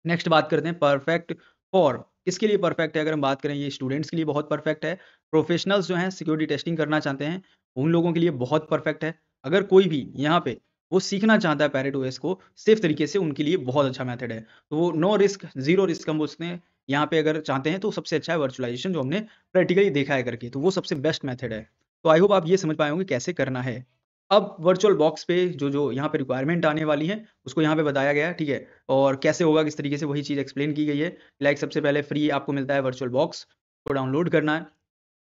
नेक्स्ट बात करते हैं परफेक्ट फॉर, किसके लिए परफेक्ट है अगर हम बात करें, ये स्टूडेंट्स के लिए बहुत परफेक्ट है। प्रोफेशनल्स जो हैं सिक्योरिटी टेस्टिंग करना चाहते हैं उन लोगों के लिए बहुत परफेक्ट है। अगर कोई भी यहाँ पे वो सीखना चाहता है पैरेट ओएस को सेफ तरीके से, उनके लिए बहुत अच्छा मेथड है। तो वो नो रिस्क जीरो रिस्क हम उसने यहाँ पे अगर चाहते हैं तो सबसे अच्छा है वर्चुअलाइजेशन, जो हमने प्रैक्टिकली देखा है करके, तो वो सबसे बेस्ट मेथड है। तो आई होप आप ये समझ पाए होंगे कैसे करना है। अब वर्चुअल बॉक्स पे जो यहाँ पे रिक्वायरमेंट आने वाली है उसको यहाँ पे बताया गया है, ठीक है? और कैसे होगा, किस तरीके से, वही चीज़ एक्सप्लेन की गई है। लाइक सबसे पहले फ्री आपको मिलता है वर्चुअल बॉक्स, को डाउनलोड करना है।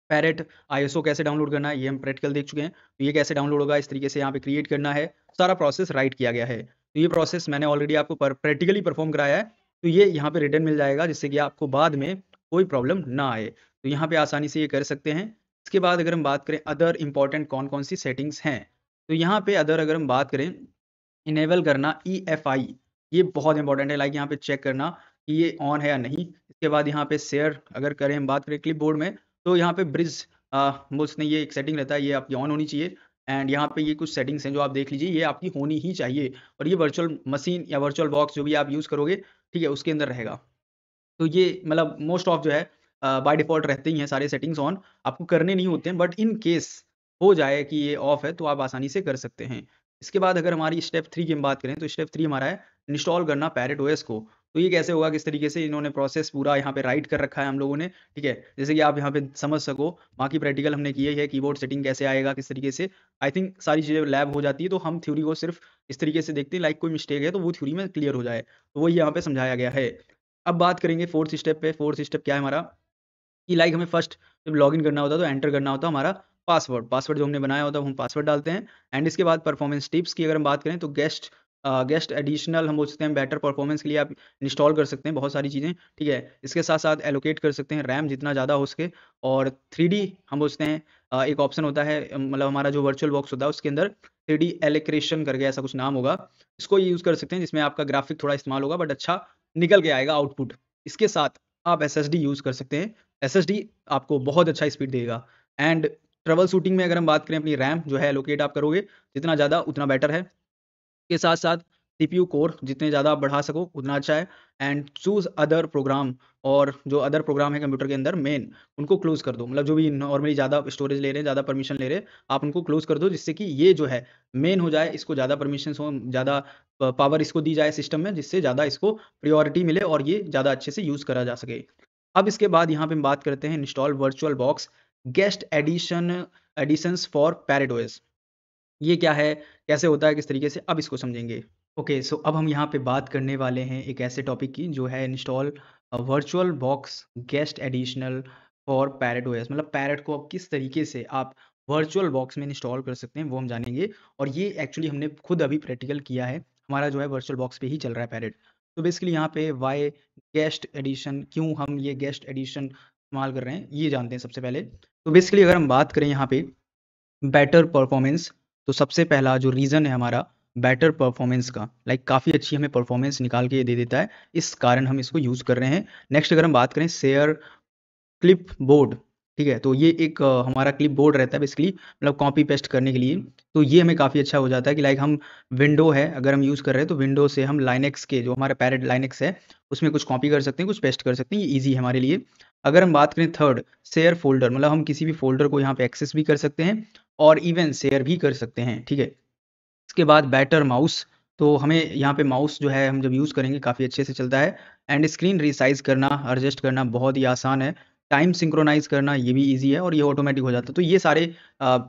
पैरेट आईएसओ कैसे डाउनलोड करना है, ये हम प्रैक्टिकल देख चुके हैं। तो ये कैसे डाउनलोड होगा, इस तरीके से यहाँ पे क्रिएट करना है, सारा प्रोसेस राइट किया गया है। तो ये प्रोसेस मैंने ऑलरेडी आपको प्रैक्टिकली परफॉर्म कराया है। तो ये यहाँ पे रिटर्न मिल जाएगा जिससे कि आपको बाद में कोई प्रॉब्लम ना आए। तो यहाँ पे आसानी से ये कर सकते हैं। इसके बाद अगर हम बात करें अदर इम्पोर्टेंट कौन-कौन सी सेटिंग्स हैं, तो यहाँ पे अदर अगर हम बात करें, इनेबल करना ईएफआई, ये बहुत इंपॉर्टेंट है, लाइक यहाँ पे चेक करना कि ये ऑन है या नहीं। इसके बाद यहाँ पे शेयर अगर करें, हम बात करें क्लिपबोर्ड में, तो यहाँ पे ब्रिज उसने ये एक सेटिंग रहता है, ये आपकी ऑन होनी चाहिए एंड यहाँ पे ये कुछ सेटिंग्स हैं जो आप देख लीजिए, ये आपकी होनी ही चाहिए और ये वर्चुअल मशीन या वर्चुअल बॉक्स जो भी आप यूज़ करोगे, ठीक है, उसके अंदर रहेगा। तो ये मतलब मोस्ट ऑफ जो है बाय डिफ़ॉल्ट रहते ही हैं सारे सेटिंग्स ऑन, आपको करने नहीं होते हैं, बट इन केस हो जाए कि ये ऑफ है तो आप आसानी से कर सकते हैं। इसके बाद अगर हमारी स्टेप 3 की हम बात करें, तो स्टेप 3 हमारा है इंस्टॉल करना पैरेट ओएस को। तो ये कैसे होगा, किस तरीके से इन्होंने प्रोसेस पूरा यहाँ पे राइट कर रखा है हम लोगों ने, ठीक है? जैसे कि आप यहाँ पे समझ सको, बाकी प्रैक्टिकल हमने किए है, कीबोर्ड सेटिंग कैसे आएगा, किस तरीके से, आई थिंक सारी चीज़ें लैब हो जाती है, तो हम थ्योरी को सिर्फ़ इस तरीके से देखते हैं, लाइक कोई मिस्टेक है तो वो थ्योरी में क्लियर हो जाए। तो वही यहाँ पे समझाया गया है। अब बात करेंगे 4th स्टेप पे। 4th स्टेप क्या है हमारा, कि लाइक हमें फर्स्ट जब लॉगिन करना होता है तो एंटर करना होता है हमारा पासवर्ड। पासवर्ड जो हमने बनाया होता है वो हम पासवर्ड डालते हैं एंड इसके बाद परफॉर्मेंस टिप्स की अगर हम बात करें तो गेस्ट एडिशनल हम बोल सकते हैं, बेटर परफॉर्मेंस के लिए आप इंस्टॉल कर सकते हैं बहुत सारी चीज़ें, ठीक है? इसके साथ-साथ एलोकेट कर सकते हैं रैम जितना ज़्यादा हो सके और 3D हम बोलते हैं, एक ऑप्शन होता है, मतलब हमारा जो वर्चुअल बॉक्स होता है उसके अंदर 3D एलोकेशन करके ऐसा कुछ नाम होगा। इसको यूज़ कर सकते हैं जिसमें आपका ग्राफिक थोड़ा इस्तेमाल होगा बट अच्छा निकल के आएगा आउटपुट। इसके साथ आप एसएसडी यूज़ कर सकते हैं। एसएसडी आपको बहुत अच्छा स्पीड देगा एंड ट्रबल शूटिंग में अगर हम बात करें, अपनी रैम जो है एलोकेट आप करोगे जितना ज़्यादा उतना बेटर है। के साथ-साथ सीपीयू कोर जितने ज़्यादा आप बढ़ा सको उतना अच्छा है एंड चूज़ अदर प्रोग्राम, और जो अदर प्रोग्राम है कंप्यूटर के अंदर मेन, उनको क्लोज़ कर दो। मतलब जो भी नॉर्मली ज़्यादा स्टोरेज ले रहे हैं, ज़्यादा परमिशन ले रहे हैं, आप उनको क्लोज़ कर दो जिससे कि ये जो है मेन हो जाए, इसको ज़्यादा परमिशंस हो, ज़्यादा पावर इसको दी जाए सिस्टम में, जिससे ज़्यादा इसको प्रायोरिटी मिले और ये ज़्यादा अच्छे से यूज़ करा जा सके। अब इसके बाद यहाँ पे हम बात करते हैं install VirtualBox guest edition additions for Parrot OS. ये क्या है, कैसे होता है, किस तरीके से, अब इसको समझेंगे। ओके, सो अब हम यहाँ पे बात करने वाले हैं एक ऐसे टॉपिक की जो है install VirtualBox guest additional for Parrot OS. मतलब पैरेट को अब किस तरीके से आप वर्चुअल बॉक्स में इंस्टॉल कर सकते हैं वो हम जानेंगे। और ये एक्चुअली हमने खुद अभी प्रैक्टिकल किया है, हमारा जो है वर्चुअल बॉक्स पे ही चल रहा है पैरेट। तो बेसिकली यहाँ पे वाई गेस्ट एडिशन, क्यों हम ये गेस्ट एडिशन इस्तेमाल कर रहे हैं ये जानते हैं सबसे पहले। तो बेसिकली अगर हम बात करें यहाँ पे बेटर परफॉर्मेंस, तो सबसे पहला जो रीज़न है हमारा बेटर परफॉर्मेंस का, लाइक काफ़ी अच्छी हमें परफॉर्मेंस निकाल के ये दे देता है, इस कारण हम इसको यूज़ कर रहे हैं। नेक्स्ट अगर हम बात करें शेयर क्लिप बोर्ड, ठीक है, तो ये एक हमारा क्लिप बोर्ड रहता है बेसिकली, मतलब कॉपी पेस्ट करने के लिए। तो ये हमें काफ़ी अच्छा हो जाता है कि लाइक हम विंडो है अगर हम यूज़ कर रहे हैं तो विंडो से हम लाइनेक्स के जो हमारा पैरेट लाइनेक्स है उसमें कुछ कॉपी कर सकते हैं, कुछ पेस्ट कर सकते हैं, ये ईजी है हमारे लिए। अगर हम बात करें थर्ड, शेयर फोल्डर, मतलब हम किसी भी फोल्डर को यहाँ पे एक्सेस भी कर सकते हैं और इवन शेयर भी कर सकते हैं, ठीक है। इसके बाद बैटर माउस, तो हमें यहाँ पे माउस जो है हम जब यूज़ करेंगे काफ़ी अच्छे से चलता है। एंड स्क्रीन रिसाइज़ करना, एडजस्ट करना बहुत ही आसान है। टाइम सिंक्रोनाइज़ करना ये भी ईज़ी है और ये ऑटोमेटिक हो जाता है। तो ये सारे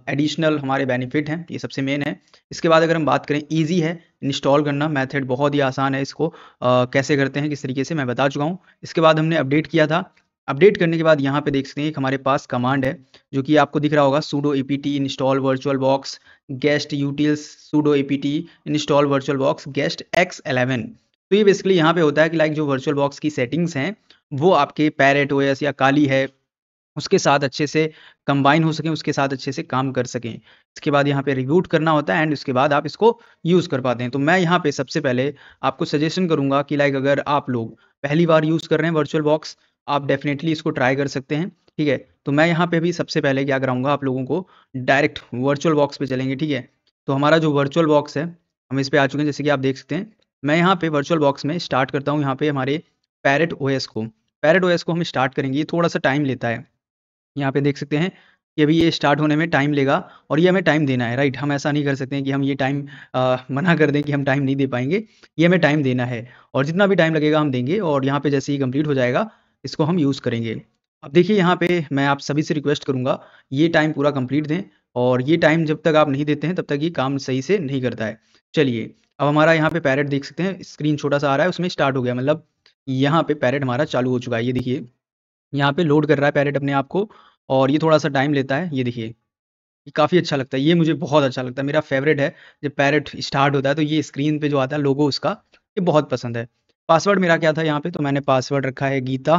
एडिशनल हमारे बेनिफिट हैं, ये सबसे मेन है। इसके बाद अगर हम बात करें, ईज़ी है इंस्टॉल करना, मेथड बहुत ही आसान है। इसको कैसे करते हैं, किस तरीके से, मैं बता चुका हूँ। इसके बाद हमने अपडेट किया था, अपडेट करने के बाद यहाँ पे देख सकते हैं एक हमारे पास कमांड है जो कि आपको दिख रहा होगा, sudo apt install VirtualBox guest utils sudo apt install VirtualBox guest x11। तो ये बेसिकली यहाँ पे होता है कि लाइक जो वर्चुअल बॉक्स की सेटिंग्स हैं वो आपके पैरेट ओएस या काली है उसके साथ अच्छे से कंबाइन हो सकें, उसके साथ अच्छे से काम कर सकें। इसके बाद यहाँ पे रिबूट करना होता है एंड उसके बाद आप इसको यूज़ कर पाते हैं। तो मैं यहाँ पे सबसे पहले आपको सजेशन करूँगा कि लाइक अगर आप लोग पहली बार यूज़ कर रहे हैं वर्चुअल बॉक्स, आप डेफ़िनेटली इसको ट्राई कर सकते हैं, ठीक है। तो मैं यहाँ पे भी सबसे पहले क्या कराऊँगा आप लोगों को, डायरेक्ट वर्चुअल बॉक्स पे चलेंगे, ठीक है। तो हमारा जो वर्चुअल बॉक्स है, हम इस पे आ चुके हैं जैसे कि आप देख सकते हैं। मैं यहाँ पे वर्चुअल बॉक्स में स्टार्ट करता हूँ यहाँ पे हमारे पैरेट ओएस को। पैरेट ओएस को हम स्टार्ट करेंगे, ये थोड़ा-सा टाइम लेता है। यहाँ पे देख सकते हैं कि अभी ये स्टार्ट होने में टाइम लेगा और ये हमें टाइम देना है, राइट। हम ऐसा नहीं कर सकते हैं कि हम ये टाइम मना कर दें कि हम टाइम नहीं दे पाएँगे, ये हमें टाइम देना है और जितना भी टाइम लगेगा हम देंगे और यहाँ पे जैसे ही कंप्लीट हो जाएगा, इसको हम यूज़ करेंगे। अब देखिए यहाँ पे मैं आप सभी से रिक्वेस्ट करूँगा, ये टाइम पूरा कंप्लीट दें और ये टाइम जब तक आप नहीं देते हैं, तब तक ये काम सही से नहीं करता है। चलिए, अब हमारा यहाँ पे पैरेट देख सकते हैं, स्क्रीन छोटा-सा आ रहा है, उसमें स्टार्ट हो गया, मतलब यहाँ पे पैरेट हमारा चालू हो चुका है, ये देखिए। यहाँ पे लोड कर रहा है पैरेट अपने आप को और ये थोड़ा-सा टाइम लेता है, ये देखिए। ये काफ़ी अच्छा लगता है, ये मुझे बहुत अच्छा लगता है, मेरा फ़ेवरेट है। जब पैरेट स्टार्ट होता है तो ये स्क्रीन पे जो आता है लोगो उसका, ये बहुत पसंद है। पासवर्ड मेरा क्या था यहाँ पे, तो मैंने पासवर्ड रखा है गीता,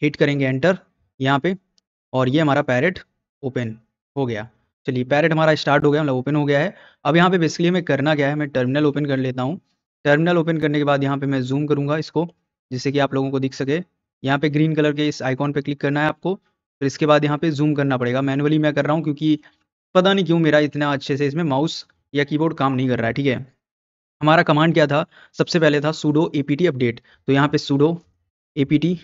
हिट करेंगे एंटर यहाँ पे और ये हमारा पैरेट ओपन हो गया। चलिए, पैरेट हमारा स्टार्ट हो गया, मतलब ओपन हो गया है। अब यहाँ पे बेसिकली हमें करना क्या है, मैं टर्मिनल ओपन कर लेता हूँ। टर्मिनल ओपन करने के बाद यहाँ पे मैं ज़ूम करूँगा इसको, जिससे कि आप लोगों को दिख सके। यहाँ पे ग्रीन कलर के इस आइकॉन पे क्लिक करना है आपको, फिर इसके बाद यहाँ पे ज़ूम करना पड़ेगा। मैनुअली मैं कर रहा हूँ क्योंकि पता नहीं क्यों मेरा इतना अच्छे से इसमें माउस या कीबोर्ड काम नहीं कर रहा है, ठीक है। हमारा कमांड क्या था, सबसे पहले था sudo apt अपडेट, तो यहाँ पे sudo apt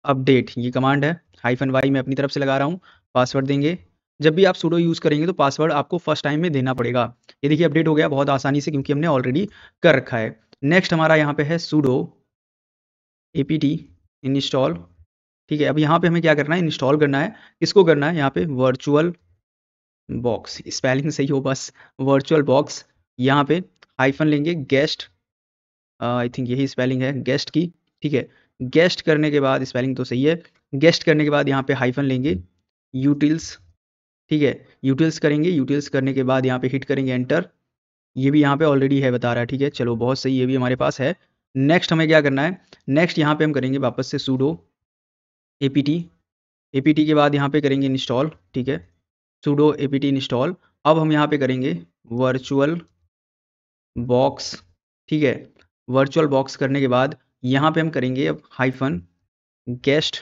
अपडेट ये कमांड है, -y मैं अपनी तरफ से लगा रहा हूँ, पासवर्ड देंगे। जब भी आप sudo यूज़ करेंगे तो पासवर्ड आपको फर्स्ट टाइम में देना पड़ेगा। ये देखिए अपडेट हो गया बहुत आसानी से क्योंकि हमने ऑलरेडी कर रखा है। नेक्स्ट हमारा यहाँ पे है sudo apt इंस्टॉल, ठीक है। अब यहाँ पे हमें क्या करना है, इंस्टॉल करना है। किसको करना है, यहाँ पे वर्चुअल बॉक्स, स्पेलिंग सही हो बस, वर्चुअल बॉक्स, यहाँ पे हाइफन लेंगे गेस्ट, आई थिंक यही स्पेलिंग है गेस्ट की, ठीक है। गेस्ट करने के बाद, स्पेलिंग तो सही है, गेस्ट करने के बाद यहाँ पे हाइफन लेंगे यूटिल्स, ठीक है। यूटिल्स करेंगे, यूटिल्स करने के बाद यहाँ पे हिट करेंगे एंटर, ये भी यहाँ पे ऑलरेडी है बता रहा है, ठीक है। चलो बहुत सही, ये भी हमारे पास है। नेक्स्ट हमें क्या करना है, नेक्स्ट यहाँ पे हम करेंगे वापस से sudo apt, apt के बाद यहाँ पे करेंगे इंस्टॉल, ठीक है, sudo apt इंस्टॉल। अब हम यहाँ पे करेंगे वर्चुअल बॉक्स, ठीक है। वर्चुअल बॉक्स करने के बाद यहाँ पे हम करेंगे अब हाइफन गेस्ट,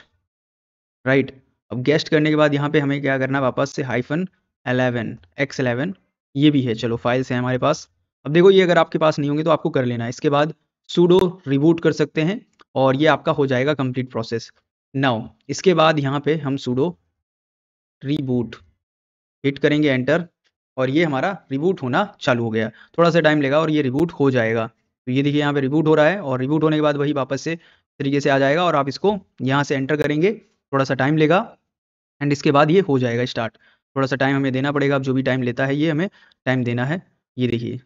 राइट। अब गेस्ट करने के बाद यहाँ पे हमें क्या करना है, वापस से हाइफन 11 x11, ये भी है, चलो फाइल्स हैं हमारे पास। अब देखो ये अगर आपके पास नहीं होंगे तो आपको कर लेना है। इसके बाद sudo रिबूट कर सकते हैं और ये आपका हो जाएगा कंप्लीट प्रोसेस। नाउ इसके बाद यहाँ पे हम sudo रिबूट हिट करेंगे एंटर और ये हमारा रिबूट होना चालू हो गया। थोड़ा सा टाइम लेगा और ये रिबूट हो जाएगा। तो ये देखिए यहाँ पे रिबूट हो रहा है और रिबूट होने के बाद वही वापस से तरीके से आ जाएगा और आप इसको यहाँ से एंटर करेंगे, थोड़ा सा टाइम लेगा एंड इसके बाद ये हो जाएगा स्टार्ट। थोड़ा सा टाइम हमें देना पड़ेगा, अब जो भी टाइम लेता है ये हमें टाइम देना है। ये देखिए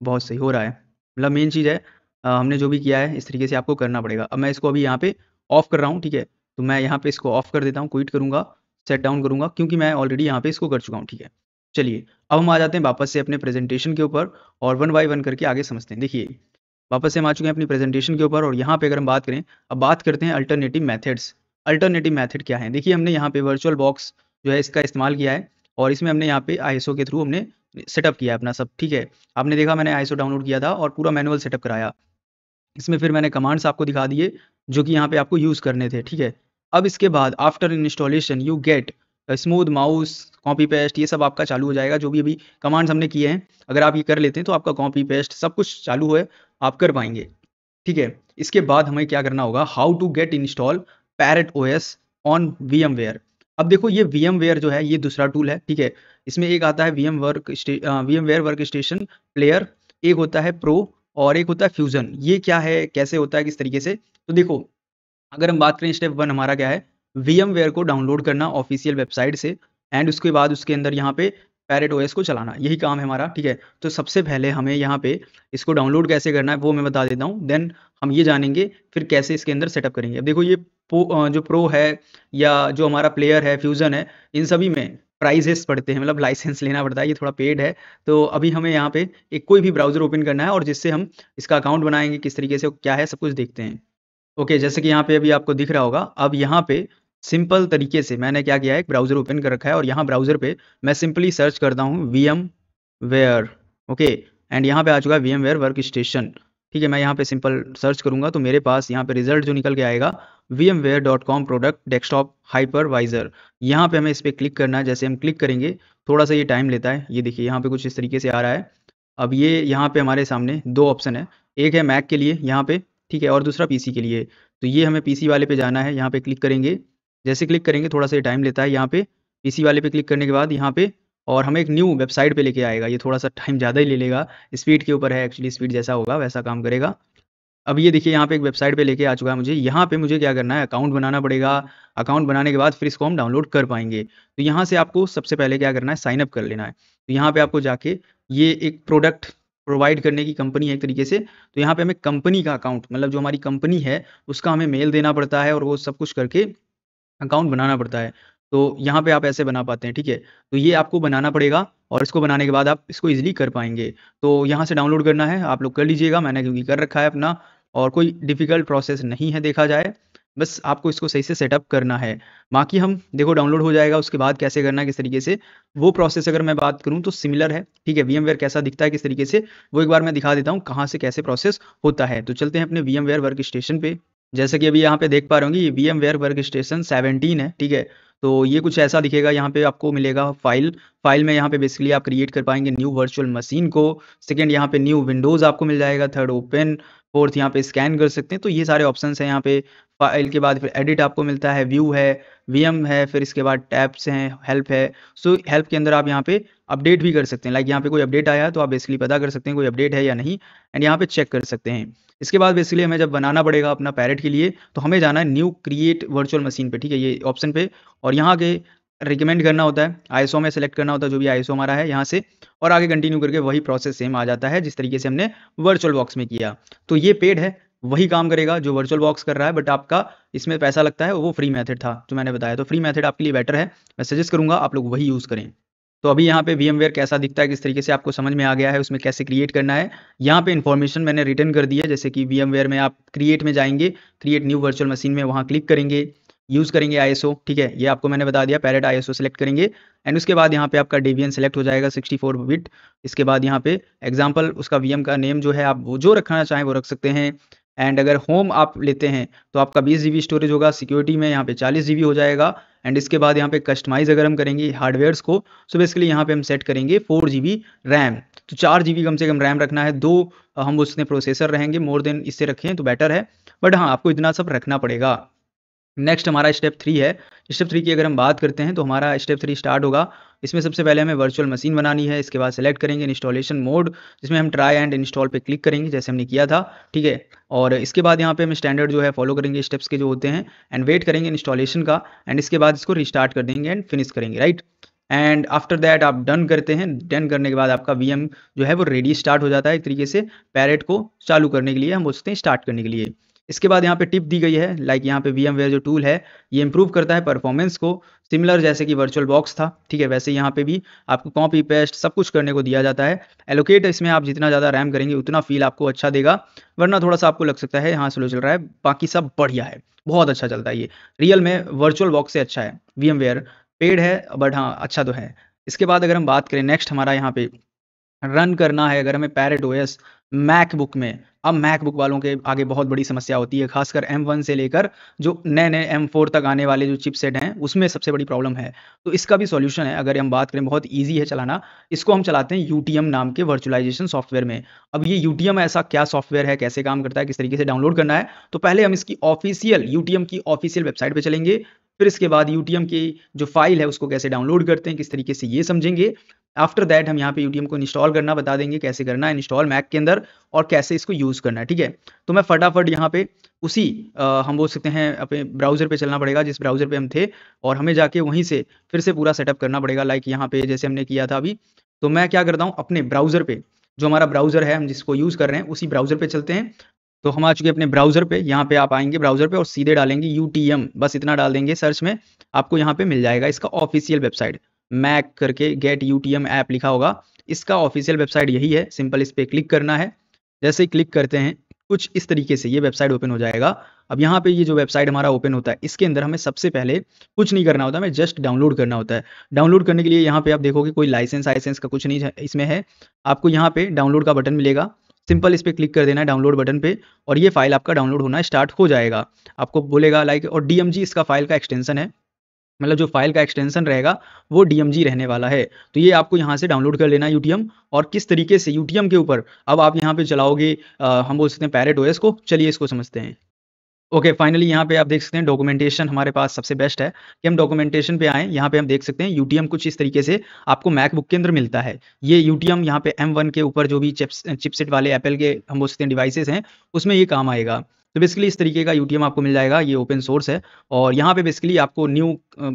बहुत सही हो रहा है, मतलब मेन चीज़ है हमने जो भी किया है इस तरीके से आपको करना पड़ेगा। अब मैं इसको अभी यहाँ पे ऑफ कर रहा हूँ, ठीक है? तो मैं यहाँ पे इसको ऑफ कर देता हूँ, क्विट करूँगा, शट डाउन करूँगा क्योंकि मैं ऑलरेडी यहाँ पे इसको कर चुका हूँ, ठीक है? चलिए, अब हम आ जाते हैं वापस से अपने प्रेज़ेंटेशन के ऊपर और वन बाय वन करके आगे समझते हैं। देखिए, वापस से हम आ चुके हैं अपनी प्रेज़ेंटेशन के ऊपर और यहाँ पे अगर हम बात करें, अब बात करते हैं अल्टरनेटिव मेथड्स। अल्टरनेटिव मेथड क्या है? देखिए, हमने यहाँ पे वर्चुअल बॉक्स जो है इसका इस्तेमाल किया है और इसमें हमने यहाँ पे आईएसओ के थ्रू हमने सेटअप किया है अपना सब, ठीक है? आपने देखा मैंने आईएसओ डाउनलोड किया था और पूरा मैनुअल सेटअप कराया। इसमें फिर मैंने कमांड्स आपको दिखा दिए जो कि यहाँ पे आपको यूज़ करने थे, ठीक है? अब इसके बाद after installation you get smooth mouse, copy paste ये सब आपका चालू हो जाएगा। जो भी अभी कमांड्स हमने किए हैं, अगर आप ये कर लेते हैं तो आपका कॉपी पेस्ट सब कुछ चालू है, आप कर पाएँगे, ठीक है? इसके बाद हमें क्या करना होगा, how to get install Parrot OS on VMware. अब देखो ये वीएमवेयर जो है ये दूसरा टूल है, ठीक है? इसमें एक आता है वीएमवेयर वर्कस्टेशन प्लेयर, एक होता है प्रो और एक होता है फ्यूज़न। ये क्या है, कैसे होता है, किस तरीके से? तो देखो, अगर हम बात करें स्टेप 1 हमारा क्या है, वीएमवेयर को डाउनलोड करना ऑफ़िशियल वेबसाइट से एंड उसके बाद उसके अंदर यहाँ पे पैरेट ओएस को चलाना, यही काम है हमारा, ठीक है? तो सबसे पहले हमें यहाँ पे इसको डाउनलोड कैसे करना है वो मैं बता देता हूँ, देन हम ये जानेंगे फिर कैसे इसके अंदर सेटअप करेंगे। अब देखो ये जो प्रो है या जो हमारा प्लेयर है, फ्यूज़न है, इन सभी में प्राइसेस पड़ते हैं, मतलब लाइसेंस लेना पड़ता है, ये थोड़ा पेड है। तो अभी हमें यहाँ पे एक कोई भी ब्राउज़र ओपन करना है और जिससे हम इसका अकाउंट बनाएँगे, किस तरीके से क्या है सब कुछ देखते हैं। ओके, जैसे कि यहाँ पे अभी आपको दिख रहा होगा, अब यहाँ पे सिंपल तरीके से मैंने क्या किया है, एक ब्राउज़र ओपन कर रखा है और यहाँ ब्राउज़र पे मैं सिंपली सर्च करता हूँ वीएमवेयर, ओके, एंड यहाँ पे आ चुका है वीएमवेयर वर्कस्टेशन, ठीक है? मैं यहाँ पे सिंपल सर्च करूँगा तो मेरे पास यहाँ पे रिज़ल्ट जो निकल के आएगा, vmware.com प्रोडक्ट डेस्कटॉप हाइपरवाइज़र। यहाँ पे हमें इस पे क्लिक करना है, जैसे हम क्लिक करेंगे, थोड़ा-सा ये टाइम लेता है, ये देखिए यहाँ पे कुछ इस तरीके से आ रहा है। अब ये यहाँ पे हमारे सामने 2 ऑप्शन है, एक है मैक के लिए यहाँ पे, ठीक है? और दूसरा पीसी के लिए। तो ये हमें पीसी वाले पे जाना है, यहाँ पे क्लिक करेंगे। जैसे क्लिक करेंगे थोड़ा-सा ये टाइम लेता है यहाँ पे, पीसी वाले पे क्लिक करने के बाद यहाँ पे और हमें एक न्यू वेबसाइट पे लेके आएगा। ये थोड़ा-सा टाइम ज़्यादा ही ले लेगा, स्पीड के ऊपर है एक्चुअली, स्पीड जैसा होगा वैसा काम करेगा। अब ये देखिए यहाँ पे एक वेबसाइट पे लेके आ चुका है मुझे, यहाँ पे मुझे क्या करना है, अकाउंट बनाना पड़ेगा, अकाउंट बनाने के बाद फिर इसको हम डाउनलोड कर पाएँगे। तो यहाँ से आपको सबसे पहले क्या करना है, साइन अप कर लेना है। तो यहाँ पे आपको जाके ये एक प्रोडक्ट प्रोवाइड करने की कंपनी है एक तरीके से, तो यहाँ पे हमें कंपनी का अकाउंट मतलब जो हमारी कंपनी है, उसका हमें मेल देना पड़ता है और वो सब कुछ करके अकाउंट बनाना पड़ता है। तो यहाँ पे आप ऐसे बना पाते हैं, ठीक है? तो ये आपको बनाना पड़ेगा और इसको बनाने के बाद आप इसको ईज़िली कर पाएँगे। तो यहाँ से डाउनलोड करना है, आप लोग कर लीजिएगा, मैंने क्योंकि कर रखा है अपना और कोई डिफ़िकल्ट प्रोसेस नहीं है देखा जाए, बस आपको इसको सही से सेटअप करना है। बाकी हम देखो डाउनलोड हो जाएगा, उसके बाद कैसे करना है, किस तरीके से, वो प्रोसेस अगर मैं बात करूँ तो सिमिलर है, ठीक है? वीएमवेयर कैसा दिखता है, किस तरीके से, वो एक बार मैं दिखा देता हूँ, कहाँ से कैसे प्रोसेस होता है। तो चलते हैं अपने वीएमवेयर वर्कस्टेशन पे। जैसे कि अभी यहाँ पे देख पा रहे होंगे ये वीएमवेयर वर्कस्टेशन 17 है, ठीक है? तो ये कुछ ऐसा दिखेगा, यहाँ पे आपको मिलेगा फाइल में यहाँ पे बेसिकली आप क्रिएट कर पाएँगे न्यू वर्चुअल मशीन को, सेकंड यहाँ पे न्यू विंडोज़ आपको मिल जाएगा, थर्ड ओपन, फोर्थ यहाँ पे स्कैन कर सकते हैं। तो ये सारे ऑप्शंस हैं यहाँ पे, फाइल के बाद फिर एडिट आपको मिलता है, व्यू है, वीएम है, फिर इसके बाद टैब्स हैं, हेल्प है। सो हेल्प के अंदर आप यहाँ पे अपडेट भी कर सकते हैं, लाइक यहाँ पे कोई अपडेट आया है तो आप बेसिकली पता कर सकते हैं कोई अपडेट है या नहीं एंड यहाँ पे चेक कर सकते हैं। इसके बाद बेसिकली हमें जब बनाना पड़ेगा अपना पैरेट के लिए, तो हमें जाना है न्यू क्रिएट वर्चुअल मशीन पे, ठीक है? ये ऑप्शन पे और यहाँ आगे रिकमेंड करना होता है, आईएसओ में सेलेक्ट करना होता है जो भी आईएसओ हमारा है यहाँ से और आगे कंटिन्यू करके वही प्रोसेस सेम आ जाता है जिस तरीके से हमने वर्चुअल बॉक्स में किया। तो ये पेड है, वही काम करेगा जो वर्चुअल बॉक्स कर रहा है, बट आपका इसमें पैसा लगता है, वो फ्री मेथड था जो मैंने बताया। तो फ्री मेथड आपके लिए बेटर है, मैं सजेस्ट करूँगा आप लोग वही यूज़ करें। तो अभी यहाँ पे वीएमवेयर कैसा दिखता है, किस तरीके से आपको समझ में आ गया है, उसमें कैसे क्रिएट करना है। यहाँ पे इन्फॉर्मेशन मैंने रिटन कर दी है, जैसे कि वीएमवेयर में आप क्रिएट में जाएँगे, क्रिएट न्यू वर्चुअल मशीन में वहाँ क्लिक करेंगे, यूज़ करेंगे आईएसओ, ठीक है? ये आपको मैंने बता दिया, पैरेट आईएसओ सेलेक्ट करेंगे एंड उसके बाद यहाँ पे आपका डेबियन सेलेक्ट हो जाएगा 64 बिट। इसके बाद यहाँ पे एग्ज़ाम्पल उसका वीएम का नेम जो है आप वो जो रखना चाहें वो रख सकते हैं एंड अगर होम आप लेते हैं तो आपका 20 जीबी स्टोरेज होगा, सिक्योरिटी में यहाँ पे 40 जीबी हो जाएगा एंड इसके बाद यहाँ पे कस्टमाइज़ अगर हम करेंगे हार्डवेयर्स को, सो बेसिकली यहाँ पे हम सेट करेंगे 4 जीबी रैम। तो 4 जीबी कम से कम रैम रखना है, 2 हम उसमें प्रोसेसर रहेंगे, मोर देन इससे रखें तो बेटर है, बट हाँ, आपको इतना सब रखना पड़ेगा। नेक्स्ट हमारा स्टेप 3 है। स्टेप 3 की अगर हम बात करते हैं तो हमारा स्टेप 3 स्टार्ट होगा। इसमें सबसे पहले हमें वर्चुअल मशीन बनानी है, इसके बाद सेलेक्ट करेंगे इंस्टॉलेशन मोड, जिसमें हम ट्राई एंड इंस्टॉल पे क्लिक करेंगे जैसे हमने किया था, ठीक है? और इसके बाद यहाँ पे हम स्टैंडर्ड जो है फॉलो करेंगे स्टेप्स के जो होते हैं एंड वेट करेंगे इंस्टॉलेशन का एंड इसके बाद इसको रिस्टार्ट कर देंगे एंड फिनिश करेंगे, राइट? एंड आफ्टर दैट आप डन करते हैं। डन करने के बाद आपका वीएम जो है वो रेडी स्टार्ट हो जाता है एक तरीके से पैरेट को चालू करने के लिए, हम बोलते हैं स्टार्ट करने के लिए। इसके बाद यहाँ पे टिप दी गई है, लाइक यहाँ पे VMware जो टूल है ये इंप्रूव करता है परफॉर्मेंस को, सिमिलर जैसे कि वर्चुअल बॉक्स था, ठीक है, वैसे यहाँ पे भी आपको कॉपी पेस्ट सब कुछ करने को दिया जाता है। एलोकेट इसमें आप जितना ज़्यादा रैम करेंगे उतना फील आपको अच्छा देगा, वरना थोड़ा सा आपको लग सकता है हाँ स्लो चल रहा है, बाकी सब बढ़िया है, बहुत अच्छा चलता है ये। रियल में वर्चुअल बॉक्स से अच्छा है VMware, पेड है बट हाँ अच्छा तो है। इसके बाद अगर हम बात करें नेक्स्ट हमारा यहाँ पे रन करना है अगर हमें पैरेट ओएस मैकबुक में। अब मैकबुक वालों के आगे बहुत बड़ी समस्या होती है, खासकर M1 से लेकर जो नए नए M4 तक आने वाले जो चिपसेट हैं उसमें सबसे बड़ी प्रॉब्लम है। तो इसका भी सॉल्यूशन है, अगर हम बात करें बहुत ईजी है चलाना। इसको हम चलाते हैं यूटीएम नाम के वर्चुअलाइजेशन सॉफ्टवेयर में। अब ये यूटीएम ऐसा क्या सॉफ्टवेयर है, कैसे काम करता है, किस तरीके से डाउनलोड करना है, तो पहले हम इसकी ऑफिशियल यूटीएम की ऑफिशियल वेबसाइट पर चलेंगे, फिर इसके बाद यूटीएम की जो फाइल है उसको कैसे डाउनलोड करते हैं, किस तरीके से ये समझेंगे। आफ्टर दैट हम यहाँ पे यूटीएम को इंस्टॉल करना बता देंगे, कैसे करना है इंस्टॉल मैक के अंदर और कैसे इसको यूज़ करना है, ठीक है। तो मैं फटाफट यहाँ पे उसी हम बोल सकते हैं अपने ब्राउज़र पे चलना पड़ेगा जिस ब्राउज़र पे हम थे, और हमें जाके वहीं से फिर से पूरा सेटअप करना पड़ेगा, लाइक यहाँ पे जैसे हमने किया था अभी। तो मैं क्या करता हूँ अपने ब्राउज़र पे, जो हमारा ब्राउज़र है हम जिसको यूज़ कर रहे हैं उसी ब्राउज़र पे चलते हैं। तो हम आ चुके हैं अपने ब्राउज़र पे, यहाँ पे आप आएंगे ब्राउज़र पे और सीधे डालेंगे यूटीएम, बस इतना डाल देंगे सर्च में, आपको यहाँ पे मिल जाएगा इसका ऑफिशियल वेबसाइट, मैक करके गेट यूटीएम ऐप लिखा होगा, इसका ऑफिशियल वेबसाइट यही है। सिंपल इस पर क्लिक करना है, जैसे ही क्लिक करते हैं कुछ इस तरीके से ये वेबसाइट ओपन हो जाएगा। अब यहाँ पे ये जो वेबसाइट हमारा ओपन होता है इसके अंदर हमें सबसे पहले कुछ नहीं करना होता, हमें जस्ट डाउनलोड करना होता है। डाउनलोड करने के लिए यहाँ पे आप देखोगे कोई लाइसेंस का कुछ नहीं इसमें है, आपको यहाँ पे डाउनलोड का बटन मिलेगा, सिंपल इस पर क्लिक कर देना है डाउनलोड बटन पे, और ये फाइल आपका डाउनलोड होना स्टार्ट हो जाएगा। आपको बोलेगा लाइक, और DMG इसका फाइल का एक्सटेंशन है, मतलब जो फाइल का एक्सटेंशन रहेगा वो DMG रहने वाला है। तो ये आपको यहाँ से डाउनलोड कर लेना है यूटीएम, और किस तरीके से यूटीएम के ऊपर अब आप यहाँ पे चलाओगे हम बोल सकते हैं पैरेट ओएस को, चलिए इसको समझते हैं। ओके, फाइनली यहाँ पे आप देख सकते हैं डॉक्यूमेंटेशन हमारे पास सबसे बेस्ट है कि हम डॉक्यूमेंटेशन पे आएँ। यहाँ पे हम देख सकते हैं यूटीएम कुछ इस तरीके से आपको मैकबुक के अंदर मिलता है। ये यूटीएम यहाँ पे M1 के ऊपर जो भी चिपसेट वाले एप्पल के हम बोल सकते हैं डिवाइसेस हैं उसमें ये काम आएगा। तो बेसिकली इस तरीके का यूटीएम आपको मिल जाएगा, ये ओपन सोर्स है। और यहाँ पे बेसिकली आपको न्यू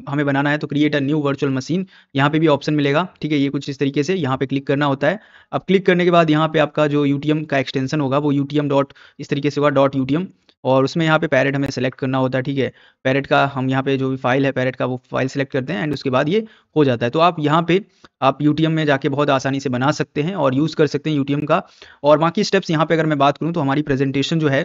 हमें बनाना है तो create a new virtual machine, यहाँ पे भी ऑप्शन मिलेगा, ठीक है। ये कुछ इस तरीके से यहाँ पे क्लिक करना होता है। अब क्लिक करने के बाद यहाँ पे आपका जो यूटीएम का एक्सटेंशन होगा वो यूटीएम डॉट इस तरीके से होगा डॉट यूटीएम, और उसमें यहाँ पे पैरेट हमें सेलेक्ट करना होता है, ठीक है। पैरेट का हम यहाँ पे जो भी फाइल है पैरेट का वो फाइल सेलेक्ट करते हैं एंड उसके बाद ये हो जाता है। तो आप यहाँ पे आप यूटीएम में जाके बहुत आसानी से बना सकते हैं और यूज़ कर सकते हैं यूटीएम का। और बाकी स्टेप्स यहाँ पे अगर मैं बात करूँ तो हमारी प्रेजेंटेशन जो है,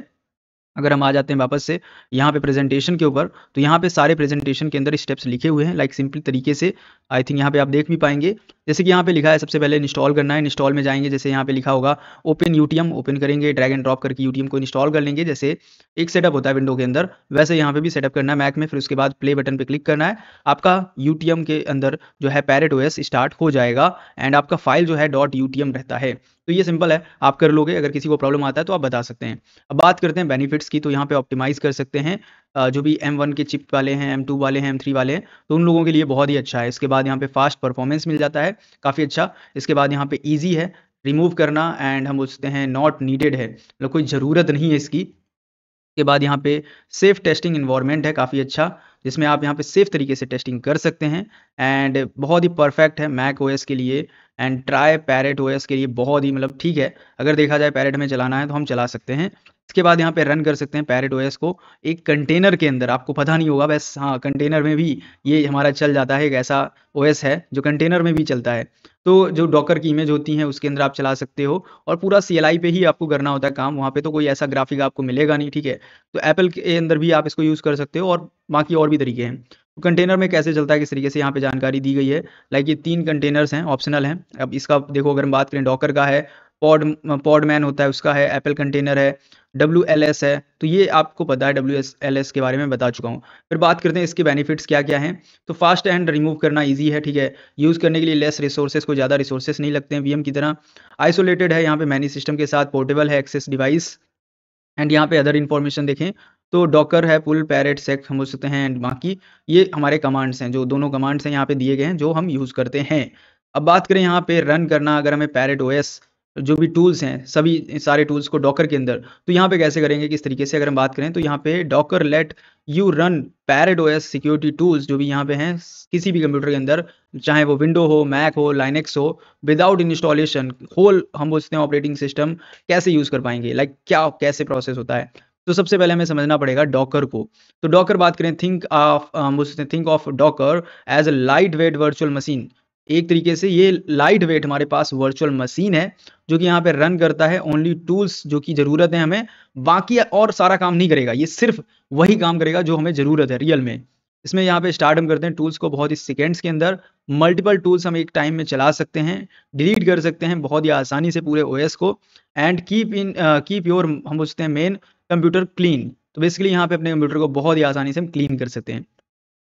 अगर हम आ जाते हैं वापस से यहाँ पे प्रेजेंटेशन के ऊपर, तो यहाँ पे सारे प्रेजेंटेशन के अंदर स्टेप्स लिखे हुए हैं लाइक सिंपल तरीके से। आई थिंक यहाँ पे आप देख भी पाएंगे, जैसे कि यहाँ पे लिखा है सबसे पहले इंस्टॉल करना है। इंस्टॉल में जाएंगे, जैसे यहाँ पे लिखा होगा ओपन यूटीएम, ओपन करेंगे, ड्रैग एंड ड्रॉप करके यूटीएम को इंस्टॉल कर लेंगे। जैसे एक सेटअप होता है विंडो के अंदर, वैसे यहाँ पे भी सेटअप करना है मैक में। फिर उसके बाद प्ले बटन पे क्लिक करना है, आपका यूटीएम के अंदर जो है पैरेट ओएस स्टार्ट हो जाएगा एंड आपका फाइल जो है डॉट यूटीएम रहता है। तो ये सिंपल है, आप कर लोगे। अगर किसी को प्रॉब्लम आता है तो आप बता सकते हैं। अब बात करते हैं बेनिफिट्स की, तो यहाँ पे ऑप्टिमाइज़ कर सकते हैं जो भी M1 के चिप वाले हैं, M2 वाले हैं, M3 वाले हैं, तो उन लोगों के लिए बहुत ही अच्छा है। इसके बाद यहाँ पे फास्ट परफॉर्मेंस मिल जाता है, काफ़ी अच्छा। इसके बाद यहाँ पे ईजी है रिमूव करना एंड हम बोलते हैं नॉट नीडेड है, मतलब कोई ज़रूरत नहीं है इसकी। के बाद यहाँ पे सेफ टेस्टिंग इन्वायरमेंट है काफ़ी अच्छा, जिसमें आप यहाँ पे सेफ तरीके से टेस्टिंग कर सकते हैं एंड बहुत ही परफेक्ट है मैक ओएस के लिए एंड ट्राई पैरेट ओएस के लिए बहुत ही मतलब ठीक है। अगर देखा जाए पैरेट में चलाना है तो हम चला सकते हैं। इसके बाद यहाँ पे रन कर सकते हैं पैरेट ओएस को एक कंटेनर के अंदर, आपको पता नहीं होगा बस, हाँ कंटेनर में भी ये हमारा चल जाता है। एक ऐसा ओएस है जो कंटेनर में भी चलता है। तो जो डॉकर की इमेज होती है उसके अंदर आप चला सकते हो, और पूरा CLI पे ही आपको करना होता है काम, वहाँ पे तो कोई ऐसा ग्राफिक आपको मिलेगा नहीं, ठीक है। तो एप्पल के अंदर भी आप इसको यूज़ कर सकते हो, और बाकी और भी तरीके हैं। तो कंटेनर में कैसे चलता है किस तरीके से यहाँ पे जानकारी दी गई है, लाइक ये 3 कंटेनर्स हैं, ऑप्शनल हैं। अब इसका देखो, अगर हम बात करें डॉकर का है, पॉडमैन होता है उसका है, एप्पल कंटेनर है, WLS है, तो ये आपको पता है, WLS के बारे में बता चुका हूँ। फिर बात करते हैं इसके बेनिफिट्स क्या क्या हैं। तो फास्ट एंड रिमूव करना ईजी है, ठीक है। यूज़ करने के लिए लेस रिसोर्सेज, को ज़्यादा रिसोर्सेज नहीं लगते हैं VM की तरह। आइसोलेटेड है यहाँ पे मैनी सिस्टम के साथ, पोर्टेबल है एक्सेस डिवाइस। एंड यहाँ पे अदर इन्फॉर्मेशन देखें तो डॉकर है, पुल, पैरेट, सेक हम बोल सकते हैं, एंड बाकी ये हमारे कमांड्स हैं, जो दोनों कमांड्स हैं यहाँ पे दिए गए हैं जो हम यूज़ करते हैं। अब बात करें यहाँ पे रन करना, अगर हमें पैरेट ओएस जो भी टूल्स हैं, सभी सारे टूल्स को डॉकर के अंदर, तो यहाँ पे कैसे करेंगे, किस तरीके से अगर हम बात करें तो यहाँ पे Docker let you run Parrot OS security tools जो भी यहाँ पे हैं किसी भी कंप्यूटर के अंदर, चाहे वो विंडो हो, मैक हो, लाइनेक्स हो, विदाउट इंस्टॉलेशन होल हम बोलते हैं ऑपरेटिंग सिस्टम कैसे यूज़ कर पाएंगे, लाइक क्या कैसे प्रोसेस होता है। तो सबसे पहले हमें समझना पड़ेगा डॉकर को। तो डॉकर बात करें, think of Docker as a lightweight virtual machine. एक तरीके से ये लाइट वेट हमारे पास वर्चुअल मशीन है जो कि यहाँ पे रन करता है ओनली टूल्स जो की ज़रूरत है हमें, बाकी और सारा काम नहीं करेगा, ये सिर्फ वही काम करेगा जो हमें ज़रूरत है रियल में। इसमें यहाँ पे स्टार्ट हम करते हैं टूल्स को बहुत ही सेकेंड्स के अंदर, मल्टीपल टूल्स हम एक टाइम में चला सकते हैं, डिलीट कर सकते हैं बहुत ही आसानी से पूरे ओएस को, एंड कीप योर हम बोलते हैं मेन कंप्यूटर क्लीन। तो बेसिकली यहाँ पे अपने कंप्यूटर को बहुत ही आसानी से हम क्लीन कर सकते हैं।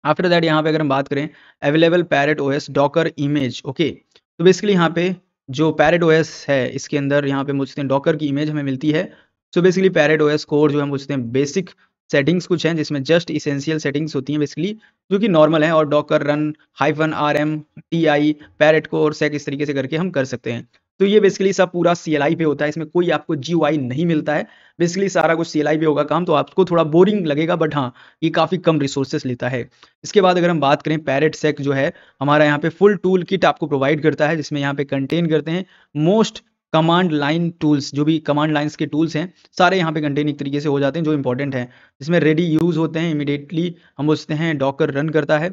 आफ्टर दैट यहाँ पे अगर हम बात करें available parrot OS Docker image, okay, तो बेसिकली यहाँ पे जो पैरेट ओएस है इसके अंदर यहाँ पे मुझसे डॉकर की इमेज हमें मिलती है। So basically parrot OS core जो हम पूछते हैं बेसिक सेटिंग्स कुछ हैं जिसमें जस्ट इसेंशियल सेटिंग्स होती हैं बेसिकली जो कि नॉर्मल है, और Docker run -rm ti parrot को और सेक इस तरीके से करके हम कर सकते हैं। तो ये बेसिकली सब पूरा CLI पे होता है, इसमें कोई आपको GUI नहीं मिलता है, बेसिकली सारा कुछ CLI पे होगा काम, तो आपको थोड़ा बोरिंग लगेगा बट हाँ ये काफ़ी कम रिसोर्सेस लेता है। इसके बाद अगर हम बात करें पैरेट सेक जो है हमारा यहाँ पे फुल टूल किट आपको प्रोवाइड करता है जिसमें यहाँ पे कंटेन करते हैं मोस्ट कमांड लाइन टूल्स, जो भी कमांड लाइन्स के टूल्स हैं सारे यहाँ पे कंटेन एक तरीके से हो जाते हैं जो इंपॉर्टेंट हैं, जिसमें रेडी यूज़ होते हैं इमीडिएटली हम बोलते हैं डॉकर रन करता है,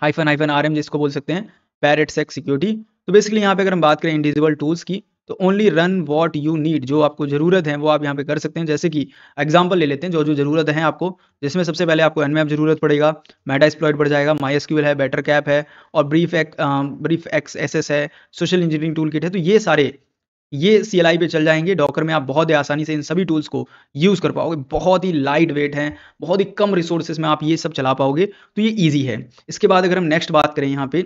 -rm जिसको बोल सकते हैं पैरेट सेक सिक्योरिटी। तो बेसिकली यहाँ पे अगर हम बात करें इंडिविजुअल टूल्स की तो only run what you need, जो आपको ज़रूरत है वो आप यहाँ पे कर सकते हैं। जैसे कि एग्जांपल ले लेते हैं जो जो ज़रूरत है आपको, जिसमें सबसे पहले आपको nmap ज़रूरत पड़ेगा, मेटास्प्लॉइट पड़ जाएगा, MySQL है, बेटर कैप है, और ब्रीफ XSS है, सोशल इंजीनियरिंग टूल किट है। तो ये सारे ये CLI पे चल जाएंगे, डॉकर में आप बहुत ही आसानी से इन सभी टूल्स को यूज़ कर पाओगे, बहुत ही लाइट वेट हैं, बहुत ही कम रिसोर्सेज में आप ये सब चला पाओगे, तो ये ईजी है। इसके बाद अगर हम नेक्स्ट बात करें यहाँ पे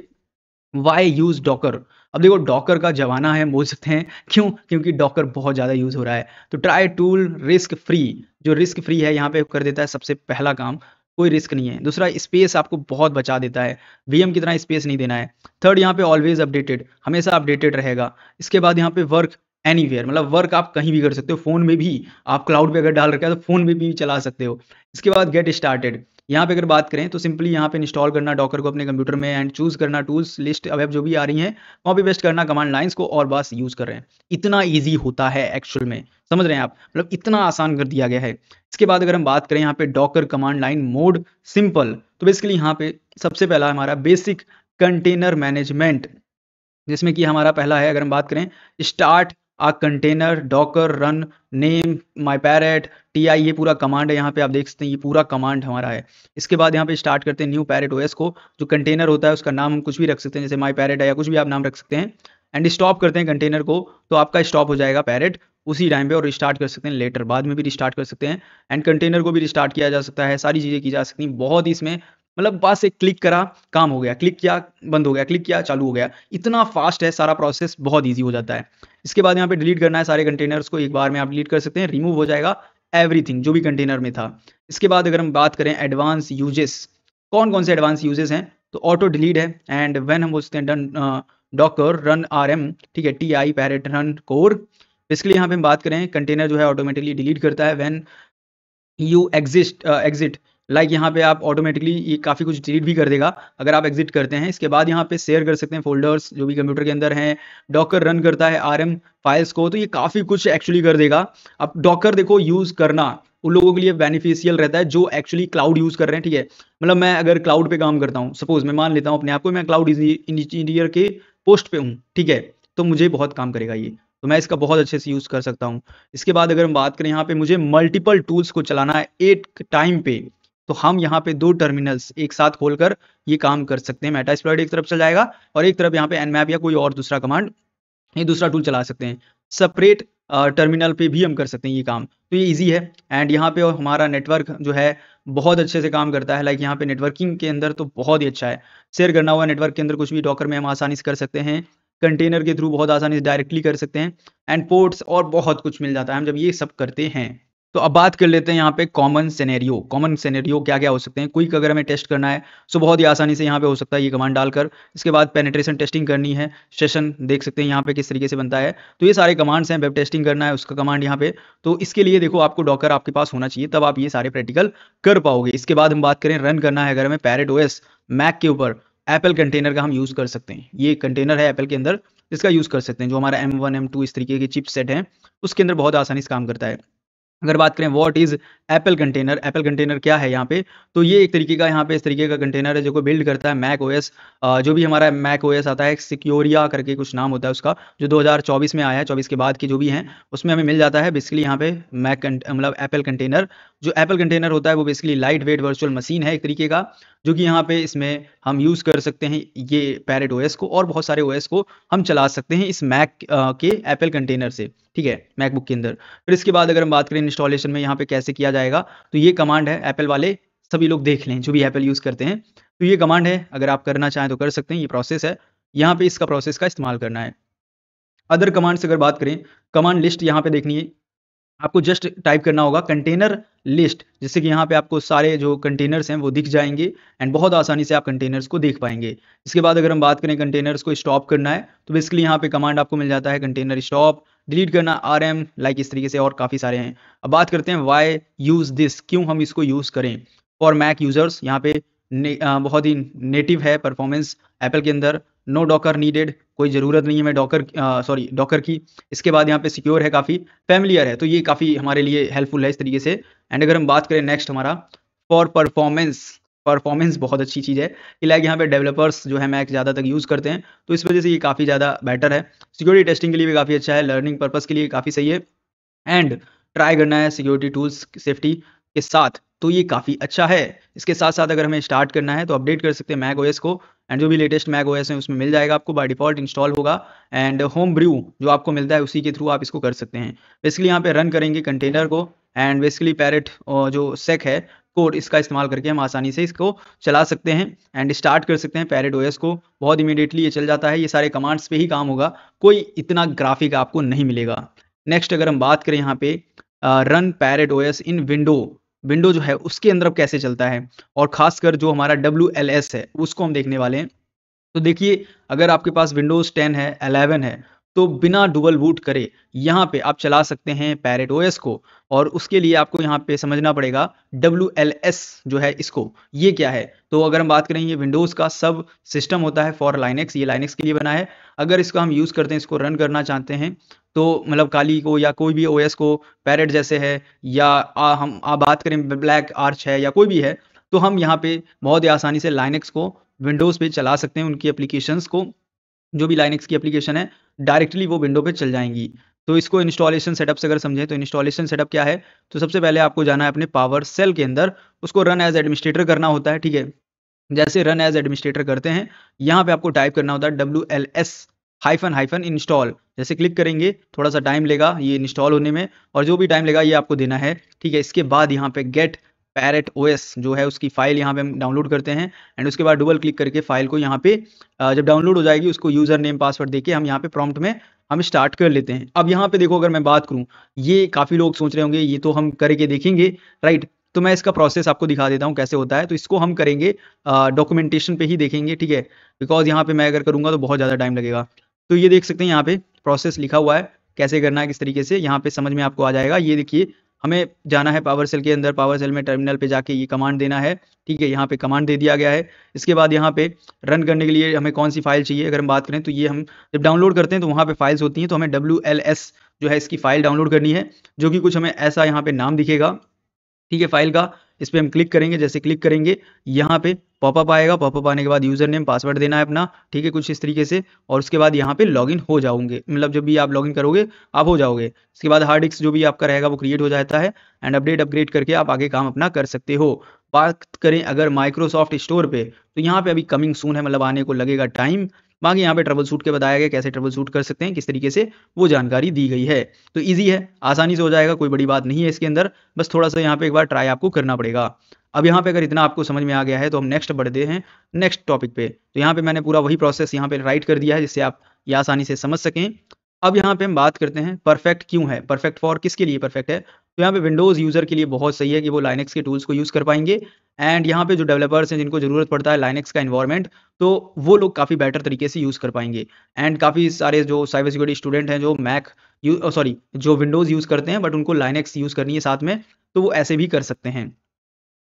वाई यूज़ डॉकर। अब देखो डॉकर का ज़माना है बोल सकते हैं, क्यों? क्योंकि डॉकर बहुत ज़्यादा यूज़ हो रहा है। तो ट्राई टूल रिस्क फ्री, जो रिस्क फ्री है यहाँ पे कर देता है सबसे पहला काम, कोई रिस्क नहीं है। दूसरा स्पेस आपको बहुत बचा देता है, VM की तरह स्पेस नहीं देना है। थर्ड यहाँ पे ऑलवेज अपडेटेड, हमेशा अपडेटेड रहेगा। इसके बाद यहाँ पे वर्क एनीवेयर, मतलब वर्क आप कहीं भी कर सकते हो, फ़ोन में भी आप क्लाउड पे अगर डाल रखा है तो फ़ोन में भी चला सकते हो। इसके बाद गेट स्टार्टेड, यहाँ पे अगर बात करें तो सिंपली यहाँ पे इंस्टॉल करना डॉकर को अपने कंप्यूटर में एंड चूज़ करना टूल्स लिस्ट वेब जो भी आ रही हैं कॉपी पेस्ट करना कमांड लाइंस को और बस यूज़ कर रहे हैं। इतना ईजी होता है एक्चुअल में, समझ रहे हैं आप, मतलब इतना आसान कर दिया गया है। इसके बाद अगर हम बात करें यहाँ पे Docker command line mode simple, तो बेसिकली यहाँ पे सबसे पहला हमारा बेसिक कंटेनर मैनेजमेंट, जिसमें कि हमारा पहला है अगर हम बात करें start a container docker run name my Parrot TI, ये पूरा कमांड है, यहाँ पे आप देख सकते हैं ये पूरा कमांड हमारा है। इसके बाद यहाँ पे स्टार्ट करते हैं न्यू पैरेट OS को, जो कंटेनर होता है उसका नाम हम कुछ भी रख सकते हैं, जैसे माई पैरेट है या कुछ भी आप नाम रख सकते हैं, एंड स्टॉप करते हैं कंटेनर को, तो आपका स्टॉप हो जाएगा पैरेट उसी टाइम पे, और रिस्टार्ट कर सकते हैं लेटर, बाद में भी रिस्टार्ट कर सकते हैं, एंड कंटेनर को भी रिस्टार्ट किया जा सकता है, सारी चीज़ें की जा सकती हैं बहुत ही इसमें, मतलब बस एक क्लिक करा काम हो गया, क्लिक किया बंद हो गया, क्लिक किया चालू हो गया, इतना फास्ट है सारा प्रोसेस, बहुत ईजी हो जाता है। इसके बाद यहाँ पे डिलीट करना है सारे कंटेनर्स को, एक बार में आप डिलीट कर सकते हैं, रिमूव हो जाएगा एवरीथिंग जो भी कंटेनर में था। इसके बाद अगर हम बात करें एडवांस यूजेस, कौन कौन से एडवांस यूजेस हैं, तो ऑटो डिलीट है, एंड व्हेन हम बोलते हैं डन डॉकर रन RM, ठीक है, TI parrot run core. Basically यहाँ पे हम बात करें कंटेनर जो है ऑटोमेटिकली डिलीट करता है व्हेन यू एग्जिट, लाइक यहाँ पे आप ऑटोमेटिकली ये काफ़ी कुछ डिलीट भी कर देगा अगर आप एग्जिट करते हैं। इसके बाद यहाँ पे शेयर कर सकते हैं फोल्डर्स जो भी कंप्यूटर के अंदर हैं, डॉकर रन करता है RM फाइल्स को, तो ये काफ़ी कुछ एक्चुअली कर देगा। अब डॉकर देखो यूज़ करना उन लोगों के लिए बेनिफिशियल रहता है जो एक्चुअली क्लाउड यूज़ कर रहे हैं, ठीक है, मतलब मैं अगर क्लाउड पे काम करता हूँ, सपोज मैं मान लेता हूँ अपने आप को मैं क्लाउड इंजीनियर के पोस्ट पे हूँ, ठीक है, तो मुझे बहुत काम करेगा ये, तो मैं इसका बहुत अच्छे से यूज़ कर सकता हूँ। इसके बाद अगर हम बात करें यहाँ पे मुझे मल्टीपल टूल्स को चलाना है एक टाइम पे, तो हम यहाँ पे 2 टर्मिनल्स एक साथ खोलकर ये काम कर सकते हैं। मेटास्प्लॉइट एक तरफ चल जाएगा और एक तरफ यहाँ पे nmap या कोई और दूसरा कमांड, ये दूसरा टूल चला सकते हैं। सेपरेट टर्मिनल पे भी हम कर सकते हैं ये काम, तो ये ईजी है। एंड यहाँ पे हमारा नेटवर्क जो है बहुत अच्छे से काम करता है, लाइक यहाँ पे नेटवर्किंग के अंदर तो बहुत ही अच्छा है, शेयर करना हुआ नेटवर्क के अंदर कुछ भी डॉकर में हम आसानी से कर सकते हैं, कंटेनर के थ्रू बहुत आसानी से डायरेक्टली कर सकते हैं, एंड पोर्ट्स और बहुत कुछ मिल जाता है हम जब ये सब करते हैं। तो अब बात कर लेते हैं यहाँ पे कॉमन सिनेरियो। कॉमन सिनेरियो क्या-क्या हो सकते हैं? क्विक अगर हमें टेस्ट करना है, सो बहुत ही आसानी से यहाँ पे हो सकता है ये कमांड डालकर। इसके बाद पेनिट्रेशन टेस्टिंग करनी है, सेशन देख सकते हैं यहाँ पे किस तरीके से बनता है। तो ये सारे कमांड्स हैं, वेब टेस्टिंग करना है उसका कमांड यहाँ पे। तो इसके लिए देखो आपको डॉकर आपके पास होना चाहिए, तब आप ये सारे प्रैक्टिकल कर पाओगे। इसके बाद हम बात करें रन करना है अगर हमें पैरेट ओएस मैक के ऊपर, एप्पल कंटेनर का हम यूज़ कर सकते हैं। ये कंटेनर है एप्पल के अंदर, इसका यूज़ कर सकते हैं। जो हमारा M1, M2 इस तरीके के चिपसेट हैं, उसके अंदर बहुत आसानी से काम करता है। अगर बात करें व्हाट इज़ एप्पल कंटेनर क्या है यहाँ पे, तो ये एक तरीके का यहाँ पे इस तरीके का कंटेनर है जो को बिल्ड करता है मैक ओएस। जो भी हमारा मैक ओएस आता है, सिक्योरिया करके कुछ नाम होता है उसका, जो 2024 में आया है, 24 के बाद के जो भी हैं, उसमें हमें मिल जाता है। बेसिकली यहाँ पे मतलब एप्पल कंटेनर, जो एप्पल कंटेनर होता है वो basically light weight virtual machine है एक तरीके का, जो कि यहाँ पे इसमें हम यूज़ कर सकते हैं ये पैरेट ओएस को, और बहुत सारे ओएस को हम चला सकते हैं इस मैक के एप्पल कंटेनर से, ठीक है, मैकबुक के अंदर। फिर इसके बाद अगर हम बात करें इंस्टॉलेशन में यहाँ पे कैसे किया जाएगा, तो ये कमांड है, एप्पल वाले सभी लोग देख लें जो भी एप्पल यूज़ करते हैं। तो ये कमांड है, अगर आप करना चाहें तो कर सकते हैं, ये प्रोसेस है। यहाँ पे इसका प्रोसेस का इस्तेमाल करना है। अदर कमांड से अगर बात करें, कमांड लिस्ट यहाँ पे देखनी है, आपको जस्ट टाइप करना होगा कंटेनर लिस्ट, जिससे कि यहाँ पे आपको सारे जो कंटेनर्स हैं वो दिख जाएंगे, एंड बहुत आसानी से आप कंटेनर्स को देख पाएंगे। इसके बाद अगर हम बात करें कंटेनर्स को स्टॉप करना है, तो बेसिकली यहाँ पे कमांड आपको मिल जाता है कंटेनर स्टॉप, डिलीट करना आरएम, लाइक इस तरीके से, और काफ़ी सारे हैं। अब बात करते हैं वाई यूज़ दिस, क्यों हम इसको यूज़ करें फॉर मैक यूज़र्स। यहाँ पे बहुत ही नेटिव है परफॉर्मेंस एप्पल के अंदर, नो डॉकर नीडेड, कोई ज़रूरत नहीं है मैं डॉकर की। इसके बाद यहाँ पे सिक्योर है, काफ़ी फेमिलियर है, तो ये काफ़ी हमारे लिए हेल्पफुल है इस तरीके से। एंड अगर हम बात करें नेक्स्ट हमारा फॉर परफॉर्मेंस, परफॉर्मेंस बहुत अच्छी चीज़ है कि लाइक यहाँ पे डेवलपर्स जो है मैक ज़्यादातर यूज़ करते हैं, तो इस वजह से ये काफ़ी ज़्यादा बेटर है। सिक्योरिटी टेस्टिंग के लिए भी काफ़ी अच्छा है, लर्निंग पर्पज़ के लिए काफ़ी सही है, एंड ट्राई करना है सिक्योरिटी टूल्स सेफ्टी के साथ, तो ये काफ़ी अच्छा है। इसके साथ-साथ अगर हमें स्टार्ट करना है तो अपडेट कर सकते हैं मैक ओएस को, एंड जो भी लेटेस्ट मैक ओएस है उसमें मिल जाएगा आपको, बाय डिफ़ॉल्ट इंस्टॉल होगा, एंड होम ब्रू जो आपको मिलता है उसी के थ्रू आप इसको कर सकते हैं। बेसिकली यहाँ पे रन करेंगे कंटेनर को, एंड बेसिकली पैरेट जो सेक है कोड, इसका इस्तेमाल करके हम आसानी से इसको चला सकते हैं, एंड स्टार्ट कर सकते हैं पैरेट ओएस को। बहुत इमीडिएटली ये चल जाता है, ये सारे कमांड्स पे ही काम होगा, कोई इतना ग्राफिक आपको नहीं मिलेगा। नेक्स्ट अगर हम बात करें यहाँ पे रन पैरेट ओएस इन विंडो, विंडो जो है उसके अंदर अब कैसे चलता है, और खासकर जो हमारा WLS है उसको हम देखने वाले हैं। तो देखिए, अगर आपके पास विंडोज़ 10 है, 11 है, तो बिना डुअल बूट करे यहाँ पे आप चला सकते हैं पैरेट ओएस को, और उसके लिए आपको यहाँ पे समझना पड़ेगा WLS जो है इसको, ये क्या है। तो अगर हम बात करें, ये विंडोज़ का सब सिस्टम होता है फॉर लाइनेक्स, ये लाइनेक्स के लिए बना है। अगर इसको हम यूज़ करते हैं, इसको रन करना चाहते हैं, तो मतलब काली को या कोई भी ओएस को, पैरेट जैसे है, या हम बात करें ब्लैक आर्च है या कोई भी है, तो हम यहाँ पे बहुत ही आसानी से लाइनेक्स को विंडोज़ पे चला सकते हैं, उनकी एप्लीकेशंस को, जो भी लाइनेक्स की एप्लीकेशन है, डायरेक्टली वो विंडो पे चल जाएँगी। तो इसको इंस्टॉलेशन सेटअप से अगर समझें, तो इंस्टॉलेशन सेटअप क्या है? तो सबसे पहले आपको जाना है अपने पावर सेल के अंदर, उसको रन एज़ एडमिनिस्ट्रेटर करना होता है, ठीक है? जैसे रन एज़ एडमिनिस्ट्रेटर करते हैं, यहाँ पे आपको टाइप करना होता है WLS हाइफ़न हाइफ़न इंस्टॉल। जैसे क्लिक करेंगे, थोड़ा-सा टाइम लेगा ये इंस्टॉल होने में, और जो भी टाइम लेगा ये आपको देना है, ठीक है? इसके बाद यहाँ पे गेट पैरेट ओएस जो है उसकी फ़ाइल यहाँ पे हम डाउनलोड करते हैं, एंड उसके बाद डबल क्लिक करके फ़ाइल को यहाँ पे जब डाउनलोड हो जाएगी, उसको यूज़र नेम पासवर्ड देके हम यहाँ पे प्रॉम्प्ट में हम स्टार्ट कर लेते हैं। अब यहाँ पे देखो, अगर मैं बात करूँ, ये काफ़ी लोग सोच रहे होंगे ये तो हम करके देखेंगे, राइट? तो मैं इसका प्रोसेस आपको दिखा देता हूँ कैसे होता है। तो इसको हम करेंगे डॉक्यूमेंटेशन पे ही देखेंगे, ठीक है? बिकॉज़ यहाँ पे मैं अगर करूँगा तो बहुत ज़्यादा टाइम लगेगा। तो ये देख सकते हैं यहाँ पे प्रोसेस लिखा हुआ है, कैसे करना है, किस तरीके से, यहाँ पे समझ में आपको आ जाएगा। ये देखिए, हमें जाना है पावर सेल के अंदर, पावर सेल में टर्मिनल पे जाके ये कमांड देना है, ठीक है? यहाँ पे कमांड दे दिया गया है। इसके बाद यहाँ पे रन करने के लिए हमें कौन-सी फ़ाइल चाहिए, अगर हम बात करें, तो ये हम जब डाउनलोड करते हैं तो वहाँ पे फ़ाइल्स होती हैं, तो हमें WLS जो है इसकी फ़ाइल डाउनलोड करनी है, जो कि कुछ हमें ऐसा यहाँ पे नाम दिखेगा, ठीक है, फाइल का। इस पे हम क्लिक करेंगे, जैसे क्लिक करेंगे, यहाँ पे पॉपअप आएगा, पॉपअप आने के बाद यूज़र नेम पासवर्ड देना है अपना, ठीक है, कुछ इस तरीके से, और उसके बाद यहाँ पे लॉगिन हो जाओगे, मतलब जब भी आप लॉगिन करोगे आप हो जाओगे। इसके बाद हार्ड डिस्क जो भी आपका रहेगा वो क्रिएट हो जाता है, एंड अपग्रेड करके आप आगे काम अपना कर सकते हो। बात करें अगर माइक्रोसॉफ्ट स्टोर पे, तो यहाँ पे अभी कमिंग सून है, मतलब आने को लगेगा टाइम। बाकी यहाँ पे ट्रबल शूट के बताया गया कैसे ट्रबल शूट कर सकते हैं, किस तरीके से, वो जानकारी दी गई है। तो ईज़ी है, आसानी से हो जाएगा, कोई बड़ी बात नहीं है इसके अंदर, बस थोड़ा-सा यहाँ पे एक बार ट्राई आपको करना पड़ेगा। अब यहाँ पे अगर इतना आपको समझ में आ गया है, तो हम नेक्स्ट बढ़ते हैं नेक्स्ट टॉपिक पे। तो यहाँ पे मैंने पूरा वही प्रोसेस यहाँ पे राइट कर दिया है, जिससे आप ये आसानी से समझ सकें। अब यहाँ पे हम बात करते हैं परफेक्ट क्यों है, परफेक्ट फॉर किसके लिए परफेक्ट है? तो यहाँ पे विंडोज़ यूज़र के लिए बहुत सही है कि वो लाइनक्स के टूल्स को यूज़ कर पाएँगे। एंड यहाँ पे जो डेवलपर्स हैं जिनको ज़रूरत पड़ता है लाइनक्स का एनवायरनमेंट, तो वो लोग काफ़ी बेटर तरीके से यूज़ कर पाएँगे। एंड काफ़ी सारे जो साइबर सिक्योरिटी स्टूडेंट हैं जो सॉरी, जो विंडोज़ यूज़ करते हैं बट उनको लाइनक्स यूज़ करनी है साथ में, तो वो ऐसे भी कर सकते हैं।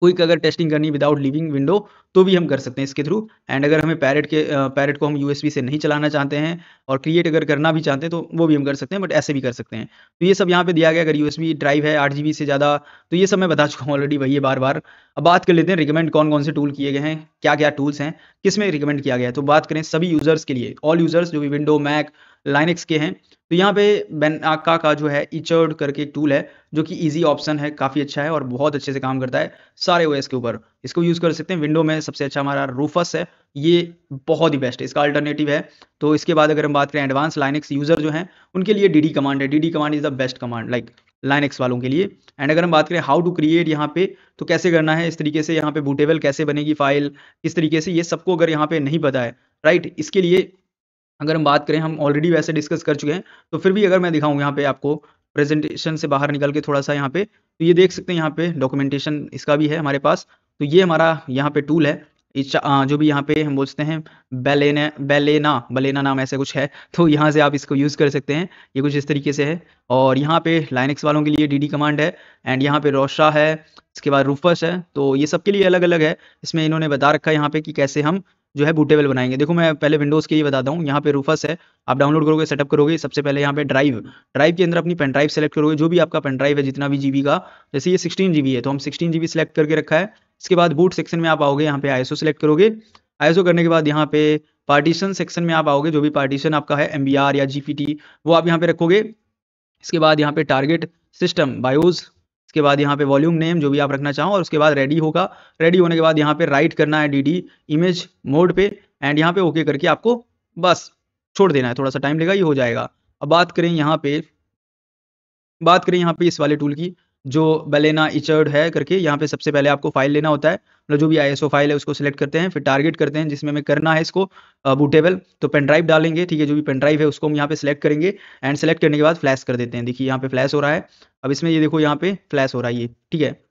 क्विक अगर टेस्टिंग करनी है विदाउट लीविंग विंडो, तो भी हम कर सकते हैं इसके थ्रू। एंड अगर हमें पैरेट को हम यूएसबी से नहीं चलाना चाहते हैं और क्रिएट अगर करना भी चाहते हैं तो वो भी हम कर सकते हैं, बट ऐसे भी कर सकते हैं। तो ये सब यहाँ पे दिया गया। अगर यूएसबी ड्राइव है 8 जीबी से ज़्यादा, तो ये सब मैं बता चुका हूँ ऑलरेडी, वही है बार-बार। अब बात कर लेते हैं रिकमेंड कौन-कौन से टूल किए गए हैं, क्या-क्या टूल्स हैं, किसमें रिकमेंड किया गया है। तो बात करें सभी यूज़र्स के लिए, ऑल यूज़र्स जो भी विंडो, मैक, लाइनक्स के हैं, तो यहाँ पे बेनाका का जो है इचर्ड करके एक टूल है, जो कि ईज़ी ऑप्शन है, काफ़ी अच्छा है और बहुत अच्छे से काम करता है सारे ओएस के ऊपर। इसको यूज़ कर सकते हैं। विंडो में सबसे अच्छा हमारा रूफस है, ये बहुत ही बेस्ट है, इसका अल्टरनेटिव है। तो इसके बाद अगर हम बात करें एडवांस लाइनक्स यूज़र जो हैं, उनके लिए डीडी कमांड है। DD command is the best command like Linux वालों के लिए। एंड अगर हम बात करें हाउ टू क्रिएट यहाँ पे, तो कैसे करना है, इस तरीके से यहाँ पे बूटेबल कैसे बनेगी फ़ाइल, किस तरीके से, ये सबको अगर यहाँ पे नहीं पता है, राइट? इसके लिए अगर हम बात करें, हम ऑलरेडी वैसे डिस्कस कर चुके हैं, तो फिर भी अगर मैं दिखाऊँ यहाँ पे आपको प्रेज़ेंटेशन से बाहर निकल के थोड़ा-सा यहाँ पे, तो ये देख सकते हैं यहाँ पे डॉक्यूमेंटेशन इसका भी है हमारे पास। तो ये हमारा यहाँ पे टूल है। जो भी यहाँ पे हम बोलते हैं बलेना नाम ऐसे कुछ है, तो यहाँ से आप इसको यूज़ कर सकते हैं। ये कुछ इस तरीके से है और यहाँ पे लाइनक्स वालों के लिए डीडी कमांड है एंड यहाँ पे रोशा है, इसके बाद रूफस है, तो ये सबके लिए अलग-अलग है। इसमें इन्होंने बता रखा है यहाँ पे कि कैसे हम जो है बूटेबल बनाएँगे। देखो मैं पहले विंडोज़ के लिए बताता हूँ, यहाँ पे रूफस है, आप डाउनलोड करोगे, सेटअप करोगे, सबसे पहले यहाँ पे ड्राइव के अंदर अपनी पेन ड्राइव सेलेक्ट करोगे, जो भी आपका पेन ड्राइव है जितना भी जीबी का, जैसे ये 16 जीबी है, तो हम 16 जीबी सेलेक्ट करके रखा है। इसके बाद बूट सेक्शन में आप आओगे, यहाँ पे आईएसओ सेलेक्ट करोगे। आईएसओ करने के बाद यहाँ पे पार्टीशन सेक्शन में आप आओगे, जो भी पार्टीशन आपका है एमबीआर या जीपीटी, वो आप यहाँ पे रखोगे। इसके बाद यहाँ पे टारगेट सिस्टम बायोस, इसके बाद यहाँ पे वॉल्यूम नेम जो भी आप रखना चाहो और उसके बाद रेडी होगा। रेडी होने के बाद यहाँ पे राइट करना है डीडी इमेज मोड पे एंड यहाँ पे ओके करके आपको बस छोड़ देना है, थोड़ा सा टाइम लेगा, ये हो जाएगा। अब बात करें यहाँ पे इस वाले टूल की, जो बेलेना इचर्ड है करके, यहाँ पे सबसे पहले आपको फाइल लेना होता है, मतलब जो भी आईएसओ फाइल है उसको सिलेक्ट करते हैं, फिर टारगेट करते हैं जिसमें हमें करना है इसको बूटेबल, तो पेन ड्राइव डालेंगे, ठीक है, जो भी पेन ड्राइव है उसको हम यहाँ पे सिलेक्ट करेंगे एंड सेलेक्ट करने के बाद फ्लैश कर देते हैं। देखिए यहाँ पे फ्लैश हो रहा है, अब इसमें ये देखो यहाँ पे फ्लैश हो रहा है ये, ठीक है।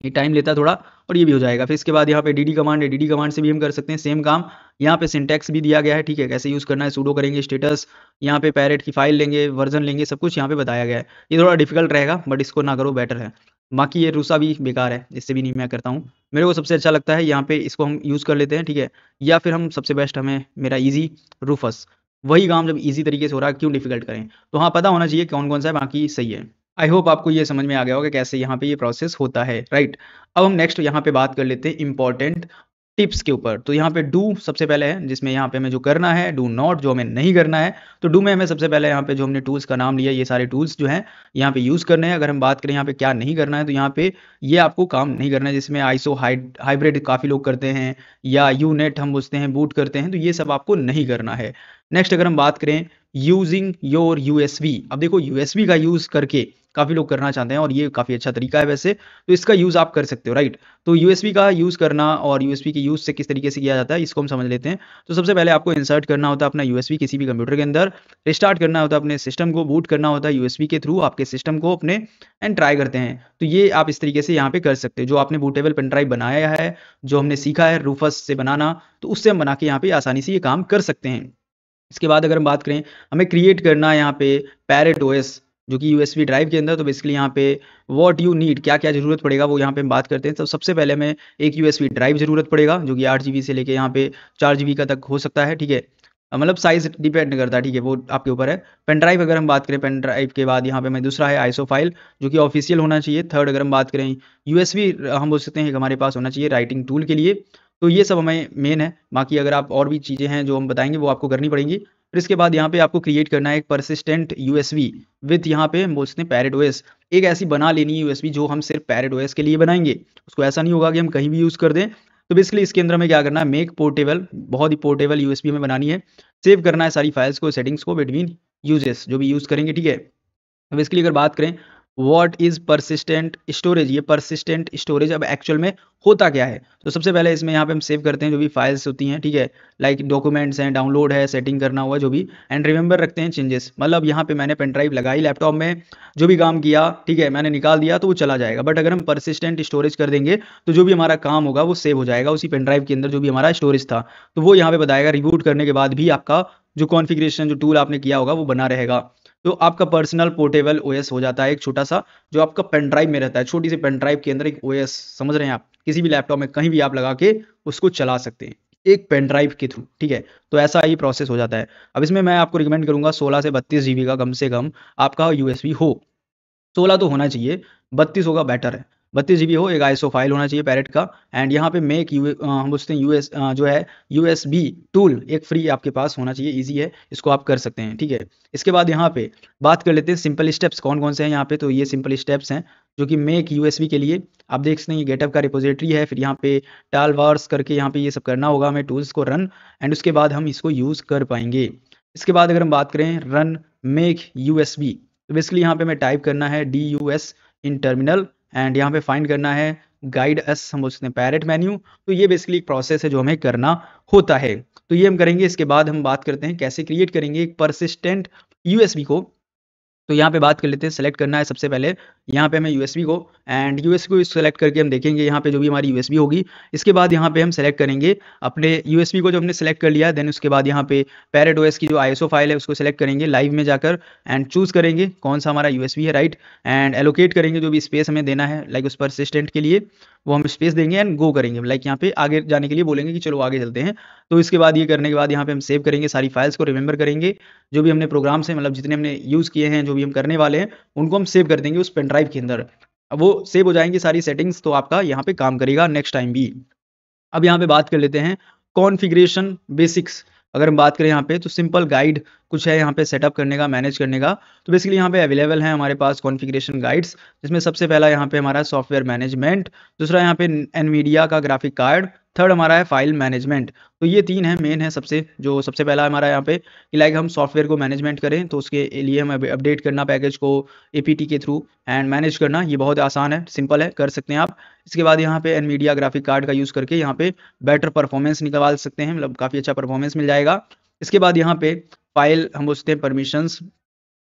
ये टाइम लेता है थोड़ा और ये भी हो जाएगा। फिर इसके बाद यहाँ पे डीडी कमांड है, डीडी कमांड से भी हम कर सकते हैं सेम काम। यहाँ पे सिंटैक्स भी दिया गया है, ठीक है, कैसे यूज़ करना है, सूडो करेंगे, स्टेटस, यहाँ पे पैरेट की फाइल लेंगे, वर्जन लेंगे, सब कुछ यहाँ पे बताया गया है। ये थोड़ा डिफिकल्ट रहेगा बट इसको ना करो, बेटर है। बाकी ये रूसा भी बेकार है, इससे भी नहीं मैं करता हूँ। मेरे को सबसे अच्छा लगता है यहाँ पे, इसको हम यूज़ कर लेते हैं, ठीक है। या फिर हम सबसे बेस्ट हमें मेरा ईज़ी रूफस, वही काम जब ईज़ी तरीके से हो रहा है क्यों डिफिकल्ट करें। तो हाँ, पता होना चाहिए कौन-कौन सा है, बाकी सही है। आई होप आपको ये समझ में आ गया होगा कैसे यहाँ पे ये प्रोसेस होता है, राइट। अब हम नेक्स्ट यहाँ पे बात कर लेते हैं इंपॉर्टेंट टिप्स के ऊपर। तो यहाँ पे डू सबसे पहले है, जिसमें यहाँ पे हमें जो करना है, डू नॉट जो हमें नहीं करना है। तो डू में हमें सबसे पहले यहाँ पे जो हमने टूल्स का नाम लिया, ये सारे टूल्स जो हैं यहाँ पे यूज़ करने हैं। अगर हम बात करें यहाँ पे क्या नहीं करना है, तो यहाँ पे ये आपको काम नहीं करना है, जिसमें आईएसओ हाइब्रिड काफ़ी लोग करते हैं या यूनेट हम पूछते हैं बूट करते हैं, तो ये सब आपको नहीं करना है। नेक्स्ट अगर हम बात करें यूजिंग योर यूएसबी, अब देखो यूएसबी का यूज़ करके काफ़ी लोग करना चाहते हैं और ये काफ़ी अच्छा तरीका है वैसे, तो इसका यूज़ आप कर सकते हो, राइट। तो यूएसबी का यूज़ करना और यूएसबी के यूज़ से किस तरीके से किया जाता है, इसको हम समझ लेते हैं। तो सबसे पहले आपको इंसर्ट करना होता है अपना यूएसबी किसी भी कंप्यूटर के अंदर, रिस्टार्ट करना होता है अपने सिस्टम को, बूट करना होता है यूएसबी के थ्रू आपके सिस्टम को अपने एंड ट्राई करते हैं। तो ये आप इस तरीके से यहाँ पे कर सकते हो। जो आपने बूटेबल पेन ड्राइव बनाया है, जो हमने सीखा है रूफस से बनाना, तो उससे हम बना के यहाँ पे आसानी से ये काम कर सकते हैं। इसके बाद अगर हम बात करें, हमें क्रिएट करना है यहाँ पे पैरेट ओएस, जो कि यूएसबी ड्राइव के अंदर, तो बेसिकली यहाँ पे व्हाट यू नीड, क्या-क्या ज़रूरत पड़ेगा वो यहाँ पे हम बात करते हैं। तो सबसे पहले हमें एक यूएसबी ड्राइव ज़रूरत पड़ेगा, जो कि 8 जीबी से लेके यहाँ पे 4 जीबी का तक हो सकता है, ठीक है। मतलब साइज़ डिपेंड करता है, ठीक है, वो आपके ऊपर है। पेन ड्राइव अगर हम बात करें, पेन ड्राइव के बाद यहाँ पे हमें दूसरा है आईएसओ फाइल, जो कि ऑफिशियल होना चाहिए। थर्ड अगर हम बात करें यूएसबी, हम बोल सकते हैं कि हमारे पास होना चाहिए राइटिंग टूल के लिए। तो ये सब हमें मेन है, बाकी अगर आप और भी चीज़ें हैं जो हम बताएँगे वो आपको करनी पड़ेंगी। फिर इसके बाद यहाँ पे आपको क्रिएट करना है एक परसिस्टेंट यूएसबी विथ यहाँ पे हम बोल सकते हैं पैरेट ओएस। एक ऐसी बना लेनी है यूएसबी जो हम सिर्फ पैरेट ओएस के लिए बनाएँगे। उसको ऐसा नहीं होगा कि हम कहीं भी यूज़ कर दें। तो बेसिकली इसके अंदर हमें क्या करना है, मेक पोर्टेबल, बहुत ही पोर्टेबल यूएसबी हमें बनानी है। सेव करना है सारी फाइल्स को, सेटिंग्स को बिटवीन यूजेस जो भी यूज़ करेंगे, ठीक है। बेसिकली अगर बात करें व्हाट इज परसिस्टेंट स्टोरेज। ये परसिस्टेंट स्टोरेज अब एक्चुअल में होता क्या है। तो सबसे पहले इसमें यहाँ पे हम सेव करते हैं जो भी फाइल्स होती हैं, ठीक है, लाइक डॉक्यूमेंट्स हैं, डाउनलोड है, सेटिंग करना हुआ जो भी, एंड रिमेंबर रखते हैं चेंजेस। मतलब यहाँ पे मैंने पेन ड्राइव लगाई लैपटॉप में, जो भी काम किया, ठीक है, मैंने निकाल दिया तो वो चला जाएगा। बट अगर हम परसिस्टेंट स्टोरेज कर देंगे तो जो भी हमारा काम होगा वो सेव हो जाएगा उसी पेन ड्राइव के अंदर, जो भी हमारा स्टोरेज था। तो वो यहाँ पे बताएगा रिबूट करने के बाद भी आपका जो कॉन्फ़िगरेशन, जो टूल आपने किया होगा वो बना रहेगा। तो आपका पर्सनल पोर्टेबल ओएस हो जाता है एक छोटा सा, जो आपका पेन ड्राइव में रहता है। छोटी सी पेन ड्राइव के अंदर एक ओएस, समझ रहे हैं आप, किसी भी लैपटॉप में कहीं भी आप लगा के उसको चला सकते हैं एक पेन ड्राइव के थ्रू, ठीक है। तो ऐसा ही प्रोसेस हो जाता है। अब इसमें मैं आपको रिकमेंड करूंगा 16 से 32 जीबी का कम से कम आपका यूएसबी हो। 16 तो होना चाहिए, 32 होगा बेटर है। 32 जीबी हो, एक आईएसओ फाइल होना चाहिए पैरेट का। एंड यहाँ पे मेक हम पूछते हैं यूएस जो है यूएसबी टूल एक फ्री आपके पास होना चाहिए, इजी है, इसको आप कर सकते हैं, ठीक है। इसके बाद यहाँ पे बात कर लेते हैं सिंपल स्टेप्स कौन कौन से हैं यहाँ पे। तो ये सिंपल स्टेप्स हैं जो कि मेक यूएसबी के लिए आप देख सकते हैं, ये गेटअप का रिपोजिटरी है। फिर यहाँ पे टालवार्स करके यहाँ पे ये सब करना होगा हमें, टूल्स को रन, एंड उसके बाद हम इसको यूज़ कर पाएंगे। इसके बाद अगर हम बात करें रन मेक यूएसबी, तो बेसिकली यहाँ पे हमें टाइप करना है DUS इन टर्मिनल, एंड यहाँ पे फाइंड करना है गाइड एस, हम बोलते हैं पैरेट मेन्यू। तो ये बेसिकली एक प्रोसेस है जो हमें करना होता है। तो ये हम करेंगे। इसके बाद हम बात करते हैं कैसे क्रिएट करेंगे एक परसिस्टेंट यूएसबी को। तो यहाँ पे बात कर लेते हैं, सेलेक्ट करना है सबसे पहले यहाँ पे हमें यूएसबी को, एंड यूएसबी को सेलेक्ट करके हम देखेंगे यहाँ पे जो भी हमारी यूएसबी होगी। इसके बाद यहाँ पे हम सेलेक्ट करेंगे अपने यूएसबी को जो हमने सेलेक्ट कर लिया, देन उसके बाद यहाँ पे पैरेट ओएस की जो आईएसओ फाइल है उसको सेलेक्ट करेंगे लाइव में जाकर, एंड चूज करेंगे कौन सा हमारा यूएसबी है, राइट, एंड एलोकेट करेंगे जो भी स्पेस हमें देना है लाइक उस परसिस्टेंट के लिए, वो हम स्पेस देंगे एंड गो करेंगे। लाइक यहाँ पे आगे जाने के लिए बोलेंगे कि चलो आगे चलते हैं। तो इसके बाद ये करने के बाद यहाँ पे हम सेव करेंगे सारी फाइल्स को, रिमेंबर करेंगे जो भी हमने प्रोग्राम से, मतलब जितने हमने यूज़ किए हैं, जो भी हम करने वाले हैं, उनको हम सेव कर देंगे उस पेन ड्राइव के अंदर। अब वो सेव हो जाएंगी सारी सेटिंग्स, तो आपका यहाँ पे काम करेगा नेक्स्ट टाइम भी। अब यहाँ पे बात कर लेते हैं कॉन्फ़िगरेशन बेसिक्स। अगर हम बात करें यहाँ पे तो सिंपल गाइड कुछ है यहाँ पे सेटअप करने का, मैनेज करने का। तो बेसिकली यहाँ पे अवेलेबल है हमारे पास कॉन्फ़िगरेशन गाइड्स, जिसमें सबसे पहला यहाँ पे हमारा सॉफ्टवेयर मैनेजमेंट, दूसरा यहाँ पे एनवीडिया का ग्राफिक कार्ड, थर्ड हमारा है फाइल मैनेजमेंट। तो ये तीन है मेन है सबसे, जो सबसे पहला हमारा यहाँ पे कि लाइक हम सॉफ्टवेयर को मैनेजमेंट करें, तो उसके लिए हम अपडेट करना पैकेज को APT के थ्रू एंड मैनेज करना, ये बहुत आसान है, सिंपल है, कर सकते हैं आप। इसके बाद यहाँ पे एनवीडिया ग्राफिक कार्ड का यूज़ करके यहाँ पे बेटर परफॉर्मेंस निकाल सकते हैं, मतलब काफ़ी अच्छा परफॉर्मेंस मिल जाएगा। इसके बाद यहाँ पे फाइल हम बोलते हैं परमिशंस,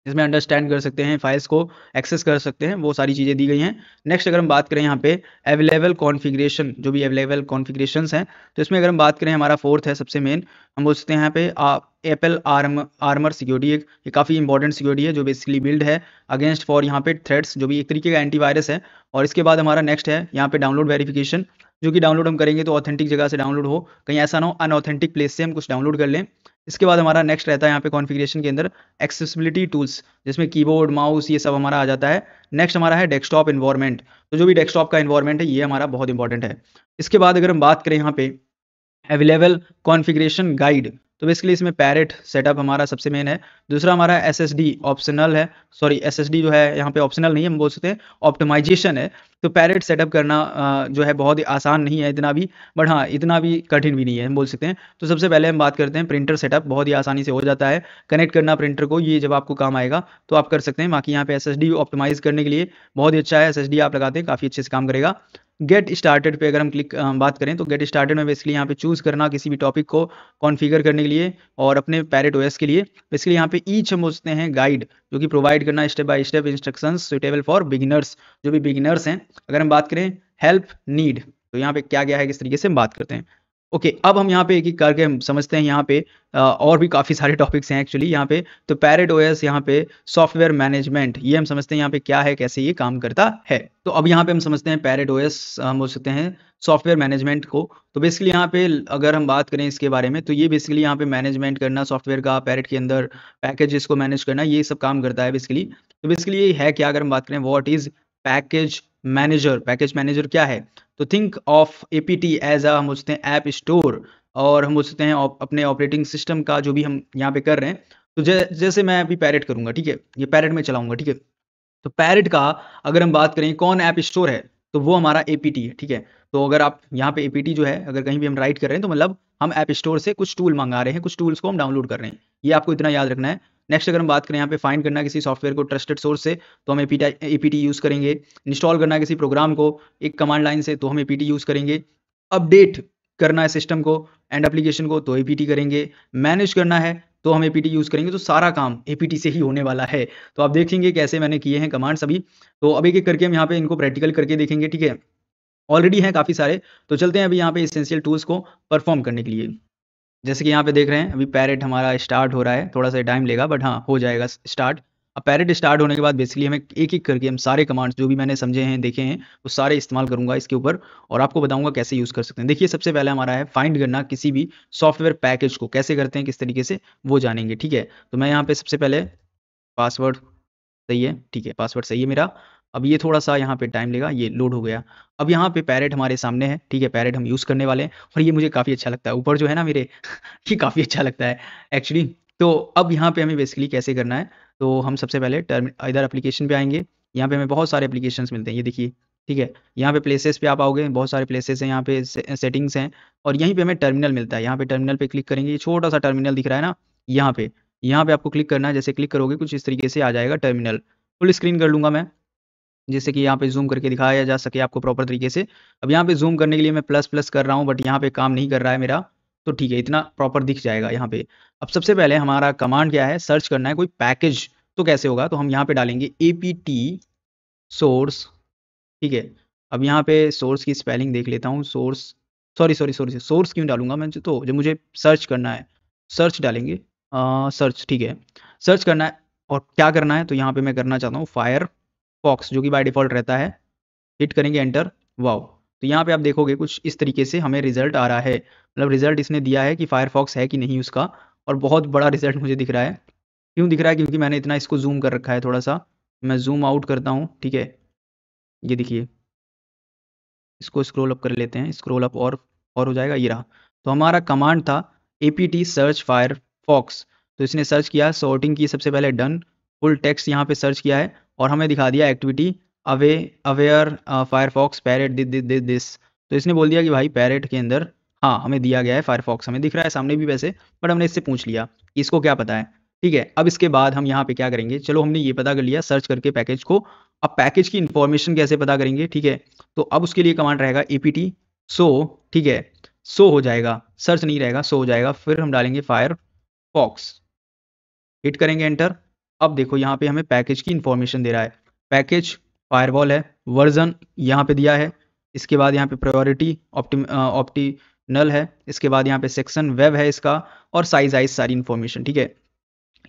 जिसमें अंडरस्टैंड कर सकते हैं, फाइल्स को एक्सेस कर सकते हैं, वो सारी चीज़ें दी गई हैं। नेक्स्ट अगर हम बात करें यहाँ पे अवेलेबल कॉन्फ़िगरेशन, जो भी अवेलेबल कॉन्फ़िगरेशंस हैं, तो इसमें अगर हम बात करें हमारा फोर्थ है सबसे मेन, हम बोल सकते हैं यहाँ पे एप्पल आर्मर सिक्योरिटी, ये काफ़ी इंपॉर्टेंट सिक्योरिटी है जो बेसिकली बिल्ड है अगेंस्ट फॉर यहाँ पे थ्रेड्स, जो भी एक तरीके का एंटीवायरस है। और इसके बाद हमारा नेक्स्ट है यहाँ पे डाउनलोड वेरिफिकेशन, जो कि डाउनलोड हम करेंगे तो ऑथेंटिक जगह से डाउनलोड हो, कहीं ऐसा ना हो अनऑथेंटिक प्लेस से हम कुछ डाउनलोड कर लें। इसके बाद हमारा नेक्स्ट रहता है यहाँ पे कॉन्फ़िगरेशन के अंदर एक्सेसिबिलिटी टूल्स, जिसमें कीबोर्ड माउस ये सब हमारा आ जाता है। नेक्स्ट हमारा है डेस्कटॉप इन्वायरमेंट, तो जो भी डेस्कटॉप का इन्वायरमेंट है ये हमारा बहुत इंपॉर्टेंट है। इसके बाद अगर हम बात करें यहाँ पे अवेलेबल कॉन्फ़िगरेशन गाइड, तो बेसिकली इसमें पैरेट सेटअप हमारा सबसे मेन है। दूसरा हमारा SSD ऑप्शनल है, सॉरी SSD जो है यहाँ पे ऑप्शनल नहीं है, हम बोल सकते हैं ऑप्टिमाइजेशन है। तो पैरेट सेटअप करना जो है बहुत ही आसान नहीं है इतना भी, बट हाँ इतना भी कठिन भी नहीं है, हम बोल सकते हैं। तो सबसे पहले हम बात करते हैं प्रिंटर सेटअप, बहुत ही आसानी से हो जाता है कनेक्ट करना प्रिंटर को, ये जब आपको काम आएगा तो आप कर सकते हैं। बाकी यहाँ पे SSD ऑप्टिमाइज करने के लिए बहुत ही अच्छा है, SSD आप लगाते हैं काफ़ी अच्छे से काम करेगा। गेट स्टार्टेड पे अगर हम बात करें तो गेट स्टार्टेड में बेसिकली यहाँ पे चूज़ करना किसी भी टॉपिक को कॉन्फ़िगर करने के लिए और अपने पैरेट ओएस के लिए। बेसिकली यहाँ पे ईच हम बोलते हैं गाइड, जो कि प्रोवाइड करना step by step instructions suitable for beginners, जो भी बिगिनर्स हैं। अगर हम बात करें हेल्प नीड, तो यहाँ पे क्या क्या है किस तरीके से हम बात करते हैं। ओके, अब हम यहाँ पे एक एक करके हम समझते हैं। यहाँ पे और भी काफ़ी सारे टॉपिक्स हैं एक्चुअली यहाँ पे। तो पैरेट ओएस यहाँ पे सॉफ्टवेयर मैनेजमेंट, ये हम समझते हैं यहाँ पे क्या है, कैसे ये काम करता है। तो अब यहाँ पे हम समझते हैं पैरेट ओएस, हम बोल सकते हैं सॉफ्टवेयर मैनेजमेंट को। तो बेसिकली यहाँ पे अगर हम बात करें इसके बारे में, तो ये बेसिकली यहाँ पे मैनेजमेंट करना सॉफ्टवेयर का पैरेट के अंदर, पैकेजेस को मैनेज करना, ये सब काम करता है बेसिकली। तो बेसिकली ये है क्या, अगर हम बात करें what is package manager, package manager क्या है, तो थिंक ऑफ APT एज हम बोलते हैं ऐप स्टोर, और हम बोल सकते हैं अपने ऑपरेटिंग सिस्टम का जो भी हम यहाँ पे कर रहे हैं। तो जैसे मैं अभी पैरेट करूंगा, ठीक है, ये पैरेट में चलाऊंगा, ठीक है। तो पैरेट का अगर हम बात करें कौन ऐप स्टोर है, तो वो हमारा APT है, ठीक है। तो अगर आप यहाँ पे APT जो है अगर कहीं भी हम राइट कर रहे हैं, तो मतलब हम ऐप स्टोर से कुछ टूल मंगा रहे हैं, कुछ टूल्स को हम डाउनलोड कर रहे हैं, ये आपको इतना याद रखना है। नेक्स्ट अगर हम बात करें यहाँ पे फाइंड करना किसी सॉफ्टवेयर को ट्रस्टेड सोर्स से, तो हम एपीटी यूज़ करेंगे। इंस्टॉल करना किसी प्रोग्राम को एक कमांड लाइन से, तो हम एपीटी यूज़ करेंगे। अपडेट करना है सिस्टम को एंड एप्लीकेशन को, तो एपीटी करेंगे। मैनेज करना है तो हम एपीटी यूज़ करेंगे। तो सारा काम एपीटी से ही होने वाला है। तो आप देखेंगे कैसे मैंने किए हैं कमांड सभी। तो अब एक-एक करके हम यहाँ पे इनको प्रैक्टिकल करके देखेंगे, ठीक है? ऑलरेडी हैं काफ़ी सारे, तो चलते हैं अभी यहाँ पे एसेंशियल टूल्स को परफॉर्म करने के लिए। जैसे कि यहाँ पे देख रहे हैं अभी पैरेट हमारा स्टार्ट हो रहा है, थोड़ा सा टाइम लेगा बट हाँ हो जाएगा स्टार्ट। अब पैरेट स्टार्ट होने के बाद बेसिकली हमें एक एक करके हम सारे कमांड्स जो भी मैंने समझे हैं देखे हैं वो सारे इस्तेमाल करूंगा इसके ऊपर, और आपको बताऊंगा कैसे यूज़ कर सकते हैं। देखिए सबसे पहले हमारा है फाइंड करना किसी भी सॉफ्टवेयर पैकेज को, कैसे करते हैं किस तरीके से वो जानेंगे, ठीक है? तो मैं यहाँ पे सबसे पहले पासवर्ड सही है, ठीक है, पासवर्ड सही है मेरा। अब ये थोड़ा-सा यहाँ पे टाइम लेगा, ये लोड हो गया। अब यहाँ पे पैरेट हमारे सामने है, ठीक है, पैरेट हम यूज़ करने वाले हैं और ये मुझे काफ़ी अच्छा लगता है। ऊपर जो है ना मेरे ये काफ़ी अच्छा लगता है एक्चुअली। तो अब यहाँ पे हमें बेसिकली कैसे करना है, तो हम सबसे पहले इधर एप्लीकेशन पे आएँगे। यहाँ पे हमें बहुत सारे एप्लीकेशंस मिलते हैं, ये देखिए, ठीक है। यहाँ पे प्लेसेस पे आप आओगे, बहुत सारे प्लेसेस हैं, यहाँ पे सेटिंग्स हैं और यहीं पे हमें टर्मिनल मिलता है। यहाँ पे टर्मिनल पे क्लिक करेंगे, ये छोटा-सा टर्मिनल दिख रहा है ना, यहाँ पे आपको क्लिक करना है। जैसे क्लिक करोगे कुछ इस तरीके से आ जाएगा टर्मिनल। फुल स्क्रीन कर लूँगा मैं, जिससे कि यहाँ पे ज़ूम करके दिखाया जा सके आपको प्रॉपर तरीके से। अब यहाँ पे ज़ूम करने के लिए मैं प्लस कर रहा हूँ बट यहाँ पे काम नहीं कर रहा है मेरा, तो ठीक है, इतना प्रॉपर दिख जाएगा यहाँ पे। अब सबसे पहले हमारा कमांड क्या है, सर्च करना है कोई पैकेज, तो कैसे होगा? तो हम यहाँ पे डालेंगे एपीटी सोर्स, ठीक है। अब यहाँ पे सोर्स की स्पेलिंग देख लेता हूँ, सोर्स सॉरी सोर्स क्यों डालूँगा मैं? तो जब मुझे सर्च करना है, सर्च डालेंगे सर्च, ठीक है। सर्च करना है और क्या करना है, तो यहाँ पे मैं करना चाहता हूँ फायरफॉक्स, जो कि बाय डिफ़ॉल्ट रहता है। हिट करेंगे एंटर, वॉव! तो यहाँ पे आप देखोगे कुछ इस तरीके से हमें रिज़ल्ट आ रहा है। मतलब रिज़ल्ट इसने दिया है कि फायरफॉक्स है कि नहीं उसका, और बहुत बड़ा रिज़ल्ट मुझे दिख रहा है। क्यों दिख रहा है? क्योंकि मैंने इतना इसको ज़ूम कर रखा है थोड़ा-सा। मैं ज़ूम आउट करता हूँ, ठीक है? ये देखिए। इसको स्क्रॉल अप कर लेते हैं, स्क्रॉल अप और हो जाएगा, ये रहा। तो हमारा कमांड था एपीटी सर्च फायरफॉक्स, तो इसने सर्च किया, सॉर्टिंग की सबसे पहले डन, फुल टेक्स्ट यहाँ पे सर्च किया है और हमें दिखा दिया activity away aware Firefox parrot this. तो इसने बोल दिया कि भाई पैरेट के अंदर हाँ हमें दिया गया है फायरफॉक्स, हमें दिख रहा है सामने भी वैसे, बट हमने इससे पूछ लिया कि इसको क्या पता है, ठीक है। अब इसके बाद हम यहाँ पे क्या करेंगे, चलो हमने ये पता कर लिया सर्च करके पैकेज को, अब पैकेज की इंफॉर्मेशन कैसे पता करेंगे, ठीक है। तो अब उसके लिए कमांड रहेगा एपीटी शो, ठीक है, शो हो जाएगा, सर्च नहीं रहेगा, शो हो जाएगा। फिर हम डालेंगे फायरफॉक्स, हिट करेंगे एंटर। अब देखो यहाँ पे हमें पैकेज की इंफॉर्मेशन दे रहा है, पैकेज फायरवॉल है, वर्जन यहाँ पे दिया है, इसके बाद यहाँ पे प्रायोरिटी ऑप्टिनल है, इसके बाद यहाँ पे सेक्शन वेब है इसका, और साइज आइज सारी इन्फॉर्मेशन, ठीक है।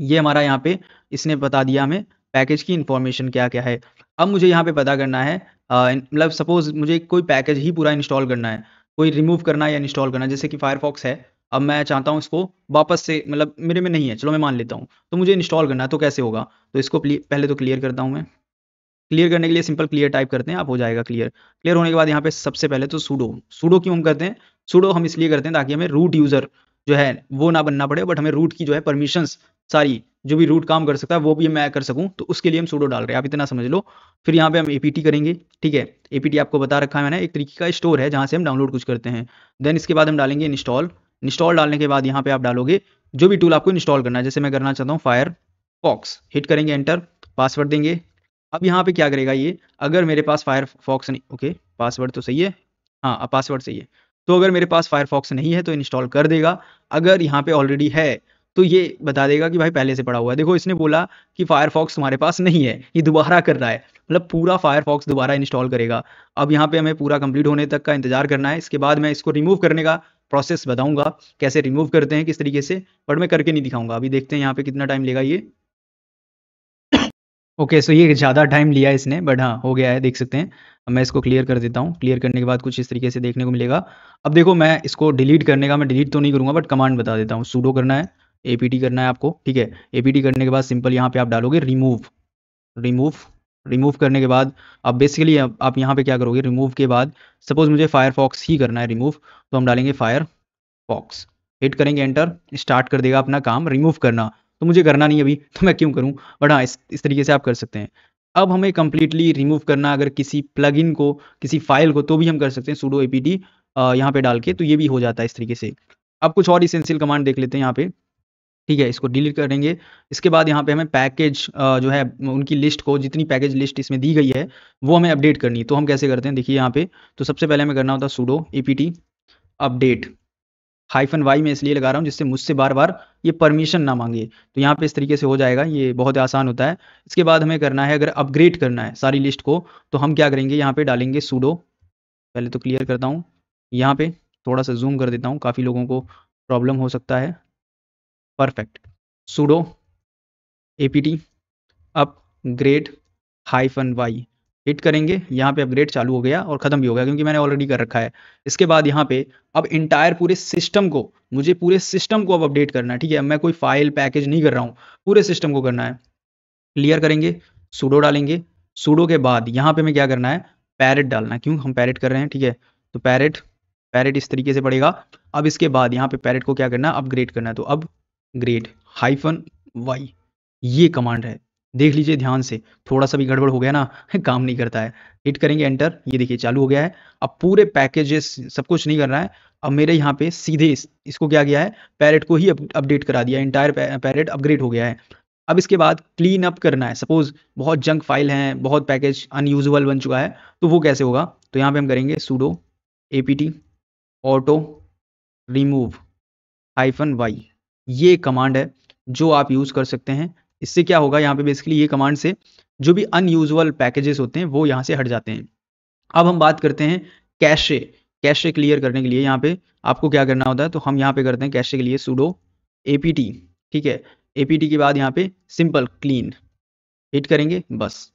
ये हमारा यहाँ पे इसने बता दिया हमें पैकेज की इंफॉर्मेशन क्या क्या है। अब मुझे यहाँ पे पता करना है मतलब सपोज मुझे कोई पैकेज ही पूरा इंस्टॉल करना है, कोई रिमूव करना है या इंस्टॉल करना है, जैसे कि फायरफॉक्स है, अब मैं चाहता हूँ इसको वापस से, मतलब मेरे में नहीं है, चलो मैं मान लेता हूँ, तो मुझे इंस्टॉल करना है, तो कैसे होगा? तो इसको पहले तो क्लियर करता हूँ मैं। क्लियर करने के लिए सिंपल क्लियर टाइप करते हैं, आप हो जाएगा क्लियर। क्लियर होने के बाद यहाँ पे सबसे पहले तो सूडो क्यों हम करते हैं? सूडो हम इसलिए करते हैं ताकि हमें रूट यूज़र जो है वो ना बनना पड़े, बट हमें रूट की जो है परमिशंस सारी, जो भी रूट काम कर सकता है वो भी मैं कर सकूँ, तो उसके लिए हम सूडो डाल रहे हैं, आप इतना समझ लो। फिर यहाँ पे हम एपीटी करेंगे, ठीक है। एपीटी आपको बता रखा है मैंने, एक तरीके का स्टोर है जहाँ से हम डाउनलोड कुछ करते हैं। देन इसके बाद हम डालेंगे इंस्टॉल। इंस्टॉल डालने के बाद यहाँ पे आप डालोगे जो भी टूल आपको इंस्टॉल करना है, जैसे मैं करना चाहता हूँ फायरफॉक्स, हिट करेंगे एंटर, पासवर्ड देंगे। अब यहाँ पे क्या करेगा ये, अगर मेरे पास फायरफॉक्स नहीं, ओके पासवर्ड तो सही है, हाँ अब पासवर्ड सही है, तो अगर मेरे पास फायरफॉक्स नहीं है तो इंस्टॉल कर देगा। अगर यहाँ पे ऑलरेडी है तो ये बता देगा कि भाई पहले से पड़ा हुआ है। देखो इसने बोला कि फायरफॉक्स तुम्हारे पास नहीं है, ये दोबारा कर रहा है, मतलब पूरा फायरफॉक्स दोबारा इंस्टॉल करेगा। अब यहाँ पे हमें पूरा कंप्लीट होने तक का इंतजार करना है, इसके बाद मैं इसको रिमूव करने का प्रोसेस बताऊंगा कैसे रिमूव करते हैं किस तरीके से, बट मैं करके नहीं दिखाऊंगा। अभी देखते हैं यहाँ पे कितना टाइम लेगा ये। ओके, सो ये ज़्यादा टाइम लिया इसने, बट हाँ हो गया है, देख सकते हैं। अब मैं इसको क्लियर कर देता हूँ, क्लियर करने के बाद कुछ इस तरीके से देखने को मिलेगा। अब देखो मैं इसको डिलीट करने का, मैं डिलीट तो नहीं करूँगा बट कमांड बता देता हूँ। सूडो करना है, एपीटी करना है आपको, ठीक है। एपीटी करने के बाद सिंपल यहाँ पे आप डालोगे रिमूव, रिमूव रिमूव करने के बाद अब बेसिकली आप यहाँ पे क्या करोगे, रिमूव के बाद सपोज मुझे फायरफॉक्स ही करना है रिमूव, तो हम डालेंगे फायरफॉक्स, हिट करेंगे एंटर, स्टार्ट कर देगा अपना काम रिमूव करना। तो मुझे करना नहीं अभी, तो मैं क्यों करूं, बट हाँ इस तरीके से आप कर सकते हैं। अब हमें कंप्लीटली रिमूव करना अगर किसी प्लगइन को, किसी फाइल को, तो भी हम कर सकते हैं सूडो एपीटी यहाँ पे डाल के, तो ये भी हो जाता है इस तरीके से। अब कुछ और इसेंशियल कमांड देख लेते हैं यहाँ पे। ठीक है, इसको डिलीट करेंगे। इसके बाद यहाँ पे हमें पैकेज जो है उनकी लिस्ट को, जितनी पैकेज लिस्ट इसमें दी गई है वो हमें अपडेट करनी है। तो हम कैसे करते हैं, देखिए यहाँ पे। तो सबसे पहले हमें करना होता है sudo apt अपडेट -y में इसलिए लगा रहा हूँ जिससे मुझसे बार बार ये परमिशन ना मांगे। तो यहाँ पे इस तरीके से हो जाएगा, ये बहुत आसान होता है। इसके बाद हमें करना है, अगर अपग्रेड करना है सारी लिस्ट को, तो हम क्या करेंगे, यहाँ पे डालेंगे sudo, पहले तो क्लियर करता हूँ, यहाँ पे थोड़ा सा जूम कर देता हूँ, काफ़ी लोगों को प्रॉब्लम हो सकता है। Perfect, sudo apt upgrade -y hit करेंगे। यहाँ पे अपग्रेड चालू हो गया और ख़त्म भी हो गया, क्योंकि मैंने ऑलरेडी कर रखा है। इसके बाद यहाँ पे अब इंटायर पूरे सिस्टम को, मुझे पूरे सिस्टम को अब अपडेट करना है। ठीक है, अब मैं कोई फाइल पैकेज नहीं कर रहा हूँ, पूरे सिस्टम को करना है। क्लियर करेंगे, sudo डालेंगे। sudo के बाद यहाँ पे हमें क्या करना है, पैरेट डालना है, क्यों हम पैरेट कर रहे हैं। ठीक है, तो पैरेट पैरेट इस तरीके से पड़ेगा। अब इसके बाद यहाँ पे पैरेट को क्या करना है, अपग्रेड करना है। तो अपग्रेड -y ये कमांड है, देख लीजिए ध्यान से, थोड़ा सा भी गड़बड़ हो गया ना काम नहीं करता है। हिट करेंगे एंटर, ये देखिए चालू हो गया है। अब पूरे पैकेजेस सब कुछ नहीं करना है, अब मेरे यहाँ पे सीधे इसको क्या किया है, पैरेट को ही अपडेट करा दिया, इंटायर पैरेट अपग्रेड हो गया है। अब इसके बाद क्लीन अप करना है, सपोज बहुत जंक फाइल हैं, बहुत पैकेज अनयूजुअल बन चुका है, तो वो कैसे होगा। तो यहाँ पे हम करेंगे sudo apt auto remove -y, ये कमांड है जो आप यूज़ कर सकते हैं। इससे क्या होगा, यहाँ पे बेसिकली ये कमांड से जो भी अनयूजुअल पैकेजेस होते हैं वो यहाँ से हट जाते हैं। अब हम बात करते हैं कैशे। कैशे क्लियर करने के लिए यहाँ पे आपको क्या करना होता है, तो हम यहाँ पे करते हैं कैशे के लिए sudo apt। ठीक है, apt के बाद यहाँ पे सिंपल क्लीन हिट करेंगे, बस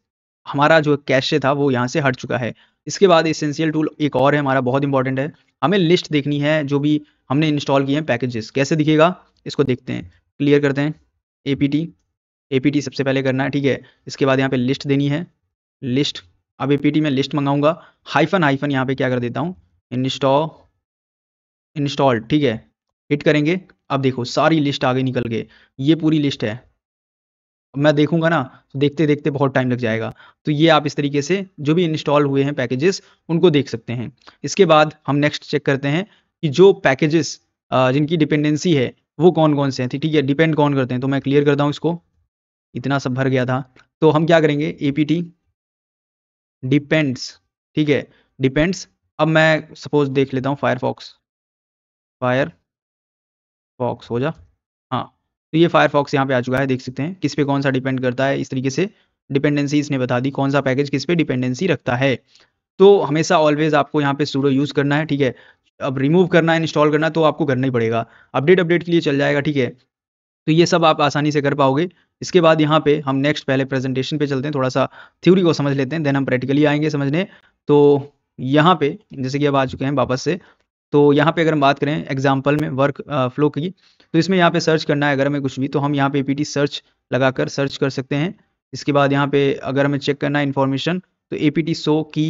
हमारा जो कैशे था वो यहाँ से हट चुका है। इसके बाद एसेंशियल टूल एक और है हमारा, बहुत इंपॉर्टेंट है। हमें लिस्ट देखनी है जो भी हमने इंस्टॉल किए हैं पैकेजेस, कैसे दिखेगा इसको देखते हैं। क्लियर करते हैं, एपीटी सबसे पहले करना है। ठीक है, इसके बाद यहाँ पे लिस्ट देनी है, लिस्ट। अब एपीटी में लिस्ट मंगाऊंगा, हाइफन हाइफन यहाँ पे क्या कर देता हूँ, इंस्टॉल। ठीक है, हिट करेंगे, अब देखो सारी लिस्ट आगे निकल के, ये पूरी लिस्ट है। मैं देखूंगा ना, तो देखते देखते बहुत टाइम लग जाएगा। तो ये आप इस तरीके से जो भी इंस्टॉल हुए हैं पैकेजेस उनको देख सकते हैं। इसके बाद हम नेक्स्ट चेक करते हैं कि जो पैकेजेस जिनकी डिपेंडेंसी है वो कौन कौन से हैं। ठीक है, डिपेंड कौन करते हैं, तो मैं क्लियर करता हूँ इसको, इतना सब भर गया था। तो हम क्या करेंगे, apt डिपेंड्स। ठीक है, डिपेंड्स। अब मैं सपोज देख लेता हूँ फायरफॉक्स हो जा, हाँ। तो ये फायरफॉक्स यहाँ पे आ चुका है, देख सकते हैं किस पे कौन सा डिपेंड करता है। इस तरीके से डिपेंडेंसी इसने बता दी, कौन सा पैकेज किस पे डिपेंडेंसी रखता है। तो हमेशा ऑलवेज आपको यहाँ पे sudo यूज़ करना है। ठीक है, अब रिमूव करना है, इंस्टॉल करना है, तो आपको करना ही पड़ेगा। अपडेट के लिए चल जाएगा। ठीक है, तो ये सब आप आसानी से कर पाओगे। इसके बाद यहाँ पे हम नेक्स्ट पहले प्रेजेंटेशन पे चलते हैं, थोड़ा सा थ्योरी को समझ लेते हैं, देन हम प्रैक्टिकली आएंगे समझने। तो यहाँ पे जैसे कि अब आ चुके हैं वापस से, तो यहाँ पे अगर हम बात करें एग्जाम्पल में वर्क फ्लो की, तो इसमें यहाँ पे सर्च करना है अगर हमें कुछ भी, तो हम यहाँ पे apt सर्च लगाकर सर्च कर सकते हैं। इसके बाद यहाँ पे अगर हमें चेक करना है इन्फॉर्मेशन, तो apt show की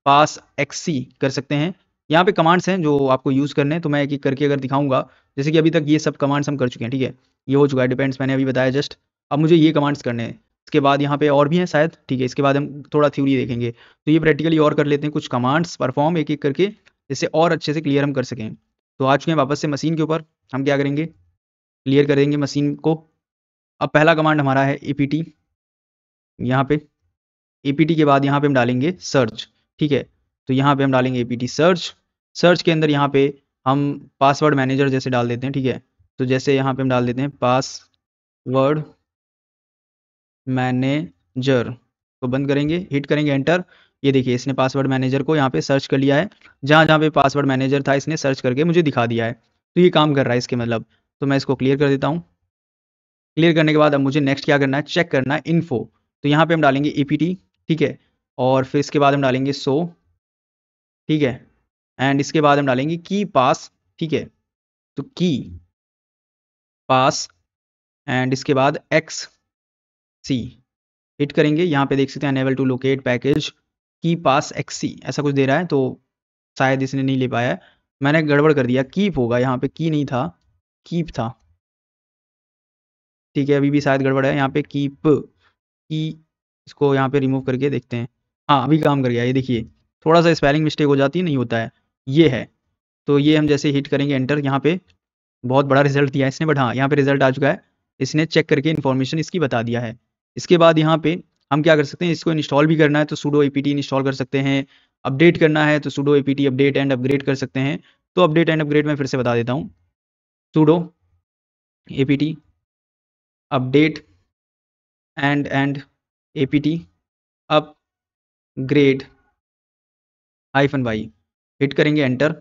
पास xc कर सकते हैं। यहाँ पे कमांड्स हैं जो आपको यूज़ करने हैं, तो मैं एक एक करके अगर दिखाऊंगा, जैसे कि अभी तक ये सब कमांड्स हम कर चुके हैं। ठीक है, ये हो चुका है, डिपेंड्स मैंने अभी बताया जस्ट। अब मुझे ये कमांड्स करने हैं। इसके बाद यहाँ पे और भी हैं शायद। ठीक है, इसके बाद हम थोड़ा थ्योरी देखेंगे, तो ये प्रैक्टिकली और कर लेते हैं, कुछ कमांड्स परफॉर्म एक एक करके, जिससे और अच्छे से क्लियर हम कर सकें। तो आ चुके हैं वापस से मशीन के ऊपर, हम क्या करेंगे, क्लियर करेंगे मशीन को। अब पहला कमांड हमारा है apt, यहाँ पे apt के बाद यहाँ पे हम डालेंगे सर्च। ठीक है, तो यहाँ पे हम डालेंगे apt सर्च। सर्च के अंदर यहाँ पे हम पासवर्ड मैनेजर जैसे डाल देते हैं। ठीक है, तो जैसे यहाँ पे हम डाल देते हैं पासवर्ड मैनेजर, तो बंद करेंगे, हिट करेंगे एंटर। ये देखिए इसने पासवर्ड मैनेजर को यहाँ पे सर्च कर लिया है, जहाँ जहाँ पे पासवर्ड मैनेजर था इसने सर्च करके मुझे दिखा दिया है। तो ये काम कर रहा है इसके मतलब। तो मैं इसको क्लियर कर देता हूँ। क्लियर करने के बाद अब मुझे नेक्स्ट क्या करना है, चेक करना है इन्फो। तो यहाँ पे हम डालेंगे apt। ठीक है, और फिर इसके बाद हम डालेंगे शो। ठीक है, एंड इसके बाद हम डालेंगे की पास। ठीक है, तो की पास एंड इसके बाद xc हिट करेंगे। यहाँ पे देख सकते हैं अनेबल टू लोकेट पैकेज की पास xc ऐसा कुछ दे रहा है, तो शायद इसने नहीं ले पाया है, मैंने गड़बड़ कर दिया, कीप होगा, यहाँ पे की नहीं था, कीप था। ठीक है, अभी भी शायद गड़बड़ है, यहाँ पे कीप की, इसको यहाँ पे रिमूव करके देखते हैं। हाँ, अभी काम कर गया, ये देखिए थोड़ा सा स्पेलिंग मिस्टेक हो जाती है, नहीं होता है, ये है। तो ये हम जैसे हिट करेंगे एंटर, यहाँ पे बहुत बड़ा रिजल्ट दिया है इसने, बट हाँ यहाँ पे रिजल्ट आ चुका है। इसने चेक करके इन्फॉर्मेशन इसकी बता दिया है। इसके बाद यहाँ पे हम क्या कर सकते हैं, इसको इंस्टॉल भी करना है तो sudo apt इंस्टॉल कर सकते हैं, अपडेट करना है तो sudo apt update and upgrade कर सकते हैं। तो अपडेट एंड अपग्रेड मैं फिर से बता देता हूँ, sudo apt update and apt upgrade -y, hit करेंगे एंटर,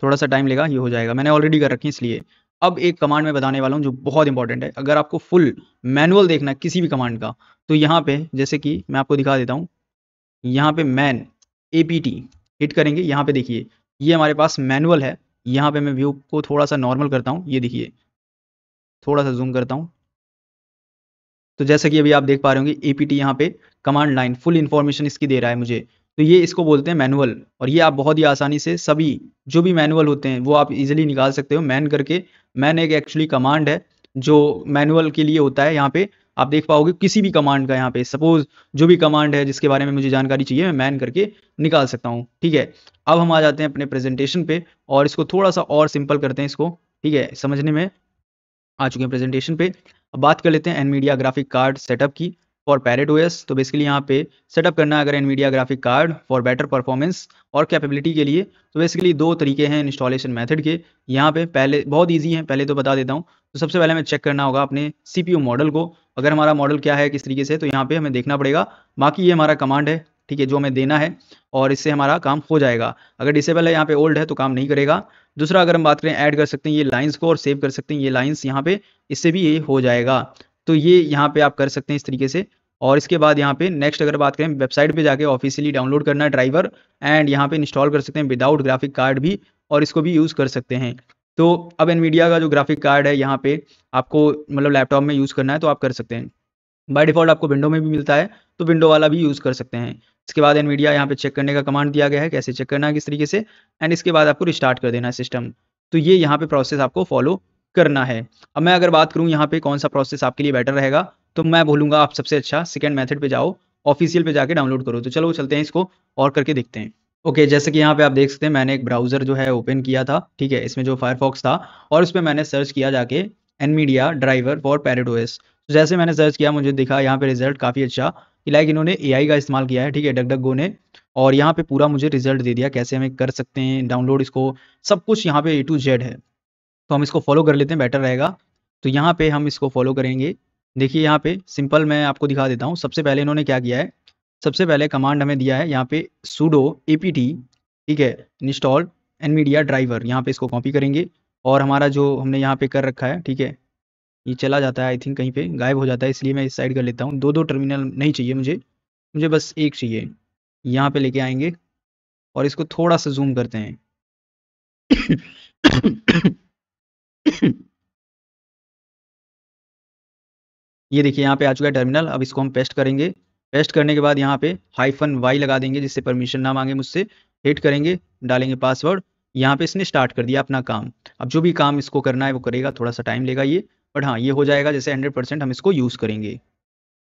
थोड़ा सा टाइम लेगा, ये हो जाएगा, मैंने ऑलरेडी कर रखी है इसलिए। अब एक कमांड मैं बताने वाला हूँ जो बहुत इंपॉर्टेंट है, अगर आपको फुल मैनुअल देखना है किसी भी कमांड का तो यहाँ पे जैसे कि मैं आपको दिखा देता हूँ, यहाँ पे मैन apt हिट करेंगे, यहाँ पे देखिए ये हमारे पास मैनुअल है। यहाँ पे मैं व्यू को थोड़ा सा नॉर्मल करता हूँ, ये देखिए थोड़ा सा जूम करता हूँ, तो जैसा कि अभी आप देख पा रहे होंगे apt यहाँ पे कमांड लाइन फुल इन्फॉर्मेशन इसकी दे रहा है मुझे, तो ये इसको बोलते हैं मैनुअल। और ये आप बहुत ही आसानी से सभी जो भी मैनुअल होते हैं वो आप इजीली निकाल सकते हो मैन करके। मैन एक एक्चुअली कमांड है जो मैनुअल के लिए होता है। यहाँ पे आप देख पाओगे किसी भी कमांड का, यहाँ पे सपोज जो भी कमांड है जिसके बारे में मुझे जानकारी चाहिए मैं मैन करके निकाल सकता हूँ, ठीक है। अब हम आ जाते हैं अपने प्रेजेंटेशन पे और इसको थोड़ा सा और सिंपल करते हैं इसको, ठीक है, समझने में आ चुके हैं प्रेजेंटेशन पे। अब बात कर लेते हैं एनवीडिया ग्राफिक कार्ड सेटअप की फॉर पैरेट ओएस। तो बेसिकली यहाँ पे सेटअप करना है अगर Nvidia graphic card for better performance और कैपेबिलिटी के लिए, तो बेसिकली दो तरीके हैं इंस्टॉलेशन मेथड के। यहाँ पे पहले बहुत ईजी है, पहले तो बता देता हूँ। तो सबसे पहले हमें चेक करना होगा अपने सीपीयू मॉडल को, अगर हमारा मॉडल क्या है किस तरीके से, तो यहाँ पे हमें देखना पड़ेगा। बाकी ये हमारा कमांड है, ठीक है, जो हमें देना है और इससे हमारा काम हो जाएगा। अगर डिसेबल है यहाँ पे ओल्ड है तो काम नहीं करेगा। दूसरा अगर हम बात करें ऐड कर सकते हैं ये लाइंस को और सेव कर सकते हैं ये लाइंस यहाँ पे, इससे भी ये हो जाएगा। तो ये यहाँ पे आप कर सकते हैं इस तरीके से। और इसके बाद यहाँ पे नेक्स्ट अगर बात करें वेबसाइट पे जाके ऑफिशियली डाउनलोड करना है ड्राइवर एंड यहाँ पे इंस्टॉल कर सकते हैं विदाउट ग्राफिक कार्ड भी, और इसको भी यूज़ कर सकते हैं। तो अब एनवीडिया का जो ग्राफिक कार्ड है यहाँ पे आपको मतलब लैपटॉप में यूज़ करना है तो आप कर सकते हैं। बाय डिफ़ॉल्ट आपको विंडो में भी मिलता है तो विंडो वाला भी यूज़ कर सकते हैं। इसके बाद एनवीडिया यहाँ पे चेक करने का कमांड दिया गया है, कैसे चेक करना है किस तरीके से, एंड इसके बाद आपको रिस्टार्ट कर देना है सिस्टम। तो ये यहाँ पे प्रोसेस आपको फॉलो करना है। अब मैं अगर बात करूँ यहाँ पे कौन सा प्रोसेस आपके लिए बेटर रहेगा, तो मैं बोलूँगा आप सबसे अच्छा सेकंड मेथड पे जाओ, ऑफिशियल पे जाके डाउनलोड करो। तो चलो चलते हैं इसको और करके देखते हैं। ओके, जैसे कि यहाँ पे आप देख सकते हैं मैंने एक ब्राउज़र जो है ओपन किया था, ठीक है, इसमें जो फायरफॉक्स था और उस पे मैंने सर्च किया जाके Nvidia driver for Parrot OS. तो जैसे मैंने सर्च किया मुझे दिखा यहाँ पे रिजल्ट काफ़ी अच्छा कि लाइक इन्होंने एआई का इस्तेमाल किया है, ठीक है, डकडकगो ने, और यहाँ पे पूरा मुझे रिजल्ट दे दिया कैसे हमें कर सकते हैं डाउनलोड इसको, सब कुछ यहाँ पे ए टू जेड है। तो हम इसको फॉलो कर लेते हैं, बेटर रहेगा। तो यहाँ पे हम इसको फॉलो करेंगे। देखिए यहाँ पे सिंपल मैं आपको दिखा देता हूँ। सबसे पहले इन्होंने क्या किया है, सबसे पहले कमांड हमें दिया है यहाँ पे sudo apt, ठीक है, इंस्टॉल एनवीडिया ड्राइवर, यहाँ पे इसको कॉपी करेंगे और हमारा जो हमने यहाँ पे कर रखा है, ठीक है, ये चला जाता है आई थिंक कहीं पे गायब हो जाता है, इसलिए मैं इस साइड कर लेता हूँ। दो दो टर्मिनल नहीं चाहिए मुझे, मुझे बस एक चाहिए। यहाँ पे लेके आएंगे और इसको थोड़ा सा जूम करते हैं। ये देखिए यहाँ पे आ चुका है टर्मिनल। अब इसको हम पेस्ट करेंगे, पेस्ट करने के बाद यहाँ पे -y लगा देंगे जिससे परमिशन ना मांगे मुझसे, हिट करेंगे, डालेंगे पासवर्ड। यहाँ पे इसने स्टार्ट कर दिया अपना काम। अब जो भी काम इसको करना है वो करेगा, थोड़ा सा टाइम लेगा ये, बट हाँ ये हो जाएगा जैसे 100% हम इसको यूज़ करेंगे।